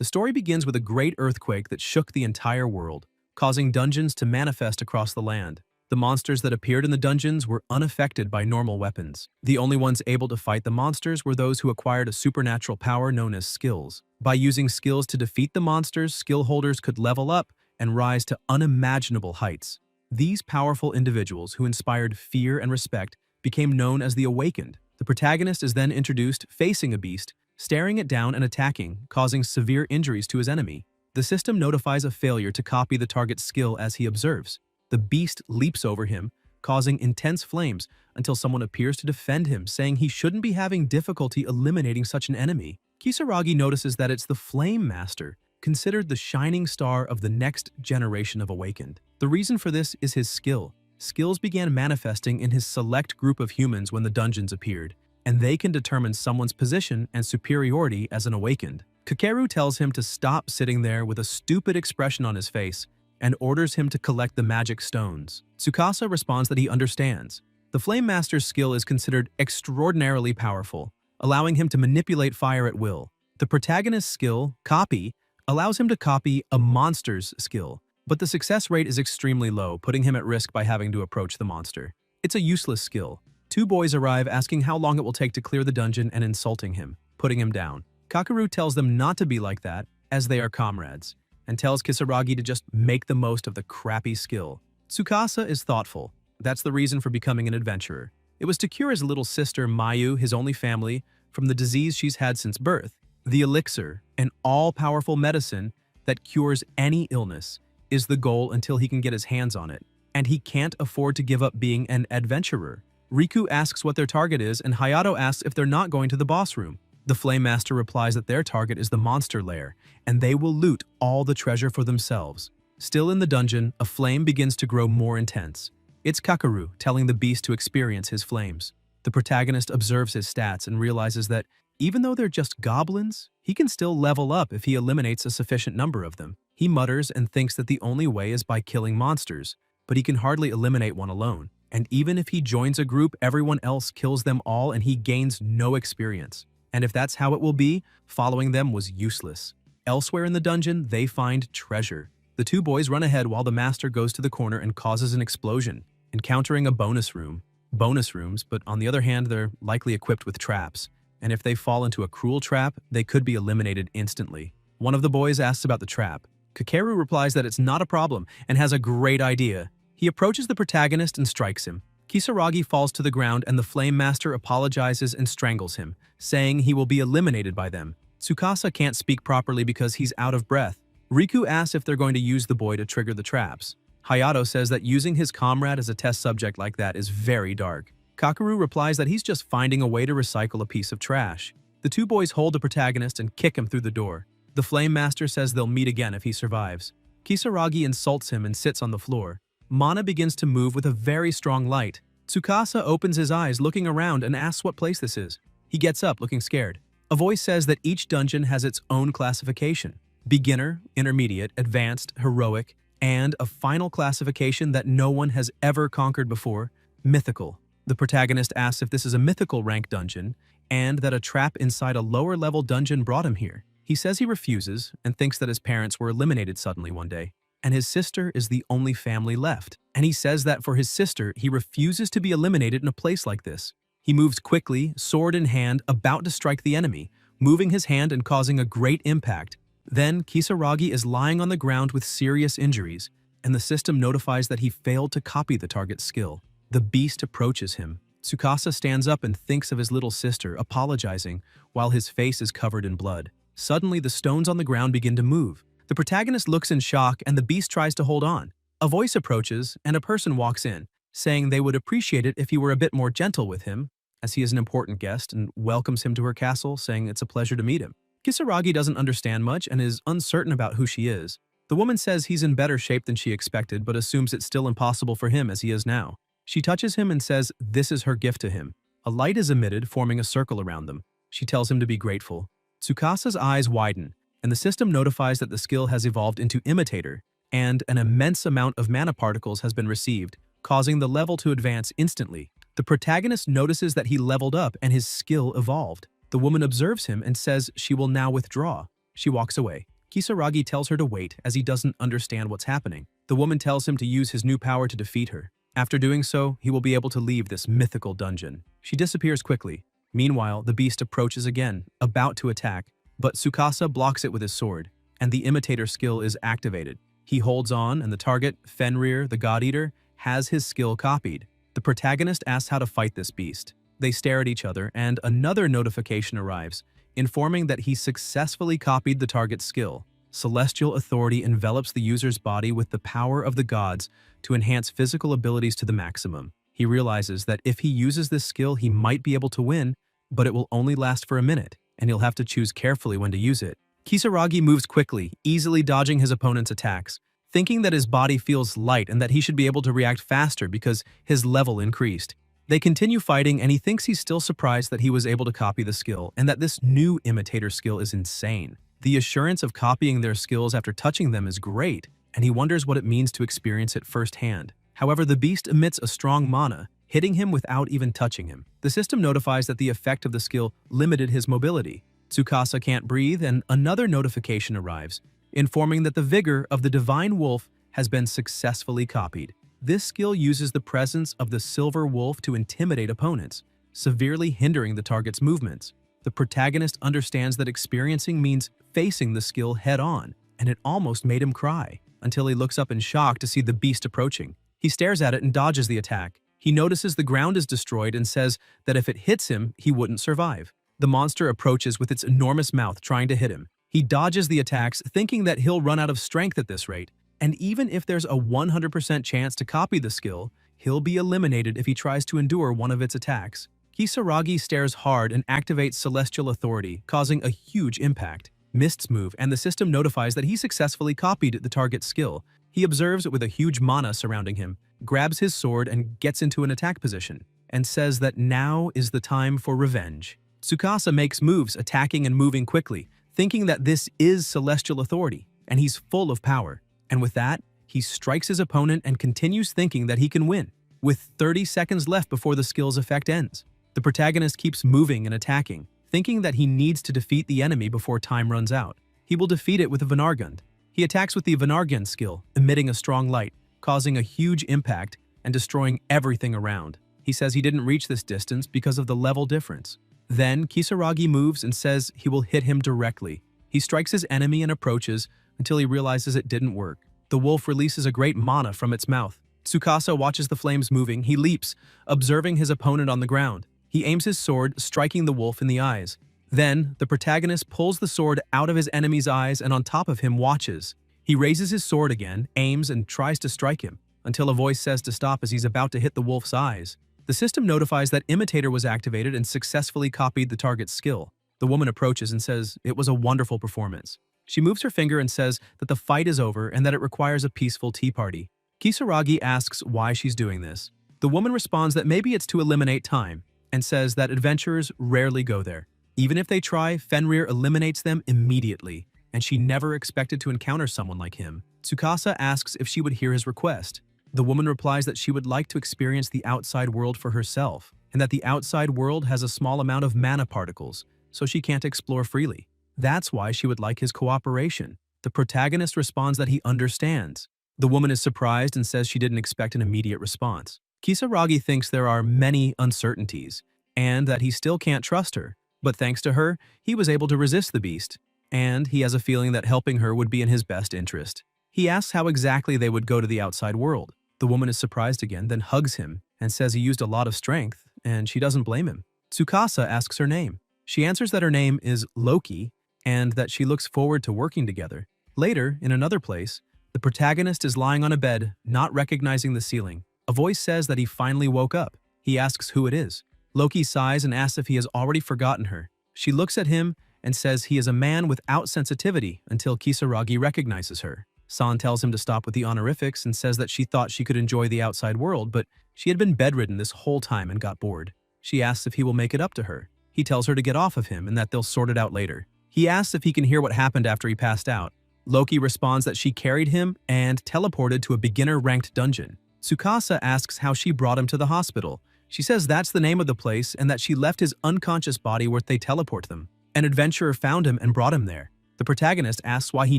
The story begins with a great earthquake that shook the entire world, causing dungeons to manifest across the land. The monsters that appeared in the dungeons were unaffected by normal weapons. The only ones able to fight the monsters were those who acquired a supernatural power known as skills. By using skills to defeat the monsters, skill holders could level up and rise to unimaginable heights. These powerful individuals who inspired fear and respect became known as the Awakened. The protagonist is then introduced facing a beast, staring it down and attacking, causing severe injuries to his enemy. The system notifies a failure to copy the target's skill as he observes. The beast leaps over him, causing intense flames until someone appears to defend him, saying he shouldn't be having difficulty eliminating such an enemy. Kisaragi notices that it's the Flame Master, considered the shining star of the next generation of Awakened. The reason for this is his skill. Skills began manifesting in his select group of humans when the dungeons appeared, and they can determine someone's position and superiority as an Awakened. Kakeru tells him to stop sitting there with a stupid expression on his face and orders him to collect the magic stones. Tsukasa responds that he understands. The Flame Master's skill is considered extraordinarily powerful, allowing him to manipulate fire at will. The protagonist's skill, Copy, allows him to copy a monster's skill, but the success rate is extremely low, putting him at risk by having to approach the monster. It's a useless skill. Two boys arrive asking how long it will take to clear the dungeon and insulting him, putting him down. Kakeru tells them not to be like that, as they are comrades, and tells Kisaragi to just make the most of the crappy skill. Tsukasa is thoughtful. That's the reason for becoming an adventurer. It was to cure his little sister Mayu, his only family, from the disease she's had since birth. The elixir, an all-powerful medicine that cures any illness, is the goal until he can get his hands on it. And he can't afford to give up being an adventurer. Riku asks what their target is, and Hayato asks if they're not going to the boss room. The Flame Master replies that their target is the monster lair, and they will loot all the treasure for themselves. Still in the dungeon, a flame begins to grow more intense. It's Kakeru telling the beast to experience his flames. The protagonist observes his stats and realizes that even though they're just goblins, he can still level up if he eliminates a sufficient number of them. He mutters and thinks that the only way is by killing monsters, but he can hardly eliminate one alone. And even if he joins a group, everyone else kills them all and he gains no experience. And if that's how it will be, following them was useless. Elsewhere in the dungeon, they find treasure. The two boys run ahead while the master goes to the corner and causes an explosion, encountering a bonus room. Bonus rooms, but on the other hand, they're likely equipped with traps. And if they fall into a cruel trap, they could be eliminated instantly. One of the boys asks about the trap. Kakeru replies that it's not a problem and has a great idea. He approaches the protagonist and strikes him. Kisaragi falls to the ground and the Flame Master apologizes and strangles him, saying he will be eliminated by them. Tsukasa can't speak properly because he's out of breath. Riku asks if they're going to use the boy to trigger the traps. Hayato says that using his comrade as a test subject like that is very dark. Kakeru replies that he's just finding a way to recycle a piece of trash. The two boys hold the protagonist and kick him through the door. The Flame Master says they'll meet again if he survives. Kisaragi insults him and sits on the floor. Mana begins to move with a very strong light. Tsukasa opens his eyes looking around and asks what place this is. He gets up looking scared. A voice says that each dungeon has its own classification. Beginner, intermediate, advanced, heroic, and a final classification that no one has ever conquered before, mythical. The protagonist asks if this is a mythical rank dungeon and that a trap inside a lower level dungeon brought him here. He says he refuses and thinks that his parents were eliminated suddenly one day, and his sister is the only family left. And he says that for his sister, he refuses to be eliminated in a place like this. He moves quickly, sword in hand, about to strike the enemy, moving his hand and causing a great impact. Then Kisaragi is lying on the ground with serious injuries, and the system notifies that he failed to copy the target's skill. The beast approaches him. Tsukasa stands up and thinks of his little sister, apologizing, while his face is covered in blood. Suddenly, the stones on the ground begin to move. The protagonist looks in shock and the beast tries to hold on. A voice approaches and a person walks in, saying they would appreciate it if he were a bit more gentle with him, as he is an important guest, and welcomes him to her castle, saying it's a pleasure to meet him. Kisaragi doesn't understand much and is uncertain about who she is. The woman says he's in better shape than she expected, but assumes it's still impossible for him as he is now. She touches him and says this is her gift to him. A light is emitted, forming a circle around them. She tells him to be grateful. Tsukasa's eyes widen, and the system notifies that the skill has evolved into Imitator, and an immense amount of mana particles has been received, causing the level to advance instantly. The protagonist notices that he leveled up and his skill evolved. The woman observes him and says she will now withdraw. She walks away. Kisaragi tells her to wait as he doesn't understand what's happening. The woman tells him to use his new power to defeat her. After doing so, he will be able to leave this mythical dungeon. She disappears quickly. Meanwhile, the beast approaches again, about to attack, but Tsukasa blocks it with his sword, and the imitator skill is activated. He holds on, and the target, Fenrir, the God Eater, has his skill copied. The protagonist asks how to fight this beast. They stare at each other, and another notification arrives, informing that he successfully copied the target's skill. Celestial authority envelops the user's body with the power of the gods to enhance physical abilities to the maximum. He realizes that if he uses this skill, he might be able to win, but it will only last for a minute, and he'll have to choose carefully when to use it. Kisaragi moves quickly, easily dodging his opponent's attacks, thinking that his body feels light and that he should be able to react faster because his level increased. They continue fighting, and he thinks he's still surprised that he was able to copy the skill and that this new imitator skill is insane. The assurance of copying their skills after touching them is great, and he wonders what it means to experience it firsthand. However, the beast emits a strong mana, hitting him without even touching him. The system notifies that the effect of the skill limited his mobility. Tsukasa can't breathe, and another notification arrives, informing that the vigor of the divine wolf has been successfully copied. This skill uses the presence of the silver wolf to intimidate opponents, severely hindering the target's movements. The protagonist understands that experiencing means facing the skill head-on, and it almost made him cry, until he looks up in shock to see the beast approaching. He stares at it and dodges the attack. He notices the ground is destroyed and says that if it hits him, he wouldn't survive. The monster approaches with its enormous mouth, trying to hit him. He dodges the attacks, thinking that he'll run out of strength at this rate, and even if there's a 100% chance to copy the skill, he'll be eliminated if he tries to endure one of its attacks. Kisaragi stares hard and activates Celestial Authority, causing a huge impact. Mists move, and the system notifies that he successfully copied the target's skill. He observes it with a huge mana surrounding him, grabs his sword and gets into an attack position, and says that now is the time for revenge. Tsukasa makes moves, attacking and moving quickly, thinking that this is Celestial Authority, and he's full of power. And with that, he strikes his opponent and continues thinking that he can win, with 30 seconds left before the skill's effect ends. The protagonist keeps moving and attacking, thinking that he needs to defeat the enemy before time runs out. He will defeat it with a Vanargund. He attacks with the Vanargund skill, emitting a strong light, causing a huge impact and destroying everything around. He says he didn't reach this distance because of the level difference. Then, Kisaragi moves and says he will hit him directly. He strikes his enemy and approaches until he realizes it didn't work. The wolf releases a great mana from its mouth. Tsukasa watches the flames moving. He leaps, observing his opponent on the ground. He aims his sword, striking the wolf in the eyes. Then, the protagonist pulls the sword out of his enemy's eyes and on top of him watches. He raises his sword again, aims, and tries to strike him, until a voice says to stop as he's about to hit the wolf's eyes. The system notifies that Imitator was activated and successfully copied the target's skill. The woman approaches and says it was a wonderful performance. She moves her finger and says that the fight is over and that it requires a peaceful tea party. Kisaragi asks why she's doing this. The woman responds that maybe it's to eliminate time, and says that adventurers rarely go there. Even if they try, Fenrir eliminates them immediately, and she never expected to encounter someone like him. Tsukasa asks if she would hear his request. The woman replies that she would like to experience the outside world for herself, and that the outside world has a small amount of mana particles, so she can't explore freely. That's why she would like his cooperation. The protagonist responds that he understands. The woman is surprised and says she didn't expect an immediate response. Kisaragi thinks there are many uncertainties, and that he still can't trust her. But thanks to her, he was able to resist the beast, and he has a feeling that helping her would be in his best interest. He asks how exactly they would go to the outside world. The woman is surprised again, then hugs him, and says he used a lot of strength, and she doesn't blame him. Tsukasa asks her name. She answers that her name is Loki, and that she looks forward to working together. Later, in another place, the protagonist is lying on a bed, not recognizing the ceiling. A voice says that he finally woke up. He asks who it is. Loki sighs and asks if he has already forgotten her. She looks at him and says he is a man without sensitivity until Kisaragi recognizes her. San tells him to stop with the honorifics and says that she thought she could enjoy the outside world, but she had been bedridden this whole time and got bored. She asks if he will make it up to her. He tells her to get off of him and that they'll sort it out later. He asks if he can hear what happened after he passed out. Loki responds that she carried him and teleported to a beginner-ranked dungeon. Tsukasa asks how she brought him to the hospital. She says that's the name of the place and that she left his unconscious body where they teleport them. An adventurer found him and brought him there. The protagonist asks why he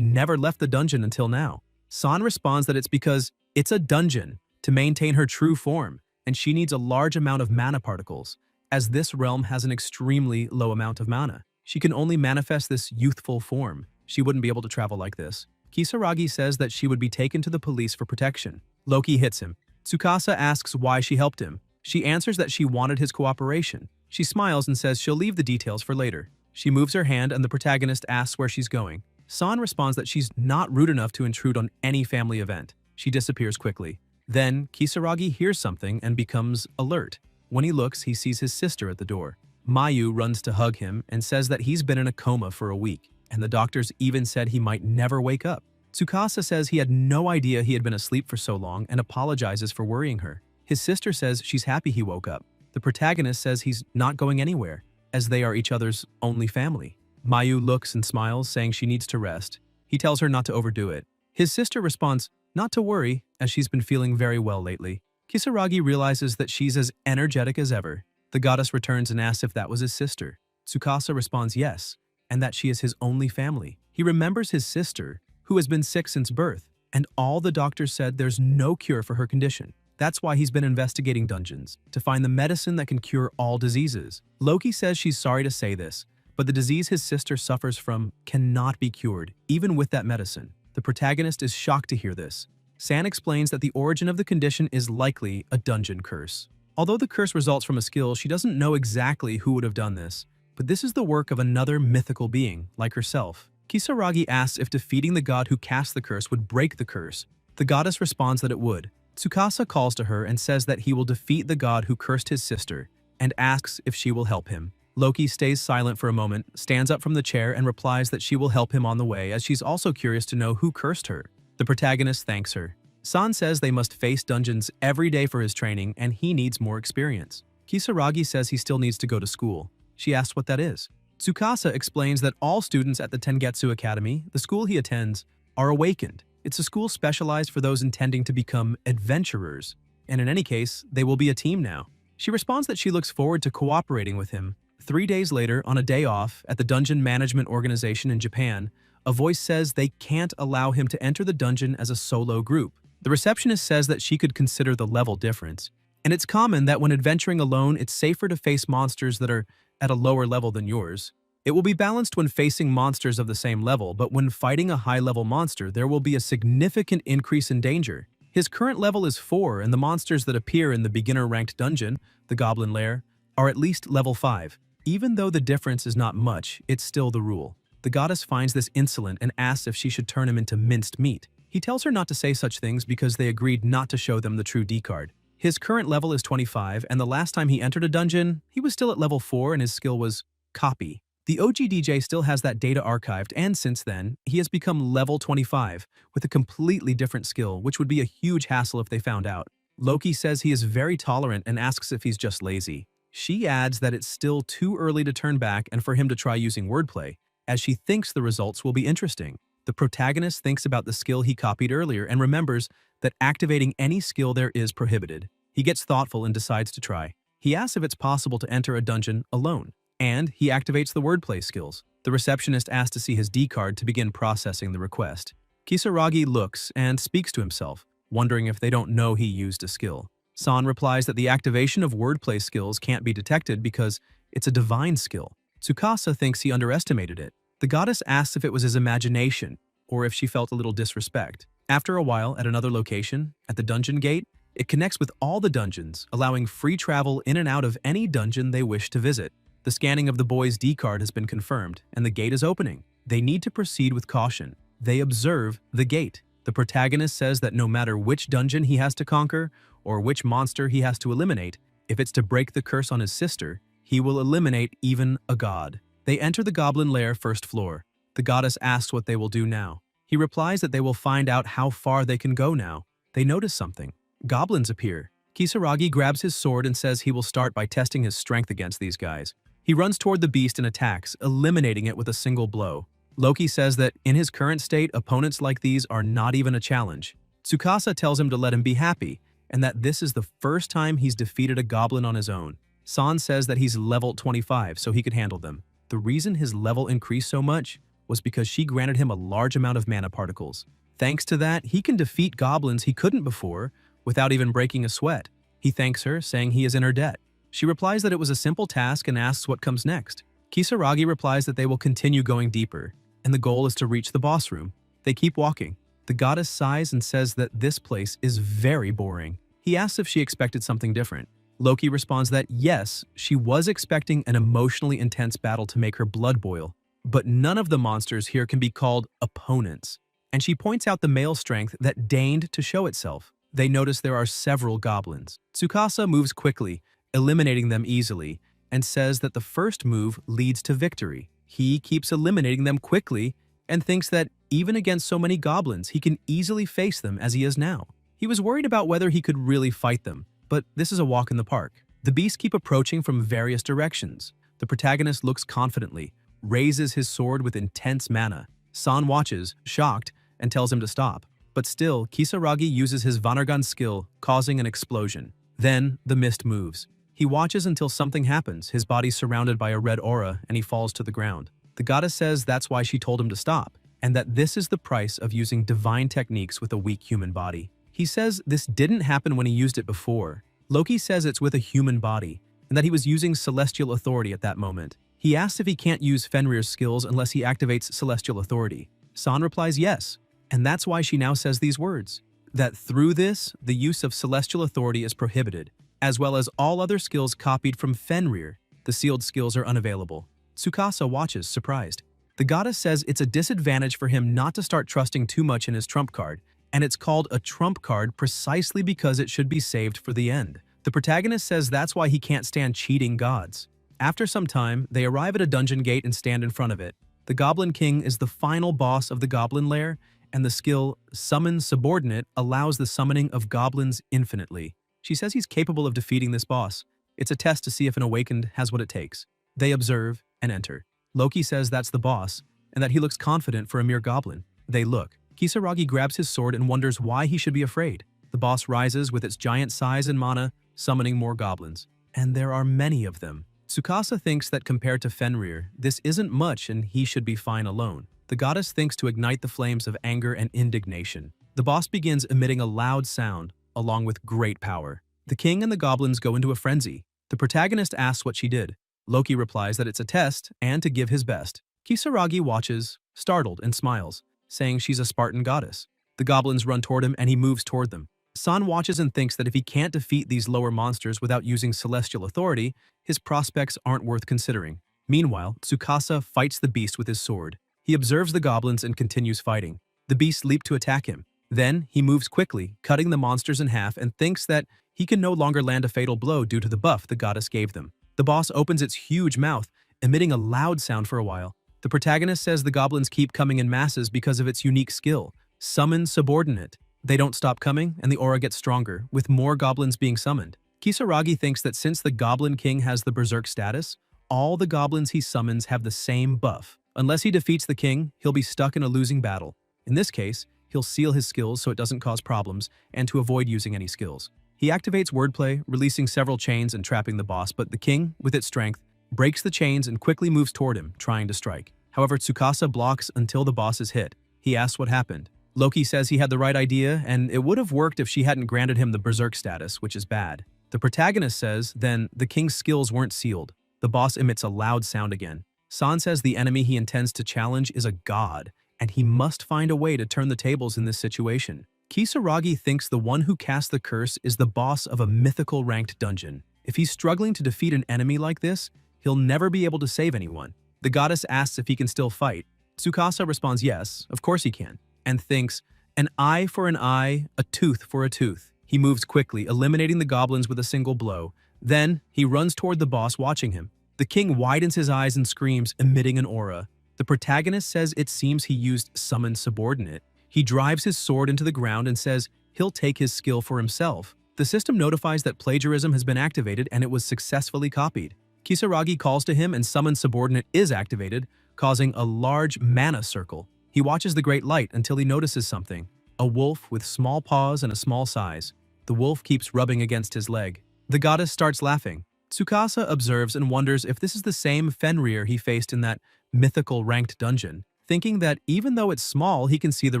never left the dungeon until now. San responds that it's because it's a dungeon to maintain her true form, and she needs a large amount of mana particles, as this realm has an extremely low amount of mana. She can only manifest this youthful form. She wouldn't be able to travel like this. Kisaragi says that she would be taken to the police for protection. Loki hits him. Tsukasa asks why she helped him. She answers that she wanted his cooperation. She smiles and says she'll leave the details for later. She moves her hand and the protagonist asks where she's going. San responds that she's not rude enough to intrude on any family event. She disappears quickly. Then, Kisaragi hears something and becomes alert. When he looks, he sees his sister at the door. Mayu runs to hug him and says that he's been in a coma for a week, and the doctors even said he might never wake up. Tsukasa says he had no idea he had been asleep for so long and apologizes for worrying her. His sister says she's happy he woke up. The protagonist says he's not going anywhere, as they are each other's only family. Mayu looks and smiles, saying she needs to rest. He tells her not to overdo it. His sister responds, not to worry, as she's been feeling very well lately. Kisaragi realizes that she's as energetic as ever. The goddess returns and asks if that was his sister. Tsukasa responds yes, and that she is his only family. He remembers his sister, who has been sick since birth, and all the doctors said there's no cure for her condition. That's why he's been investigating dungeons, to find the medicine that can cure all diseases. Loki says she's sorry to say this, but the disease his sister suffers from cannot be cured, even with that medicine. The protagonist is shocked to hear this. San explains that the origin of the condition is likely a dungeon curse. Although the curse results from a skill, she doesn't know exactly who would have done this, but this is the work of another mythical being, like herself. Kisaragi asks if defeating the god who cast the curse would break the curse. The goddess responds that it would. Tsukasa calls to her and says that he will defeat the god who cursed his sister, and asks if she will help him. Loki stays silent for a moment, stands up from the chair, and replies that she will help him on the way, as she's also curious to know who cursed her. The protagonist thanks her. San says they must face dungeons every day for his training, and he needs more experience. Kisaragi says he still needs to go to school. She asks what that is. Tsukasa explains that all students at the Tengetsu Academy, the school he attends, are awakened. It's a school specialized for those intending to become adventurers, and in any case, they will be a team now. She responds that she looks forward to cooperating with him. 3 days later, on a day off at the Dungeon Management Organization in Japan, a voice says they can't allow him to enter the dungeon as a solo group. The receptionist says that she could consider the level difference, and it's common that when adventuring alone, it's safer to face monsters that are at a lower level than yours. It will be balanced when facing monsters of the same level, but when fighting a high-level monster, there will be a significant increase in danger. His current level is 4, and the monsters that appear in the beginner-ranked dungeon, the Goblin Lair, are at least level 5. Even though the difference is not much, it's still the rule. The goddess finds this insolent and asks if she should turn him into minced meat. He tells her not to say such things because they agreed not to show them the true D card. His current level is 25, and the last time he entered a dungeon, he was still at level 4 and his skill was copy. The OG DJ still has that data archived, and since then, he has become level 25 with a completely different skill, which would be a huge hassle if they found out. Loki says he is very tolerant and asks if he's just lazy. She adds that it's still too early to turn back and for him to try using wordplay, as she thinks the results will be interesting. The protagonist thinks about the skill he copied earlier and remembers that activating any skill there is prohibited. He gets thoughtful and decides to try. He asks if it's possible to enter a dungeon alone, and he activates the wordplay skills. The receptionist asks to see his D card to begin processing the request. Kisaragi looks and speaks to himself, wondering if they don't know he used a skill. San replies that the activation of wordplay skills can't be detected because it's a divine skill. Tsukasa thinks he underestimated it. The goddess asks if it was his imagination, or if she felt a little disrespect. After a while, at another location, at the dungeon gate, it connects with all the dungeons, allowing free travel in and out of any dungeon they wish to visit. The scanning of the boy's D card has been confirmed, and the gate is opening. They need to proceed with caution. They observe the gate. The protagonist says that no matter which dungeon he has to conquer, or which monster he has to eliminate, if it's to break the curse on his sister, he will eliminate even a god. They enter the Goblin Lair first floor. The goddess asks what they will do now. He replies that they will find out how far they can go now. They notice something. Goblins appear. Kisaragi grabs his sword and says he will start by testing his strength against these guys. He runs toward the beast and attacks, eliminating it with a single blow. Loki says that in his current state, opponents like these are not even a challenge. Tsukasa tells him to let him be happy, and that this is the first time he's defeated a goblin on his own. San says that he's level 25, so he could handle them. The reason his level increased so much was because she granted him a large amount of mana particles. Thanks to that, he can defeat goblins he couldn't before without even breaking a sweat. He thanks her, saying he is in her debt. She replies that it was a simple task and asks what comes next. Kisaragi replies that they will continue going deeper, and the goal is to reach the boss room. They keep walking. The goddess sighs and says that this place is very boring. He asks if she expected something different. Loki responds that yes, she was expecting an emotionally intense battle to make her blood boil, but none of the monsters here can be called opponents. And she points out the male strength that deigned to show itself. They notice there are several goblins. Tsukasa moves quickly, eliminating them easily, and says that the first move leads to victory. He keeps eliminating them quickly and thinks that even against so many goblins, he can easily face them as he is now. He was worried about whether he could really fight them, but this is a walk in the park. The beasts keep approaching from various directions. The protagonist looks confidently, raises his sword with intense mana. San watches, shocked, and tells him to stop. But still, Kisaragi uses his Vanargan skill, causing an explosion. Then, the mist moves. He watches until something happens, his body surrounded by a red aura, and he falls to the ground. The goddess says that's why she told him to stop, and that this is the price of using divine techniques with a weak human body. He says this didn't happen when he used it before. Loki says it's with a human body, and that he was using celestial authority at that moment. He asks if he can't use Fenrir's skills unless he activates celestial authority. San replies yes, and that's why she now says these words, that through this, the use of celestial authority is prohibited, as well as all other skills copied from Fenrir. The sealed skills are unavailable. Tsukasa watches, surprised. The goddess says it's a disadvantage for him not to start trusting too much in his trump card, and it's called a trump card precisely because it should be saved for the end. The protagonist says that's why he can't stand cheating gods. After some time, they arrive at a dungeon gate and stand in front of it. The Goblin King is the final boss of the Goblin Lair, and the skill Summon Subordinate allows the summoning of goblins infinitely. She says he's capable of defeating this boss. It's a test to see if an awakened has what it takes. They observe and enter. Loki says that's the boss, and that he looks confident for a mere goblin. They look. Kisaragi grabs his sword and wonders why he should be afraid. The boss rises with its giant size and mana, summoning more goblins. And there are many of them. Tsukasa thinks that compared to Fenrir, this isn't much and he should be fine alone. The goddess thinks to ignite the flames of anger and indignation. The boss begins emitting a loud sound, along with great power. The king and the goblins go into a frenzy. The protagonist asks what she did. Loki replies that it's a test and to give his best. Kisaragi watches, startled, and smiles, saying she's a Spartan goddess. The goblins run toward him and he moves toward them. San watches and thinks that if he can't defeat these lower monsters without using celestial authority, his prospects aren't worth considering. Meanwhile, Tsukasa fights the beast with his sword. He observes the goblins and continues fighting. The beasts leap to attack him. Then, he moves quickly, cutting the monsters in half and thinks that he can no longer land a fatal blow due to the buff the goddess gave them. The boss opens its huge mouth, emitting a loud sound for a while. The protagonist says the goblins keep coming in masses because of its unique skill, Summon Subordinate. They don't stop coming, and the aura gets stronger, with more goblins being summoned. Kisaragi thinks that since the Goblin King has the Berserk status, all the goblins he summons have the same buff. Unless he defeats the king, he'll be stuck in a losing battle. In this case, he'll seal his skills so it doesn't cause problems, and to avoid using any skills. He activates wordplay, releasing several chains and trapping the boss, but the king, with its strength, breaks the chains and quickly moves toward him, trying to strike. However, Tsukasa blocks until the boss is hit. He asks what happened. Loki says he had the right idea, and it would have worked if she hadn't granted him the Berserk status, which is bad. The protagonist says, then, the king's skills weren't sealed. The boss emits a loud sound again. San says the enemy he intends to challenge is a god, and he must find a way to turn the tables in this situation. Kisaragi thinks the one who cast the curse is the boss of a mythical ranked dungeon. If he's struggling to defeat an enemy like this, he'll never be able to save anyone. The goddess asks if he can still fight. Tsukasa responds yes, of course he can, and thinks, an eye for an eye, a tooth for a tooth. He moves quickly, eliminating the goblins with a single blow. Then, he runs toward the boss watching him. The king widens his eyes and screams, emitting an aura. The protagonist says it seems he used Summon Subordinate. He drives his sword into the ground and says he'll take his skill for himself. The system notifies that plagiarism has been activated and it was successfully copied. Kisaragi calls to him and Summon Subordinate is activated, causing a large mana circle. He watches the great light until he notices something. A wolf with small paws and a small size. The wolf keeps rubbing against his leg. The goddess starts laughing. Tsukasa observes and wonders if this is the same Fenrir he faced in that mythical ranked dungeon. thinking that even though it's small, he can see the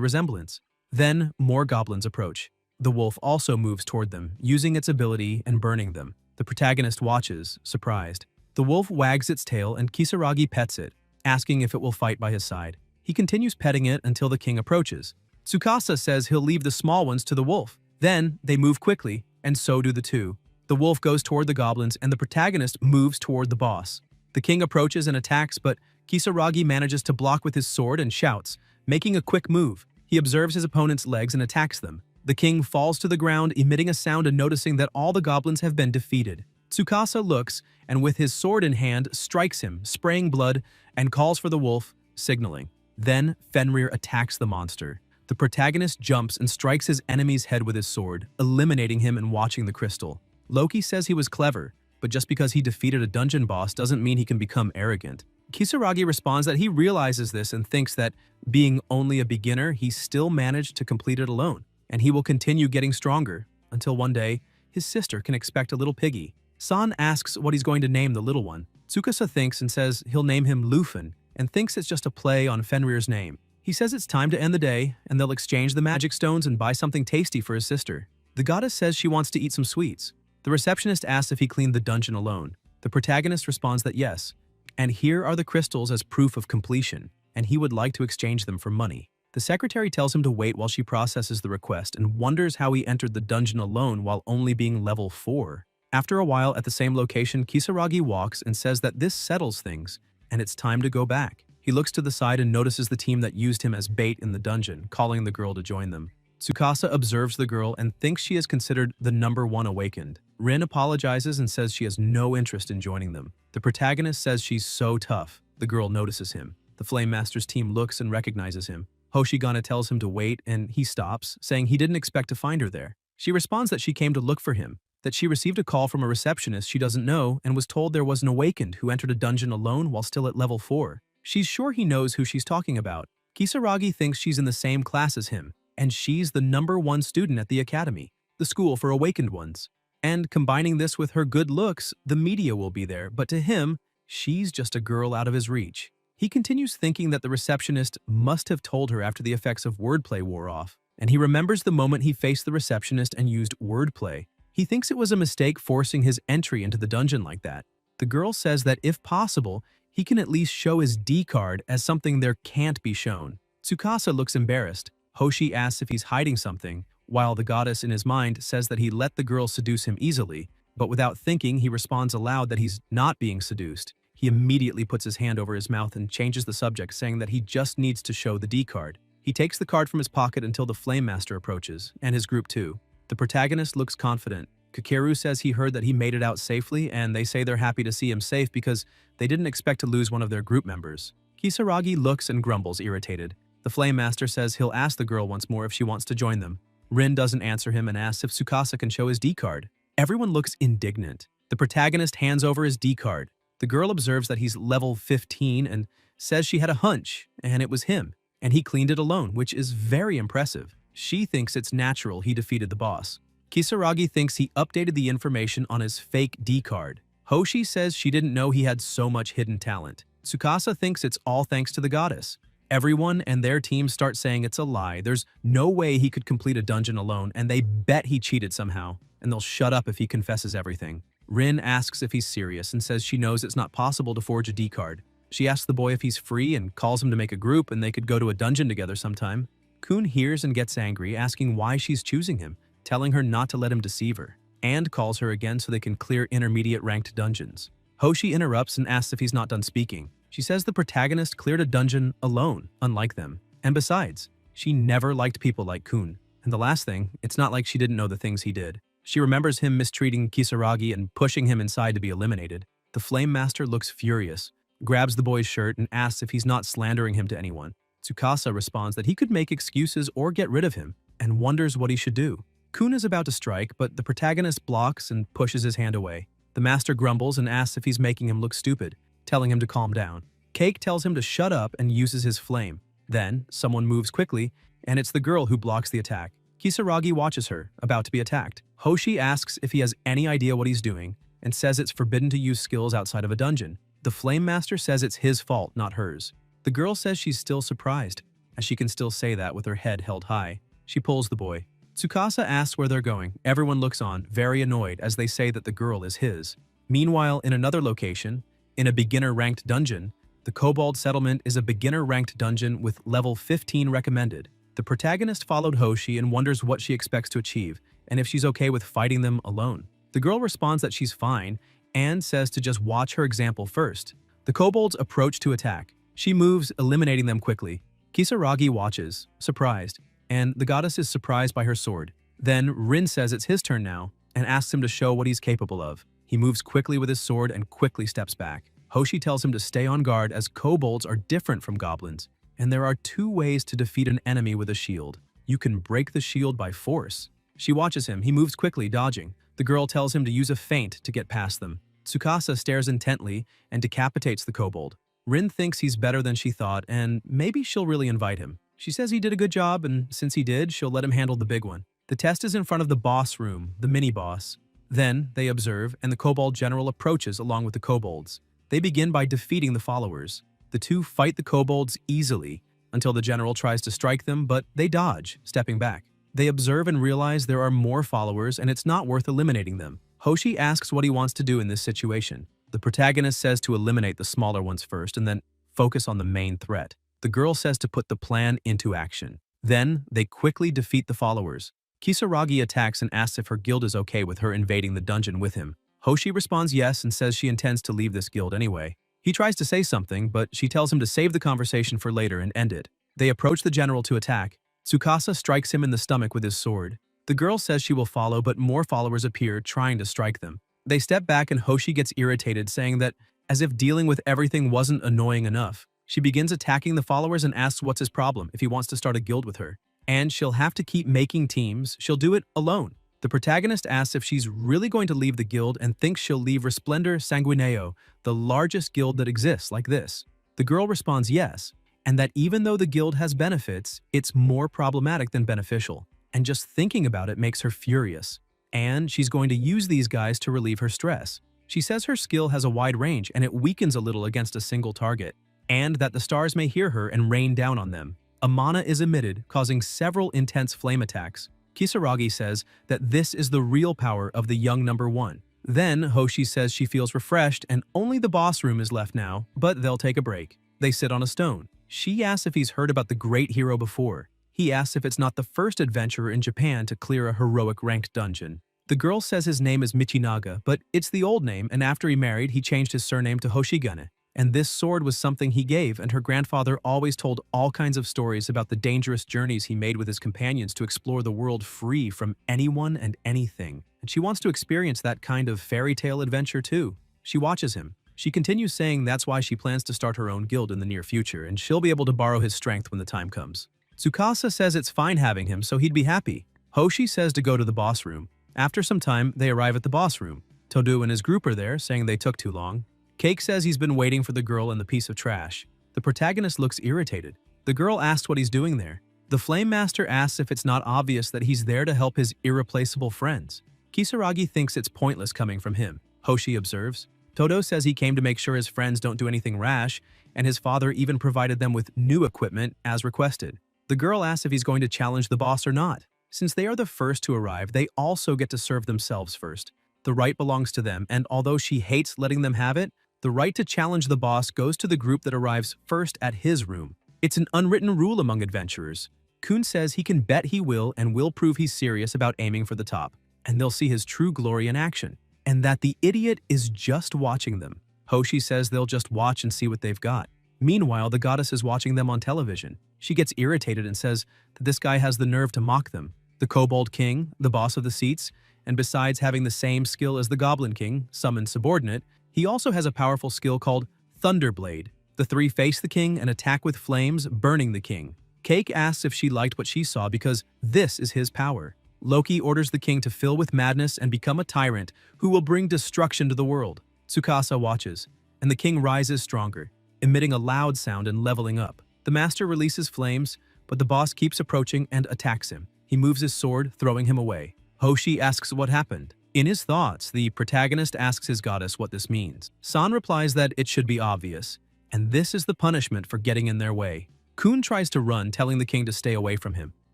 resemblance. Then, more goblins approach. The wolf also moves toward them, using its ability and burning them. The protagonist watches, surprised. The wolf wags its tail and Kisaragi pets it, asking if it will fight by his side. He continues petting it until the king approaches. Tsukasa says he'll leave the small ones to the wolf. Then, they move quickly, and so do the two. The wolf goes toward the goblins and the protagonist moves toward the boss. The king approaches and attacks, but Kisaragi manages to block with his sword and shouts, making a quick move. He observes his opponent's legs and attacks them. The king falls to the ground, emitting a sound and noticing that all the goblins have been defeated. Tsukasa looks, and with his sword in hand, strikes him, spraying blood, and calls for the wolf, signaling. Then, Fenrir attacks the monster. The protagonist jumps and strikes his enemy's head with his sword, eliminating him and watching the crystal. Loki says he was clever, but just because he defeated a dungeon boss doesn't mean he can become arrogant. Kisaragi responds that he realizes this and thinks that, being only a beginner, he still managed to complete it alone, and he will continue getting stronger, until one day, his sister can expect a little piggy. San asks what he's going to name the little one. Tsukasa thinks and says he'll name him Lufin, and thinks it's just a play on Fenrir's name. He says it's time to end the day, and they'll exchange the magic stones and buy something tasty for his sister. The goddess says she wants to eat some sweets. The receptionist asks if he cleaned the dungeon alone. The protagonist responds that yes, and here are the crystals as proof of completion, and he would like to exchange them for money. The secretary tells him to wait while she processes the request and wonders how he entered the dungeon alone while only being level 4. After a while at the same location, Kisaragi walks and says that this settles things, and it's time to go back. He looks to the side and notices the team that used him as bait in the dungeon, calling the girl to join them. Tsukasa observes the girl and thinks she is considered the number 1 awakened. Rin apologizes and says she has no interest in joining them. The protagonist says she's so tough. The girl notices him. The Flame Master's team looks and recognizes him. Hoshigana tells him to wait and he stops, saying he didn't expect to find her there. She responds that she came to look for him, that she received a call from a receptionist she doesn't know and was told there was an awakened who entered a dungeon alone while still at level 4. She's sure he knows who she's talking about. Kisaragi thinks she's in the same class as him, and she's the number 1 student at the academy, the school for awakened ones. And combining this with her good looks, the media will be there, but to him, she's just a girl out of his reach. He continues thinking that the receptionist must have told her after the effects of wordplay wore off, and he remembers the moment he faced the receptionist and used wordplay. He thinks it was a mistake forcing his entry into the dungeon like that. The girl says that if possible, he can at least show his D card as something there can't be shown. Tsukasa looks embarrassed. Hoshi asks if he's hiding something, while the goddess in his mind says that he let the girl seduce him easily, but without thinking, he responds aloud that he's not being seduced. He immediately puts his hand over his mouth and changes the subject, saying that he just needs to show the D card. He takes the card from his pocket until the Flame Master approaches, and his group too. The protagonist looks confident. Kakeru says he heard that he made it out safely, and they say they're happy to see him safe because they didn't expect to lose one of their group members. Kisaragi looks and grumbles, irritated. The Flame Master says he'll ask the girl once more if she wants to join them. Rin doesn't answer him and asks if Tsukasa can show his D card. Everyone looks indignant. The protagonist hands over his D card. The girl observes that he's level 15 and says she had a hunch, and it was him, and he cleaned it alone, which is very impressive. She thinks it's natural he defeated the boss. Kisaragi thinks he updated the information on his fake D card. Hoshi says she didn't know he had so much hidden talent. Tsukasa thinks it's all thanks to the goddess. Everyone and their team start saying it's a lie. There's no way he could complete a dungeon alone, and they bet he cheated somehow, and they'll shut up if he confesses everything. Rin asks if he's serious and says she knows it's not possible to forge a D card. She asks the boy if he's free and calls him to make a group and they could go to a dungeon together sometime. Kun hears and gets angry, asking why she's choosing him, telling her not to let him deceive her, and calls her again so they can clear intermediate ranked dungeons. Hoshi interrupts and asks if he's not done speaking. She says the protagonist cleared a dungeon alone, unlike them. And besides, she never liked people like Kun. And the last thing, it's not like she didn't know the things he did. She remembers him mistreating Kisaragi and pushing him inside to be eliminated. The Flame Master looks furious, grabs the boy's shirt and asks if he's not slandering him to anyone. Tsukasa responds that he could make excuses or get rid of him, and wonders what he should do. Kun is about to strike, but the protagonist blocks and pushes his hand away. The master grumbles and asks if he's making him look stupid, telling him to calm down. Cake tells him to shut up and uses his flame. Then, someone moves quickly, and it's the girl who blocks the attack. Kisaragi watches her, about to be attacked. Hoshi asks if he has any idea what he's doing, and says it's forbidden to use skills outside of a dungeon. The Flame Master says it's his fault, not hers. The girl says she's still surprised, as she can still say that with her head held high. She pulls the boy. Tsukasa asks where they're going. Everyone looks on, very annoyed, as they say that the girl is his. Meanwhile, in another location, in a beginner-ranked dungeon, the Kobold Settlement is a beginner-ranked dungeon with level 15 recommended. The protagonist followed Hoshi and wonders what she expects to achieve, and if she's okay with fighting them alone. The girl responds that she's fine, and says to just watch her example first. The kobolds approach to attack. She moves, eliminating them quickly. Kisaragi watches, surprised, and the goddess is surprised by her sword. Then Rin says it's his turn now, and asks him to show what he's capable of. He moves quickly with his sword and quickly steps back. Hoshi tells him to stay on guard as kobolds are different from goblins, and there are 2 ways to defeat an enemy with a shield. You can break the shield by force. She watches him. He moves quickly, dodging. The girl tells him to use a feint to get past them. Tsukasa stares intently and decapitates the kobold. Rin thinks he's better than she thought, and maybe she'll really invite him. She says he did a good job, and since he did, she'll let him handle the big one. The test is in front of the boss room, the mini-boss. Then, they observe, and the kobold general approaches along with the kobolds. They begin by defeating the followers. The 2 fight the kobolds easily, until the general tries to strike them, but they dodge, stepping back. They observe and realize there are more followers, and it's not worth eliminating them. Hoshi asks what he wants to do in this situation. The protagonist says to eliminate the smaller ones first, and then focus on the main threat. The girl says to put the plan into action. Then, they quickly defeat the followers. Kisaragi attacks and asks if her guild is okay with her invading the dungeon with him. Hoshi responds yes and says she intends to leave this guild anyway. He tries to say something, but she tells him to save the conversation for later and end it. They approach the general to attack. Tsukasa strikes him in the stomach with his sword. The girl says she will follow, but more followers appear, trying to strike them. They step back and Hoshi gets irritated, saying that, as if dealing with everything wasn't annoying enough, she begins attacking the followers and asks what's his problem, if he wants to start a guild with her. And she'll have to keep making teams, she'll do it alone. The protagonist asks if she's really going to leave the guild and thinks she'll leave Resplendor Sanguineo, the largest guild that exists, like this. The girl responds yes, and that even though the guild has benefits, it's more problematic than beneficial. And just thinking about it makes her furious. And she's going to use these guys to relieve her stress. She says her skill has a wide range and it weakens a little against a single target, and that the stars may hear her and rain down on them. A mana is emitted, causing several intense flame attacks. Kisaragi says that this is the real power of the young number 1. Then Hoshi says she feels refreshed and only the boss room is left now, but they'll take a break. They sit on a stone. She asks if he's heard about the great hero before. He asks if it's not the first adventurer in Japan to clear a heroic ranked dungeon. The girl says his name is Michinaga, but it's the old name, and after he married, he changed his surname to Hoshigane. And this sword was something he gave, and her grandfather always told all kinds of stories about the dangerous journeys he made with his companions to explore the world free from anyone and anything. And she wants to experience that kind of fairy tale adventure too. She watches him. She continues saying that's why she plans to start her own guild in the near future, and she'll be able to borrow his strength when the time comes. Tsukasa says it's fine having him, so he'd be happy. Hoshi says to go to the boss room. After some time, they arrive at the boss room. Todo and his group are there, saying they took too long. Cake says he's been waiting for the girl and the piece of trash. The protagonist looks irritated. The girl asks what he's doing there. The Flame Master asks if it's not obvious that he's there to help his irreplaceable friends. Kisaragi thinks it's pointless coming from him. Hoshi observes. Todo says he came to make sure his friends don't do anything rash, and his father even provided them with new equipment as requested. The girl asks if he's going to challenge the boss or not. Since they are the first to arrive, they also get to serve themselves first. The right belongs to them, and although she hates letting them have it, the right to challenge the boss goes to the group that arrives first at his room. It's an unwritten rule among adventurers. Kun says he can bet he will and will prove he's serious about aiming for the top, and they'll see his true glory in action, and that the idiot is just watching them. Hoshi says they'll just watch and see what they've got. Meanwhile, the goddess is watching them on television. She gets irritated and says that this guy has the nerve to mock them. The Kobold King, the boss of the seats, and besides having the same skill as the Goblin King, summoned subordinate, he also has a powerful skill called Thunderblade. The 3 face the king and attack with flames, burning the king. Cake asks if she liked what she saw because this is his power. Loki orders the king to fill with madness and become a tyrant who will bring destruction to the world. Tsukasa watches, and the king rises stronger, emitting a loud sound and leveling up. The master releases flames, but the boss keeps approaching and attacks him. He moves his sword, throwing him away. Hoshi asks what happened. In his thoughts, the protagonist asks his goddess what this means. San replies that it should be obvious, and this is the punishment for getting in their way. Kun tries to run, telling the king to stay away from him.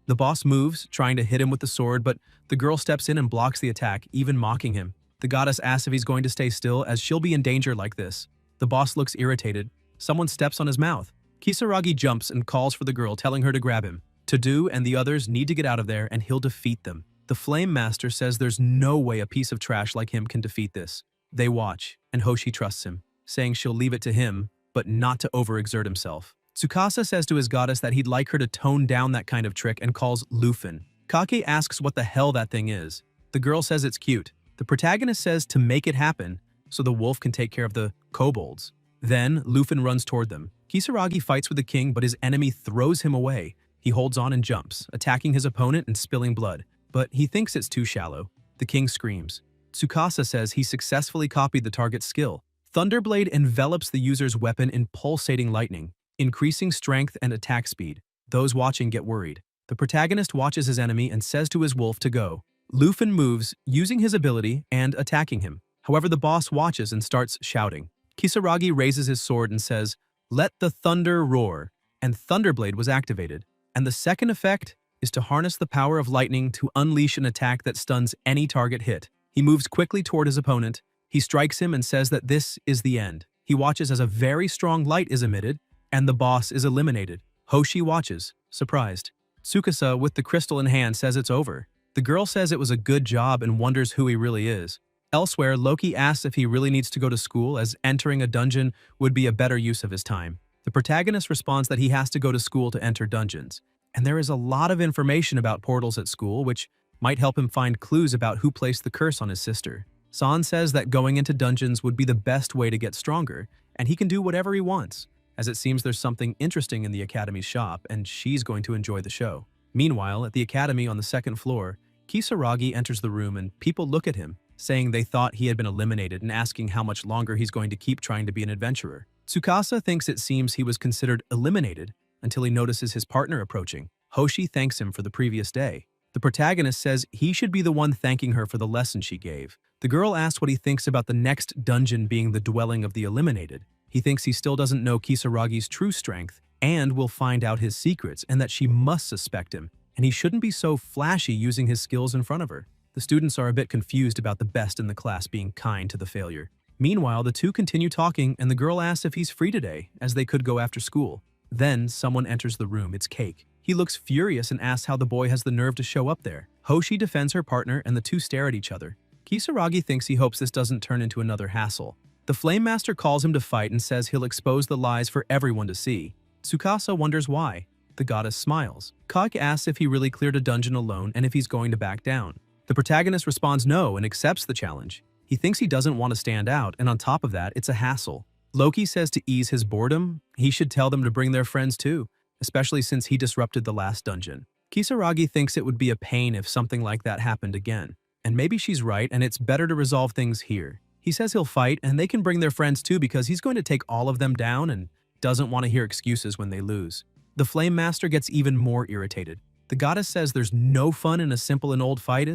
The boss moves, trying to hit him with the sword, but the girl steps in and blocks the attack, even mocking him. The goddess asks if he's going to stay still, as she'll be in danger like this. The boss looks irritated. Someone steps on his mouth. Kisaragi jumps and calls for the girl, telling her to grab him. Tadu and the others need to get out of there, and he'll defeat them. The Flame Master says there's no way a piece of trash like him can defeat this. They watch, and Hoshi trusts him, saying she'll leave it to him, but not to overexert himself. Tsukasa says to his goddess that he'd like her to tone down that kind of trick and calls Lufin. Kake asks what the hell that thing is. The girl says it's cute. The protagonist says to make it happen so the wolf can take care of the kobolds. Then Lufin runs toward them. Kisaragi fights with the king, but his enemy throws him away. He holds on and jumps, attacking his opponent and spilling blood. But he thinks it's too shallow. The king screams. Tsukasa says he successfully copied the target's skill. Thunderblade envelops the user's weapon in pulsating lightning, increasing strength and attack speed. Those watching get worried. The protagonist watches his enemy and says to his wolf to go. Lufin moves, using his ability and attacking him. However, the boss watches and starts shouting. Kisaragi raises his sword and says, "Let the thunder roar," and Thunderblade was activated. And the second effect is to harness the power of lightning to unleash an attack that stuns any target hit. He moves quickly toward his opponent. He strikes him and says that this is the end. He watches as a very strong light is emitted, and the boss is eliminated. Hoshi watches, surprised. Tsukasa, with the crystal in hand, says it's over. The girl says it was a good job and wonders who he really is. Elsewhere, Loki asks if he really needs to go to school, as entering a dungeon would be a better use of his time. The protagonist responds that he has to go to school to enter dungeons. And there is a lot of information about portals at school, which might help him find clues about who placed the curse on his sister. San says that going into dungeons would be the best way to get stronger, and he can do whatever he wants, as it seems there's something interesting in the Academy's shop, and she's going to enjoy the show. Meanwhile, at the Academy on the second floor, Kisaragi enters the room and people look at him, saying they thought he had been eliminated and asking how much longer he's going to keep trying to be an adventurer. Tsukasa thinks it seems he was considered eliminated until he notices his partner approaching. Hoshi thanks him for the previous day. The protagonist says he should be the one thanking her for the lesson she gave. The girl asks what he thinks about the next dungeon being the dwelling of the eliminated. He thinks he still doesn't know Kisaragi's true strength and will find out his secrets, and that she must suspect him, and he shouldn't be so flashy using his skills in front of her. The students are a bit confused about the best in the class being kind to the failure. Meanwhile, the two continue talking, and the girl asks if he's free today, as they could go after school. Then someone enters the room. It's Cake. He looks furious and asks how the boy has the nerve to show up there. Hoshi defends her partner, and the two stare at each other. Kisaragi thinks he hopes this doesn't turn into another hassle. The Flame Master calls him to fight and says he'll expose the lies for everyone to see. Tsukasa wonders why. The goddess smiles. Kak asks if he really cleared a dungeon alone and if he's going to back down. The protagonist responds no and accepts the challenge. He thinks he doesn't want to stand out, and on top of that, it's a hassle. Loki says to ease his boredom, he should tell them to bring their friends too, especially since he disrupted the last dungeon. Kisaragi thinks it would be a pain if something like that happened again. And maybe she's right, and it's better to resolve things here. He says he'll fight, and they can bring their friends too because he's going to take all of them down and doesn't want to hear excuses when they lose. The Flame Master gets even more irritated. The goddess says there's no fun in a simple and old fight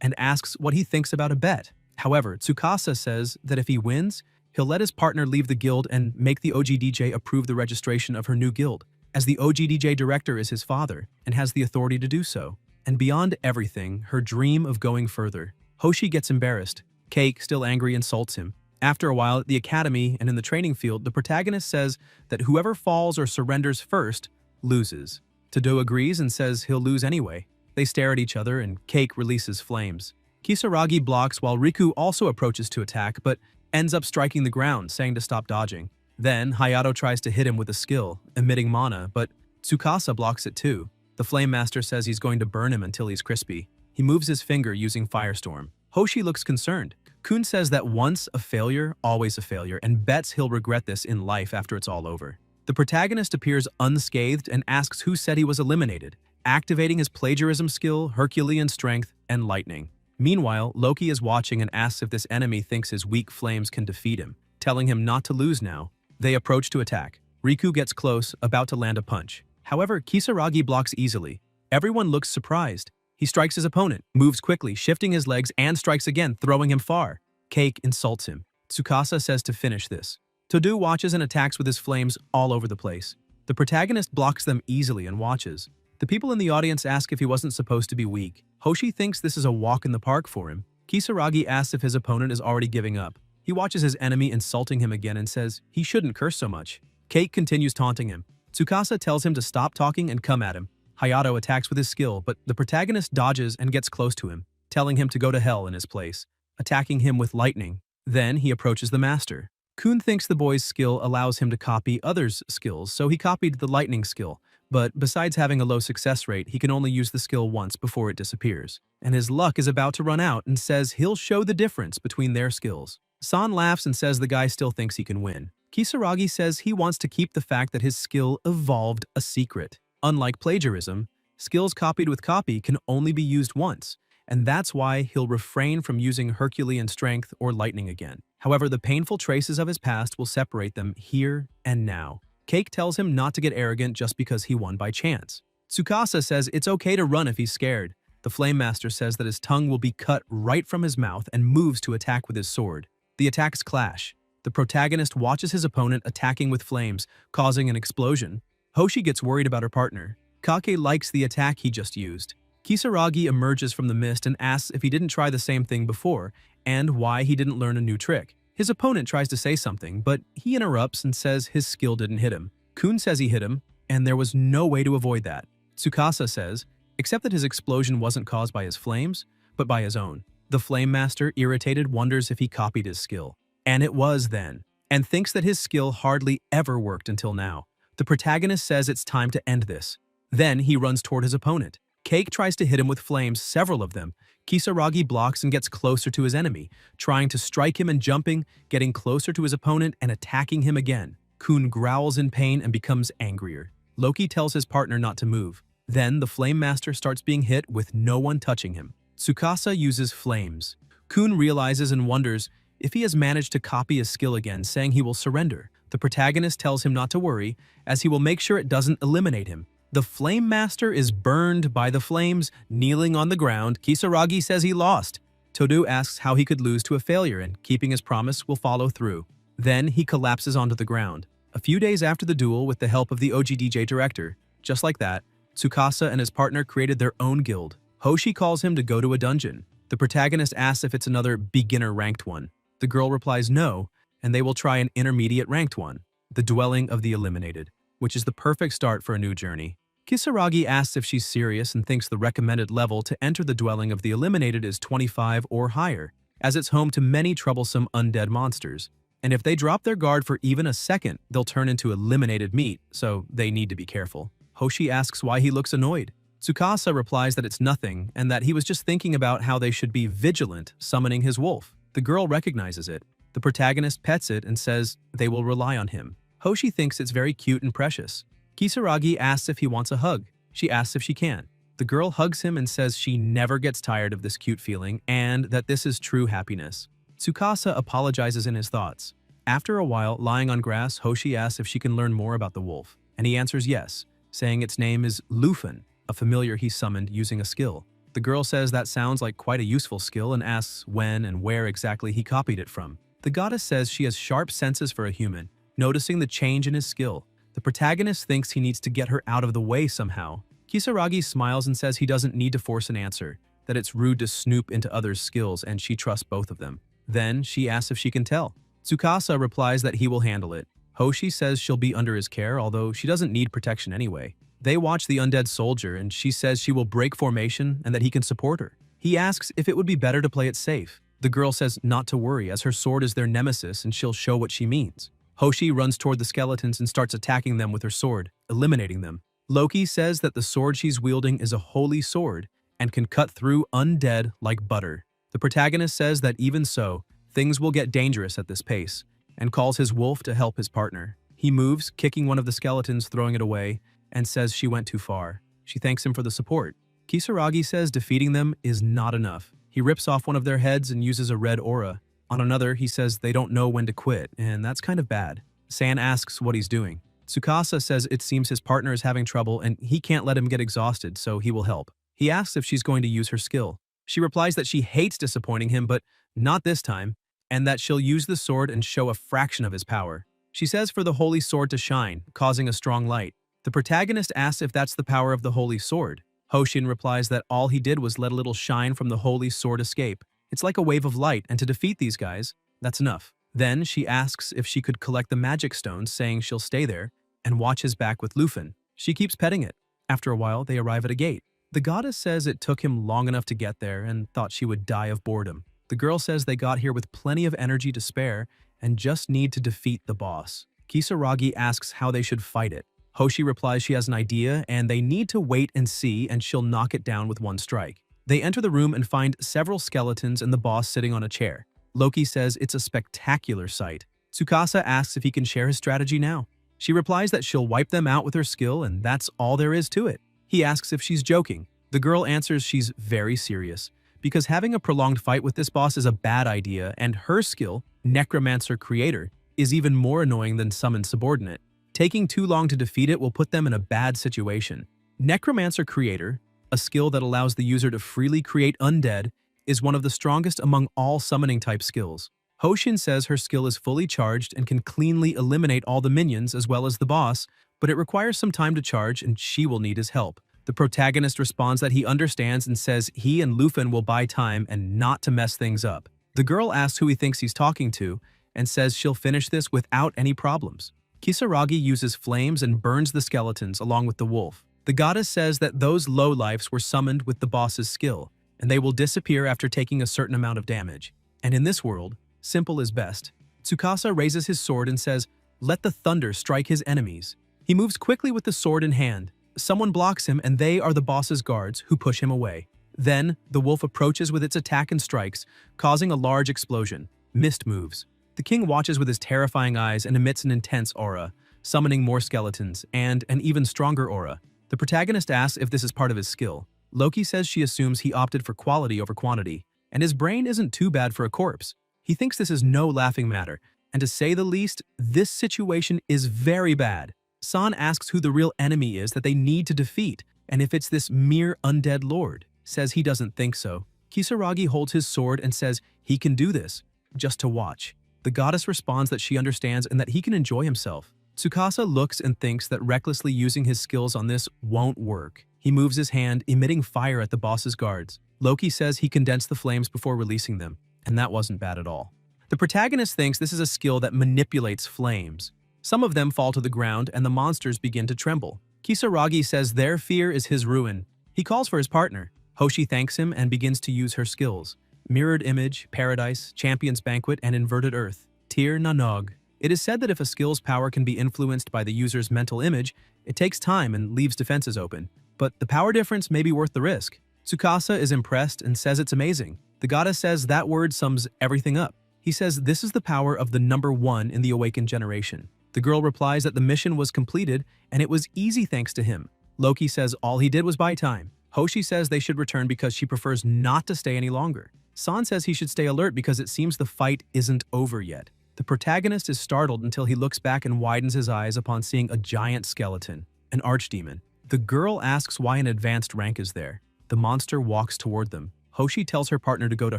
and asks what he thinks about a bet. However, Tsukasa says that if he wins, he'll let his partner leave the guild and make the OGDJ approve the registration of her new guild, as the OGDJ director is his father and has the authority to do so. And beyond everything, her dream of going further. Hoshi gets embarrassed. Cake, still angry, insults him. After a while, at the academy and in the training field, the protagonist says that whoever falls or surrenders first loses. Tado agrees and says he'll lose anyway. They stare at each other and Cake releases flames. Kisaragi blocks while Riku also approaches to attack, but ends up striking the ground, saying to stop dodging. Then, Hayato tries to hit him with a skill, emitting mana, but Tsukasa blocks it too. The Flame Master says he's going to burn him until he's crispy. He moves his finger using Firestorm. Hoshi looks concerned. Kun says that once a failure, always a failure, and bets he'll regret this in life after it's all over. The protagonist appears unscathed and asks who said he was eliminated, activating his plagiarism skill, Herculean strength, and lightning. Meanwhile, Loki is watching and asks if this enemy thinks his weak flames can defeat him, telling him not to lose now. They approach to attack. Riku gets close, about to land a punch. However, Kisaragi blocks easily. Everyone looks surprised. He strikes his opponent, moves quickly, shifting his legs, and strikes again, throwing him far. Cake insults him. Tsukasa says to finish this. Todo watches and attacks with his flames all over the place. The protagonist blocks them easily and watches. The people in the audience ask if he wasn't supposed to be weak. Hoshi thinks this is a walk in the park for him. Kisaragi asks if his opponent is already giving up. He watches his enemy insulting him again and says he shouldn't curse so much. Cake continues taunting him. Tsukasa tells him to stop talking and come at him. Hayato attacks with his skill, but the protagonist dodges and gets close to him, telling him to go to hell in his place, attacking him with lightning. Then he approaches the master. Kun thinks the boy's skill allows him to copy others' skills, so he copied the lightning skill. But besides having a low success rate, he can only use the skill once before it disappears. And his luck is about to run out and says he'll show the difference between their skills. San laughs and says the guy still thinks he can win. Kisaragi says he wants to keep the fact that his skill evolved a secret. Unlike plagiarism, skills copied with copy can only be used once, and that's why he'll refrain from using Herculean strength or lightning again. However, the painful traces of his past will separate them here and now. Cake tells him not to get arrogant just because he won by chance. Tsukasa says it's okay to run if he's scared. The Flame Master says that his tongue will be cut right from his mouth and moves to attack with his sword. The attacks clash. The protagonist watches his opponent attacking with flames, causing an explosion. Hoshi gets worried about her partner. Kake likes the attack he just used. Kisaragi emerges from the mist and asks if he didn't try the same thing before, and why he didn't learn a new trick. His opponent tries to say something, but he interrupts and says his skill didn't hit him. Kun says he hit him, and there was no way to avoid that. Tsukasa says, except that his explosion wasn't caused by his flames, but by his own. The Flame Master, irritated, wonders if he copied his skill. And it was then, and thinks that his skill hardly ever worked until now. The protagonist says it's time to end this. Then he runs toward his opponent. Cake tries to hit him with flames, several of them. Kisaragi blocks and gets closer to his enemy, trying to strike him and jumping, getting closer to his opponent and attacking him again. Kun growls in pain and becomes angrier. Loki tells his partner not to move. Then the Flame Master starts being hit with no one touching him. Tsukasa uses flames. Kun realizes and wonders if he has managed to copy his skill again, saying he will surrender. The protagonist tells him not to worry, as he will make sure it doesn't eliminate him. The Flame Master is burned by the flames, kneeling on the ground. Kisaragi says he lost. Todo asks how he could lose to a failure and, keeping his promise, will follow through. Then he collapses onto the ground. A few days after the duel, with the help of the OGDJ director, just like that, Tsukasa and his partner created their own guild. Hoshi calls him to go to a dungeon. The protagonist asks if it's another beginner-ranked one. The girl replies no, and they will try an intermediate-ranked one, the Dwelling of the Eliminated, which is the perfect start for a new journey. Kisaragi asks if she's serious and thinks the recommended level to enter the Dwelling of the Eliminated is 25 or higher, as it's home to many troublesome undead monsters. And if they drop their guard for even a second, they'll turn into eliminated meat, so they need to be careful. Hoshi asks why he looks annoyed. Tsukasa replies that it's nothing and that he was just thinking about how they should be vigilant summoning his wolf. The girl recognizes it. The protagonist pets it and says they will rely on him. Hoshi thinks it's very cute and precious. Kisaragi asks if he wants a hug. She asks if she can. The girl hugs him and says she never gets tired of this cute feeling and that this is true happiness. Tsukasa apologizes in his thoughts. After a while, lying on grass, Hoshi asks if she can learn more about the wolf, and he answers yes, saying its name is Lufin, a familiar he summoned using a skill. The girl says that sounds like quite a useful skill and asks when and where exactly he copied it from. The goddess says she has sharp senses for a human, noticing the change in his skill. The protagonist thinks he needs to get her out of the way somehow. Kisaragi smiles and says he doesn't need to force an answer, that it's rude to snoop into others' skills and she trusts both of them. Then she asks if she can tell. Tsukasa replies that he will handle it. Hoshi says she'll be under his care, although she doesn't need protection anyway. They watch the undead soldier and she says she will break formation and that he can support her. He asks if it would be better to play it safe. The girl says not to worry, as her sword is their nemesis and she'll show what she means. Hoshi runs toward the skeletons and starts attacking them with her sword, eliminating them. Loki says that the sword she's wielding is a holy sword and can cut through undead like butter. The protagonist says that even so, things will get dangerous at this pace, and calls his wolf to help his partner. He moves, kicking one of the skeletons, throwing it away, and says she went too far. She thanks him for the support. Kisaragi says defeating them is not enough. He rips off one of their heads and uses a red aura. On another, he says they don't know when to quit, and that's kind of bad. San asks what he's doing. Tsukasa says it seems his partner is having trouble and he can't let him get exhausted, so he will help. He asks if she's going to use her skill. She replies that she hates disappointing him, but not this time, and that she'll use the sword and show a fraction of his power. She says for the holy sword to shine, causing a strong light. The protagonist asks if that's the power of the holy sword. Hoshin replies that all he did was let a little shine from the holy sword escape. It's like a wave of light, and to defeat these guys, that's enough. Then she asks if she could collect the magic stones, saying she'll stay there and watch his back with Lufin. She keeps petting it. After a while, they arrive at a gate. The goddess says it took him long enough to get there and thought she would die of boredom. The girl says they got here with plenty of energy to spare and just need to defeat the boss. Kisaragi asks how they should fight it. Hoshi replies she has an idea and they need to wait and see, and she'll knock it down with one strike. They enter the room and find several skeletons and the boss sitting on a chair. Loki says it's a spectacular sight. Tsukasa asks if he can share his strategy now. She replies that she'll wipe them out with her skill and that's all there is to it. He asks if she's joking. The girl answers she's very serious, because having a prolonged fight with this boss is a bad idea, and her skill, Necromancer Creator, is even more annoying than Summon Subordinate. Taking too long to defeat it will put them in a bad situation. Necromancer Creator, a skill that allows the user to freely create undead, is one of the strongest among all summoning type skills. Hoshin says her skill is fully charged and can cleanly eliminate all the minions as well as the boss, but it requires some time to charge and she will need his help. The protagonist responds that he understands and says he and Lufin will buy time and not to mess things up. The girl asks who he thinks he's talking to and says she'll finish this without any problems. Kisaragi uses flames and burns the skeletons along with the wolf. The goddess says that those lowlifes were summoned with the boss's skill, and they will disappear after taking a certain amount of damage. And in this world, simple is best. Tsukasa raises his sword and says, "Let the thunder strike his enemies." He moves quickly with the sword in hand. Someone blocks him and they are the boss's guards who push him away. Then, the wolf approaches with its attack and strikes, causing a large explosion. Mist moves. The king watches with his terrifying eyes and emits an intense aura, summoning more skeletons and an even stronger aura. The protagonist asks if this is part of his skill. Loki says she assumes he opted for quality over quantity, and his brain isn't too bad for a corpse. He thinks this is no laughing matter, and to say the least, this situation is very bad. San asks who the real enemy is that they need to defeat, and if it's this mere undead lord. Says he doesn't think so. Kisaragi holds his sword and says he can do this, just to watch. The goddess responds that she understands and that he can enjoy himself. Tsukasa looks and thinks that recklessly using his skills on this won't work. He moves his hand, emitting fire at the boss's guards. Loki says he condensed the flames before releasing them, and that wasn't bad at all. The protagonist thinks this is a skill that manipulates flames. Some of them fall to the ground and the monsters begin to tremble. Kisaragi says their fear is his ruin. He calls for his partner. Hoshi thanks him and begins to use her skills. Mirrored Image, Paradise, Champion's Banquet, and Inverted Earth. Tir Nanog. It is said that if a skill's power can be influenced by the user's mental image, it takes time and leaves defenses open. But the power difference may be worth the risk. Tsukasa is impressed and says it's amazing. The goddess says that word sums everything up. He says this is the power of the number 1 in the awakened generation. The girl replies that the mission was completed and it was easy thanks to him. Loki says all he did was buy time. Hoshi says they should return because she prefers not to stay any longer. San says he should stay alert because it seems the fight isn't over yet. The protagonist is startled until he looks back and widens his eyes upon seeing a giant skeleton, an archdemon. The girl asks why an advanced rank is there. The monster walks toward them. Hoshi tells her partner to go to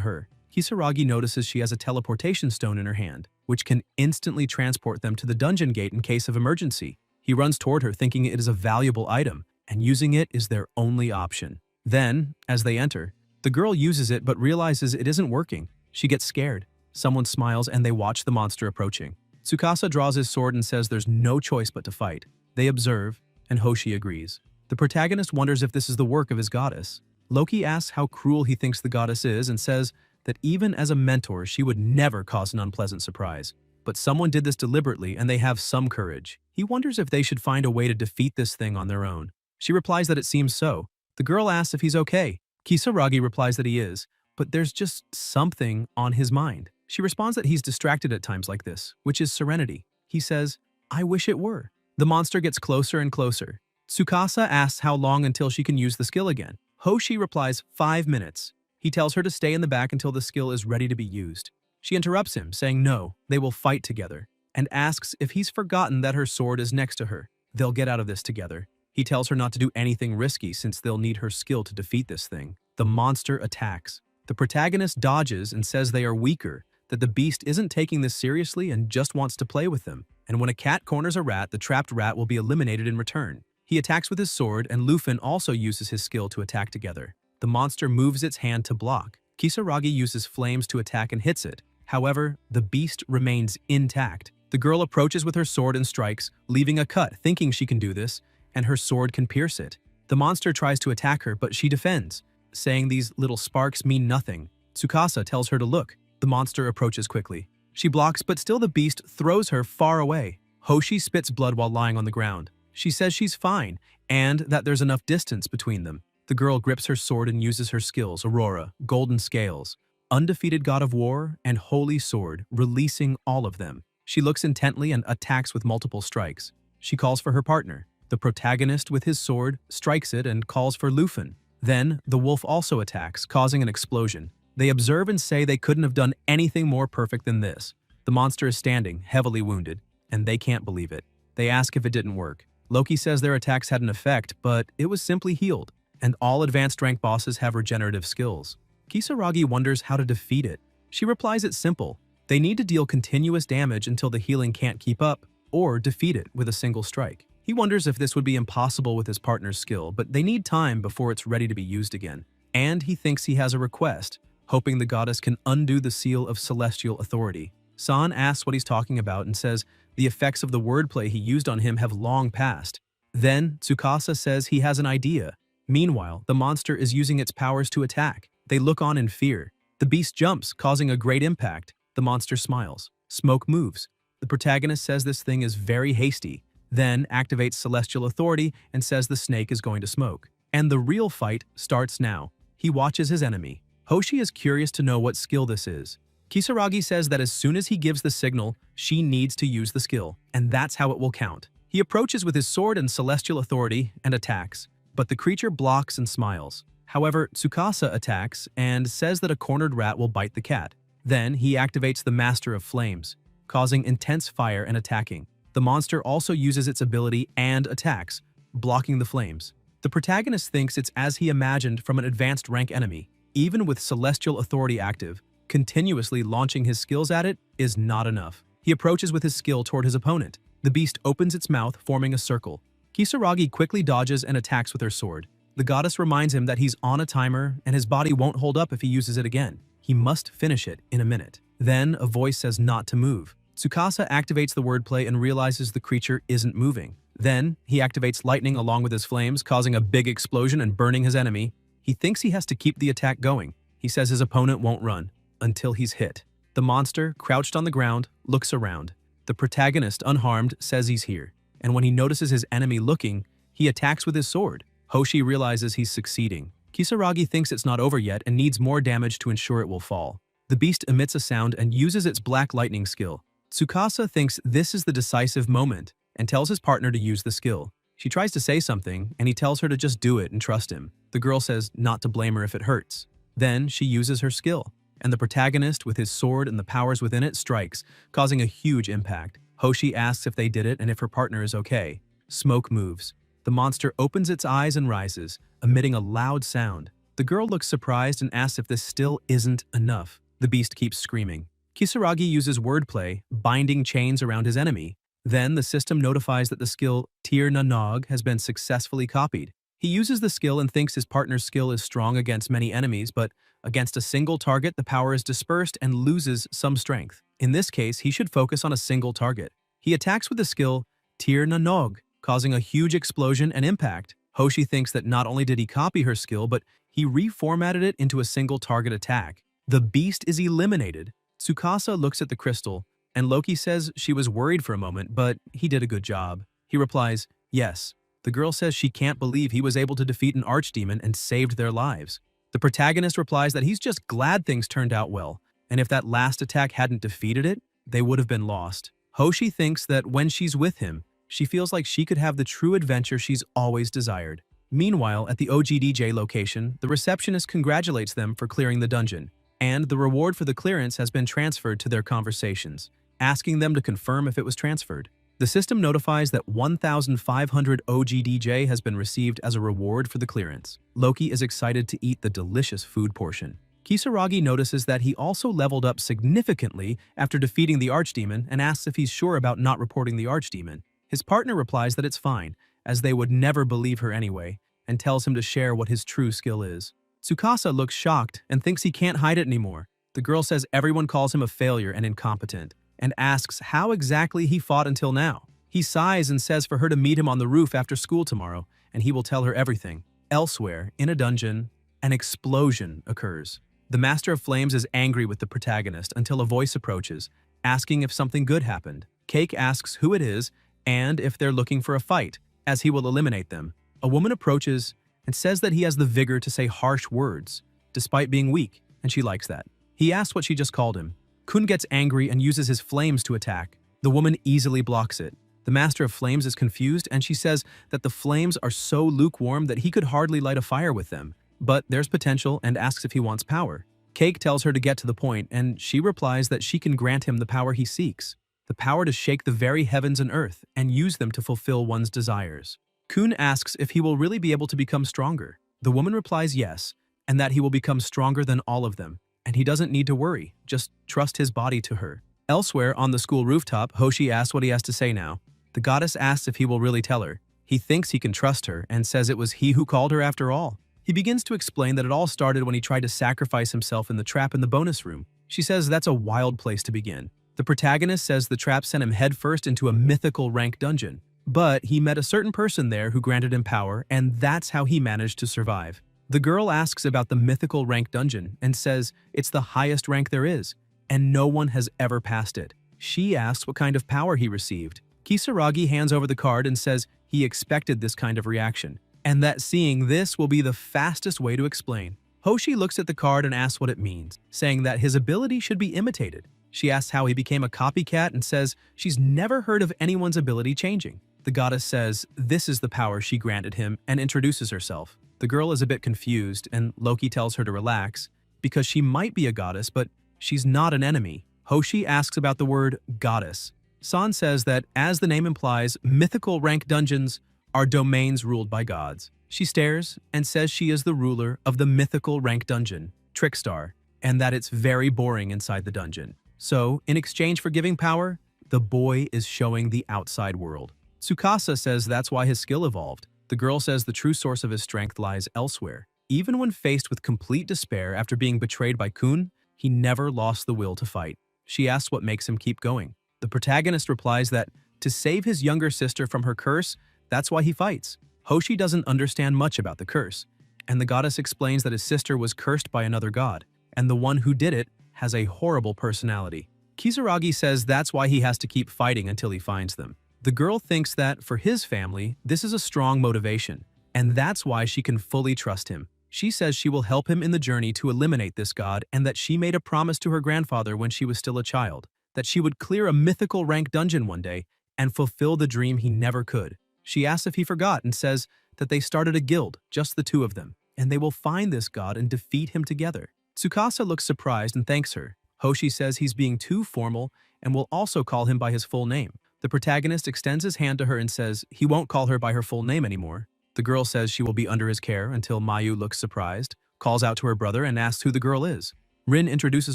her. Kisaragi notices she has a teleportation stone in her hand, which can instantly transport them to the dungeon gate in case of emergency. He runs toward her thinking it is a valuable item, and using it is their only option. Then, as they enter, the girl uses it but realizes it isn't working. She gets scared. Someone smiles and they watch the monster approaching. Tsukasa draws his sword and says there's no choice but to fight. They observe, and Hoshi agrees. The protagonist wonders if this is the work of his goddess. Loki asks how cruel he thinks the goddess is and says that even as a mentor, she would never cause an unpleasant surprise. But someone did this deliberately and they have some courage. He wonders if they should find a way to defeat this thing on their own. She replies that it seems so. The girl asks if he's okay. Kisaragi replies that he is, but there's just something on his mind. She responds that he's distracted at times like this, which is serenity. He says, "I wish it were." The monster gets closer and closer. Tsukasa asks how long until she can use the skill again. Hoshi replies 5 minutes. He tells her to stay in the back until the skill is ready to be used. She interrupts him, saying no, they will fight together, and asks if he's forgotten that her sword is next to her. They'll get out of this together. He tells her not to do anything risky since they'll need her skill to defeat this thing. The monster attacks. The protagonist dodges and says they are weaker, that the beast isn't taking this seriously and just wants to play with them. and when a cat corners a rat, the trapped rat will be eliminated in return. He attacks with his sword, and Lufin also uses his skill to attack together. The monster moves its hand to block. Kisaragi uses flames to attack and hits it. However, the beast remains intact. The girl approaches with her sword and strikes, leaving a cut, thinking she can do this, and her sword can pierce it. The monster tries to attack her, but she defends, saying these little sparks mean nothing. Tsukasa tells her to look. The monster approaches quickly. She blocks, but still the beast throws her far away. Hoshi spits blood while lying on the ground. She says she's fine, and that there's enough distance between them. The girl grips her sword and uses her skills, Aurora, Golden Scales, Undefeated God of War, and Holy Sword, releasing all of them. She looks intently and attacks with multiple strikes. She calls for her partner. The protagonist, with his sword, strikes it and calls for Lufin. Then, the wolf also attacks, causing an explosion. They observe and say they couldn't have done anything more perfect than this. The monster is standing, heavily wounded, and they can't believe it. They ask if it didn't work. Loki says their attacks had an effect, but it was simply healed, and all advanced rank bosses have regenerative skills. Kisaragi wonders how to defeat it. She replies it's simple. They need to deal continuous damage until the healing can't keep up, or defeat it with a single strike. He wonders if this would be impossible with his partner's skill, but they need time before it's ready to be used again. And he thinks he has a request, hoping the goddess can undo the seal of celestial authority. San asks what he's talking about and says the effects of the wordplay he used on him have long passed. Then, Tsukasa says he has an idea. Meanwhile, the monster is using its powers to attack. They look on in fear. The beast jumps, causing a great impact. The monster smiles. Smoke moves. The protagonist says this thing is very hasty, then activates celestial authority and says the snake is going to smoke. And the real fight starts now. He watches his enemy. Hoshi is curious to know what skill this is. Kisaragi says that as soon as he gives the signal, she needs to use the skill, and that's how it will count. He approaches with his sword and celestial authority and attacks, but the creature blocks and smiles. However, Tsukasa attacks and says that a cornered rat will bite the cat. Then he activates the Master of Flames, causing intense fire and attacking. The monster also uses its ability and attacks, blocking the flames. The protagonist thinks it's as he imagined from an advanced rank enemy. Even with celestial authority active, continuously launching his skills at it is not enough. He approaches with his skill toward his opponent. The beast opens its mouth, forming a circle. Kisaragi quickly dodges and attacks with her sword. The goddess reminds him that he's on a timer and his body won't hold up if he uses it again. He must finish it in a minute. Then a voice says not to move. Tsukasa activates the wordplay and realizes the creature isn't moving. Then he activates lightning along with his flames, causing a big explosion and burning his enemy. He thinks he has to keep the attack going. He says his opponent won't run until he's hit. The monster, crouched on the ground, looks around. The protagonist, unharmed, says he's here. And when he notices his enemy looking, he attacks with his sword. Hoshi realizes he's succeeding. Kisaragi thinks it's not over yet and needs more damage to ensure it will fall. The beast emits a sound and uses its black lightning skill. Tsukasa thinks this is the decisive moment and tells his partner to use the skill. She tries to say something, and he tells her to just do it and trust him. The girl says not to blame her if it hurts. Then she uses her skill, and the protagonist, with his sword and the powers within it, strikes, causing a huge impact. Hoshi asks if they did it and if her partner is okay. Smoke moves. The monster opens its eyes and rises, emitting a loud sound. The girl looks surprised and asks if this still isn't enough. The beast keeps screaming. Kisaragi uses wordplay, binding chains around his enemy. Then the system notifies that the skill Tir na Nog has been successfully copied. He uses the skill and thinks his partner's skill is strong against many enemies, but against a single target the power is dispersed and loses some strength. In this case, he should focus on a single target. He attacks with the skill Tir na Nog, causing a huge explosion and impact. Hoshi thinks that not only did he copy her skill, but he reformatted it into a single target attack. The beast is eliminated. Tsukasa looks at the crystal, and Loki says she was worried for a moment, but he did a good job. He replies, yes. The girl says she can't believe he was able to defeat an archdemon and saved their lives. The protagonist replies that he's just glad things turned out well, and if that last attack hadn't defeated it, they would have been lost. Hoshi thinks that when she's with him, she feels like she could have the true adventure she's always desired. Meanwhile, at the OGDJ location, the receptionist congratulates them for clearing the dungeon, and the reward for the clearance has been transferred to their conversations, asking them to confirm if it was transferred. The system notifies that 1,500 OGDJ has been received as a reward for the clearance. Loki is excited to eat the delicious food portion. Kisaragi notices that he also leveled up significantly after defeating the archdemon and asks if he's sure about not reporting the archdemon. His partner replies that it's fine, as they would never believe her anyway, and tells him to share what his true skill is. Tsukasa looks shocked and thinks he can't hide it anymore. The girl says everyone calls him a failure and incompetent, and asks how exactly he fought until now. He sighs and says for her to meet him on the roof after school tomorrow, and he will tell her everything. Elsewhere, in a dungeon, an explosion occurs. The Master of Flames is angry with the protagonist until a voice approaches, asking if something good happened. Cake asks who it is and if they're looking for a fight, as he will eliminate them. A woman approaches and says that he has the vigor to say harsh words, despite being weak, and she likes that. He asks what she just called him. Kun gets angry and uses his flames to attack. The woman easily blocks it. The Master of Flames is confused, and she says that the flames are so lukewarm that he could hardly light a fire with them. But there's potential and asks if he wants power. Cake tells her to get to the point, and she replies that she can grant him the power he seeks. The power to shake the very heavens and earth and use them to fulfill one's desires. Kun asks if he will really be able to become stronger. The woman replies yes, and that he will become stronger than all of them, and he doesn't need to worry, just trust his body to her. Elsewhere, on the school rooftop, Hoshi asks what he has to say now. The goddess asks if he will really tell her. He thinks he can trust her and says it was he who called her after all. He begins to explain that it all started when he tried to sacrifice himself in the trap in the bonus room. She says that's a wild place to begin. The protagonist says the trap sent him headfirst into a mythical rank dungeon, but he met a certain person there who granted him power, and that's how he managed to survive. The girl asks about the mythical rank dungeon and says it's the highest rank there is, and no one has ever passed it. She asks what kind of power he received. Kisaragi hands over the card and says he expected this kind of reaction, and that seeing this will be the fastest way to explain. Hoshi looks at the card and asks what it means, saying that his ability should be imitated. She asks how he became a copycat and says she's never heard of anyone's ability changing. The goddess says this is the power she granted him and introduces herself. The girl is a bit confused, and Loki tells her to relax because she might be a goddess, but she's not an enemy. Hoshi asks about the word goddess. San says that, as the name implies, mythical rank dungeons are domains ruled by gods. She stares and says she is the ruler of the mythical rank dungeon, Trickstar, and that it's very boring inside the dungeon. So, in exchange for giving power, the boy is showing the outside world. Tsukasa says that's why his skill evolved. The girl says the true source of his strength lies elsewhere. Even when faced with complete despair after being betrayed by Kun, he never lost the will to fight. She asks what makes him keep going. The protagonist replies that to save his younger sister from her curse, that's why he fights. Hoshi doesn't understand much about the curse, and the goddess explains that his sister was cursed by another god, and the one who did it has a horrible personality. Kisaragi says that's why he has to keep fighting until he finds them. The girl thinks that, for his family, this is a strong motivation, and that's why she can fully trust him. She says she will help him in the journey to eliminate this god, and that she made a promise to her grandfather when she was still a child, that she would clear a mythical rank dungeon one day and fulfill the dream he never could. She asks if he forgot and says that they started a guild, just the two of them, and they will find this god and defeat him together. Tsukasa looks surprised and thanks her. Hoshi says he's being too formal and will also call him by his full name. The protagonist extends his hand to her and says he won't call her by her full name anymore. The girl says she will be under his care until Mayu looks surprised, calls out to her brother and asks who the girl is. Rin introduces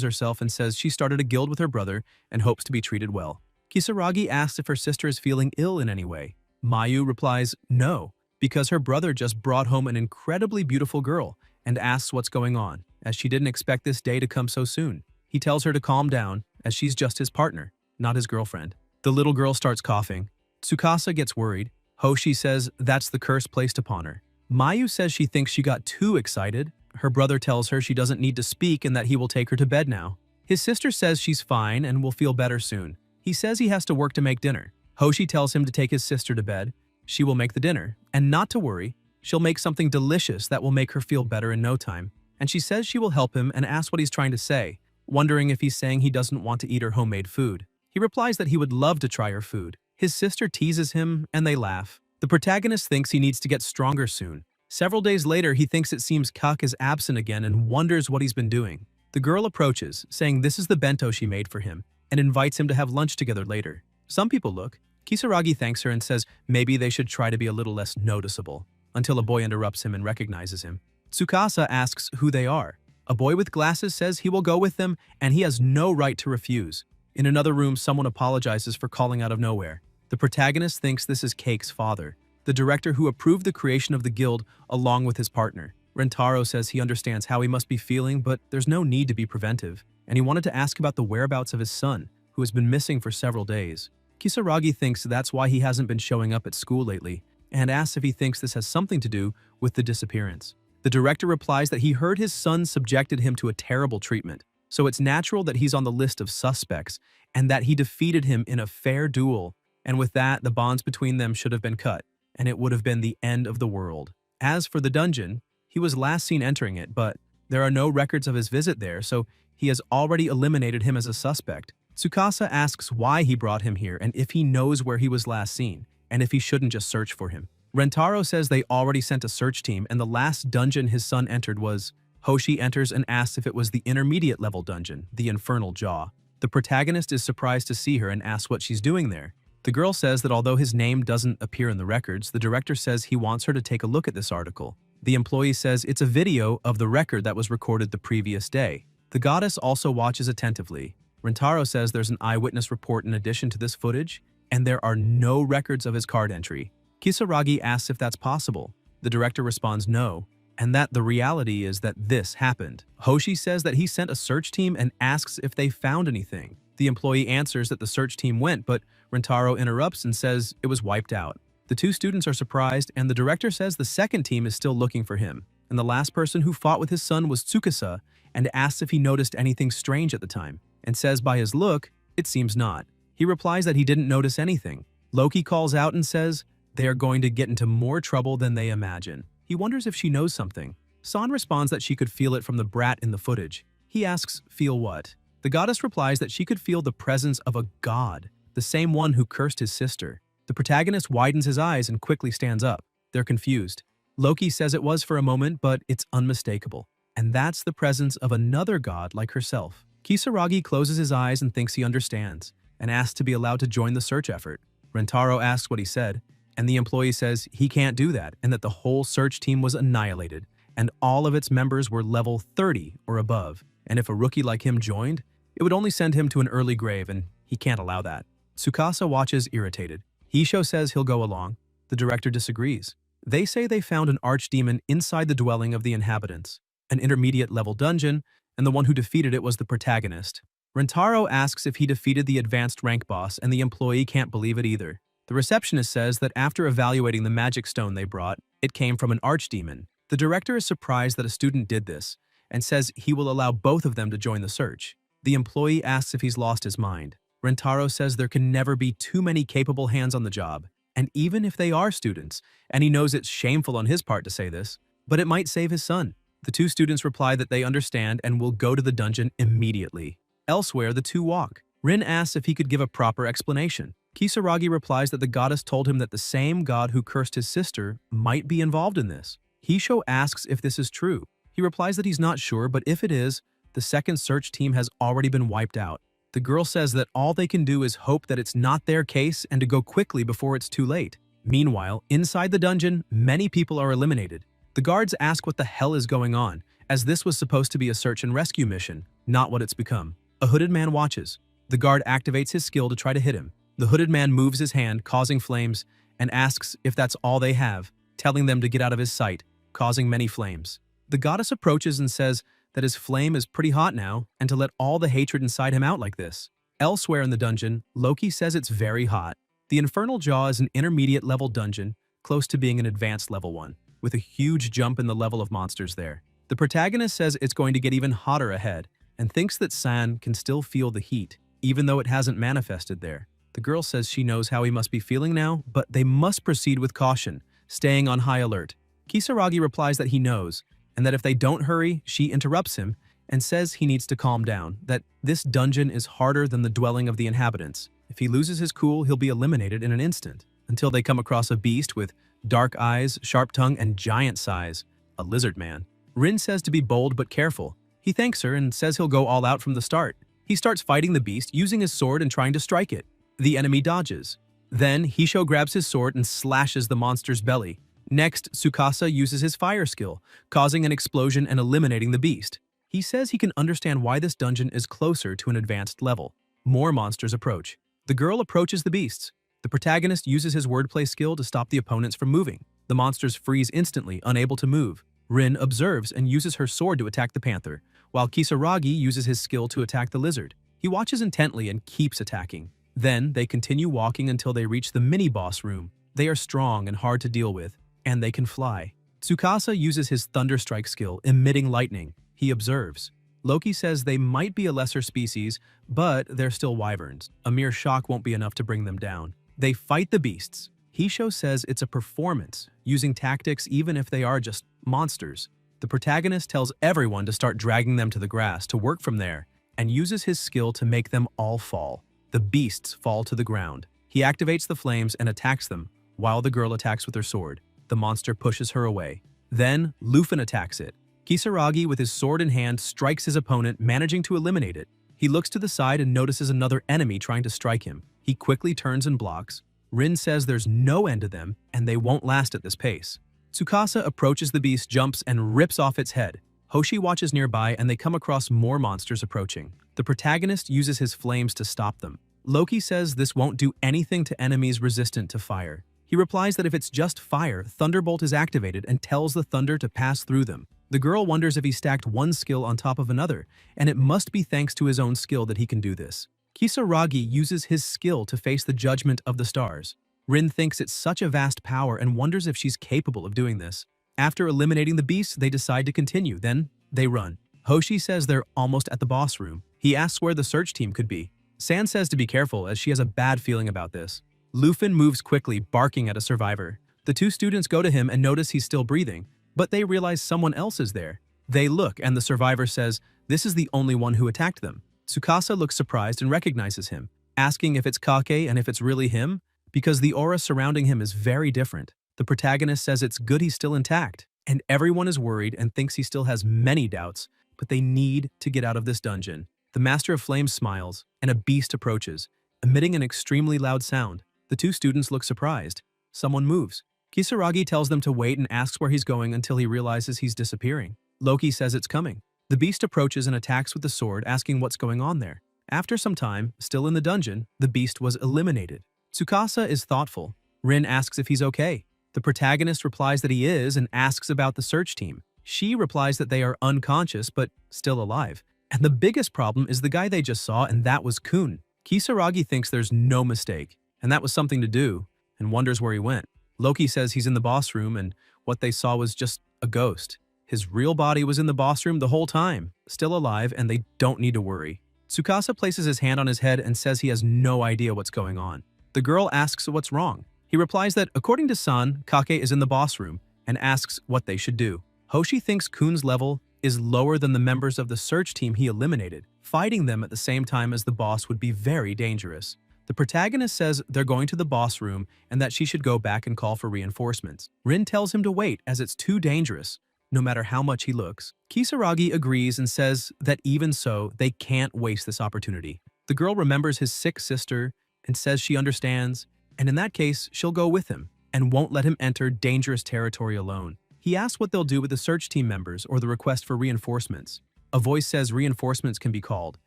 herself and says she started a guild with her brother and hopes to be treated well. Kisaragi asks if her sister is feeling ill in any way. Mayu replies no, because her brother just brought home an incredibly beautiful girl and asks what's going on, as she didn't expect this day to come so soon. He tells her to calm down, as she's just his partner, not his girlfriend. The little girl starts coughing. Tsukasa gets worried. Hoshi says that's the curse placed upon her. Mayu says she thinks she got too excited. Her brother tells her she doesn't need to speak and that he will take her to bed now. His sister says she's fine and will feel better soon. He says he has to work to make dinner. Hoshi tells him to take his sister to bed. She will make the dinner, and not to worry, she'll make something delicious that will make her feel better in no time. And she says she will help him and asks what he's trying to say, wondering if he's saying he doesn't want to eat her homemade food. He replies that he would love to try her food. His sister teases him, and they laugh. The protagonist thinks he needs to get stronger soon. Several days later, he thinks it seems Kak is absent again and wonders what he's been doing. The girl approaches, saying this is the bento she made for him, and invites him to have lunch together later. Some people look. Kisaragi thanks her and says maybe they should try to be a little less noticeable, until a boy interrupts him and recognizes him. Tsukasa asks who they are. A boy with glasses says he will go with them, and he has no right to refuse. In another room, someone apologizes for calling out of nowhere. The protagonist thinks this is Cake's father, the director who approved the creation of the guild along with his partner. Rentaro says he understands how he must be feeling, but there's no need to be preventive, and he wanted to ask about the whereabouts of his son, who has been missing for several days. Kisaragi thinks that's why he hasn't been showing up at school lately, and asks if he thinks this has something to do with the disappearance. The director replies that he heard his son subjected him to a terrible treatment, so it's natural that he's on the list of suspects, and that he defeated him in a fair duel, and with that, the bonds between them should have been cut, and it would have been the end of the world. As for the dungeon, he was last seen entering it, but there are no records of his visit there, so he has already eliminated him as a suspect. Tsukasa asks why he brought him here and if he knows where he was last seen, and if he shouldn't just search for him. Rentaro says they already sent a search team, and the last dungeon his son entered was. Hoshi enters and asks if it was the intermediate level dungeon, the Infernal Jaw. The protagonist is surprised to see her and asks what she's doing there. The girl says that although his name doesn't appear in the records, the director says he wants her to take a look at this article. The employee says it's a video of the record that was recorded the previous day. The goddess also watches attentively. Rentaro says there's an eyewitness report in addition to this footage, and there are no records of his card entry. Kisaragi asks if that's possible. The director responds no, and that the reality is that this happened. Hoshi says that he sent a search team and asks if they found anything. The employee answers that the search team went, but Rentaro interrupts and says it was wiped out. The two students are surprised, and the director says the second team is still looking for him. And the last person who fought with his son was Tsukasa, and asks if he noticed anything strange at the time, and says by his look, it seems not. He replies that he didn't notice anything. Loki calls out and says they are going to get into more trouble than they imagine. He wonders if she knows something. San responds that she could feel it from the brat in the footage. He asks, feel what? The goddess replies that she could feel the presence of a god, the same one who cursed his sister. The protagonist widens his eyes and quickly stands up. They're confused. Loki says it was for a moment, but it's unmistakable. And that's the presence of another god like herself. Kisaragi closes his eyes and thinks he understands, and asks to be allowed to join the search effort. Rentaro asks what he said, and the employee says he can't do that, and that the whole search team was annihilated, and all of its members were level 30 or above, and if a rookie like him joined, it would only send him to an early grave, and he can't allow that. Tsukasa watches irritated. Hisho says he'll go along. The director disagrees. They say they found an archdemon inside the dwelling of the inhabitants, an intermediate level dungeon, and the one who defeated it was the protagonist. Rentaro asks if he defeated the advanced rank boss, and the employee can't believe it either. The receptionist says that after evaluating the magic stone they brought, it came from an archdemon. The director is surprised that a student did this, and says he will allow both of them to join the search. The employee asks if he's lost his mind. Rentaro says there can never be too many capable hands on the job, and even if they are students, and he knows it's shameful on his part to say this, but it might save his son. The two students reply that they understand and will go to the dungeon immediately. Elsewhere, the two walk. Rin asks if he could give a proper explanation. Kisaragi replies that the goddess told him that the same god who cursed his sister might be involved in this. Hisho asks if this is true. He replies that he's not sure, but if it is, the second search team has already been wiped out. The girl says that all they can do is hope that it's not their case and to go quickly before it's too late. Meanwhile, inside the dungeon, many people are eliminated. The guards ask what the hell is going on, as this was supposed to be a search and rescue mission, not what it's become. A hooded man watches. The guard activates his skill to try to hit him. The hooded man moves his hand, causing flames, and asks if that's all they have, telling them to get out of his sight, causing many flames. The goddess approaches and says that his flame is pretty hot now, and to let all the hatred inside him out like this. Elsewhere in the dungeon, Loki says it's very hot. The Infernal Jaw is an intermediate level dungeon, close to being an advanced level one, with a huge jump in the level of monsters there. The protagonist says it's going to get even hotter ahead, and thinks that San can still feel the heat, even though it hasn't manifested there. The girl says she knows how he must be feeling now, but they must proceed with caution, staying on high alert. Kisaragi replies that he knows, and that if they don't hurry, she interrupts him and says he needs to calm down, that this dungeon is harder than the dwelling of the inhabitants. If he loses his cool, he'll be eliminated in an instant, until they come across a beast with dark eyes, sharp tongue, and giant size, a lizard man. Rin says to be bold but careful. He thanks her and says he'll go all out from the start. He starts fighting the beast, using his sword and trying to strike it. The enemy dodges. Then, Hisho grabs his sword and slashes the monster's belly. Next, Tsukasa uses his fire skill, causing an explosion and eliminating the beast. He says he can understand why this dungeon is closer to an advanced level. More monsters approach. The girl approaches the beasts. The protagonist uses his wordplay skill to stop the opponents from moving. The monsters freeze instantly, unable to move. Rin observes and uses her sword to attack the panther, while Kisaragi uses his skill to attack the lizard. He watches intently and keeps attacking. Then, they continue walking until they reach the mini-boss room. They are strong and hard to deal with, and they can fly. Tsukasa uses his Thunder Strike skill, emitting lightning. He observes. Loki says they might be a lesser species, but they're still wyverns. A mere shock won't be enough to bring them down. They fight the beasts. Hisho says it's a performance, using tactics even if they are just monsters. The protagonist tells everyone to start dragging them to the grass to work from there, and uses his skill to make them all fall. The beasts fall to the ground. He activates the flames and attacks them, while the girl attacks with her sword. The monster pushes her away. Then, Luffy attacks it. Kisaragi, with his sword in hand, strikes his opponent, managing to eliminate it. He looks to the side and notices another enemy trying to strike him. He quickly turns and blocks. Rin says there's no end to them, and they won't last at this pace. Tsukasa approaches the beast, jumps, and rips off its head. Hoshi watches nearby, and they come across more monsters approaching. The protagonist uses his flames to stop them. Loki says this won't do anything to enemies resistant to fire. He replies that if it's just fire, Thunderbolt is activated and tells the thunder to pass through them. The girl wonders if he stacked one skill on top of another, and it must be thanks to his own skill that he can do this. Kisaragi uses his skill to face the judgment of the stars. Rin thinks it's such a vast power and wonders if she's capable of doing this. After eliminating the beasts, they decide to continue, then they run. Hoshi says they're almost at the boss room. He asks where the search team could be. San says to be careful as she has a bad feeling about this. Luffy moves quickly, barking at a survivor. The two students go to him and notice he's still breathing, but they realize someone else is there. They look, and the survivor says this is the only one who attacked them. Tsukasa looks surprised and recognizes him, asking if it's Kake and if it's really him, because the aura surrounding him is very different. The protagonist says it's good he's still intact, and everyone is worried and thinks he still has many doubts, but they need to get out of this dungeon. The Master of Flames smiles, and a beast approaches, emitting an extremely loud sound. The two students look surprised. Someone moves. Kisaragi tells them to wait and asks where he's going until he realizes he's disappearing. Loki says it's coming. The beast approaches and attacks with the sword, asking what's going on there. After some time, still in the dungeon, the beast was eliminated. Tsukasa is thoughtful. Rin asks if he's okay. The protagonist replies that he is and asks about the search team. She replies that they are unconscious but still alive. And the biggest problem is the guy they just saw, and that was Kun. Kisaragi thinks there's no mistake, and that was something to do, and wonders where he went. Loki says he's in the boss room and what they saw was just a ghost. His real body was in the boss room the whole time, still alive, and they don't need to worry. Tsukasa places his hand on his head and says he has no idea what's going on. The girl asks what's wrong. He replies that, according to San, Kake is in the boss room and asks what they should do. Hoshi thinks Kun's level is lower than the members of the search team he eliminated. Fighting them at the same time as the boss would be very dangerous. The protagonist says they're going to the boss room and that she should go back and call for reinforcements. Rin tells him to wait as it's too dangerous, no matter how much he looks. Kisaragi agrees and says that even so, they can't waste this opportunity. The girl remembers his sick sister and says she understands, and in that case, she'll go with him and won't let him enter dangerous territory alone. He asks what they'll do with the search team members or the request for reinforcements. A voice says reinforcements can be called.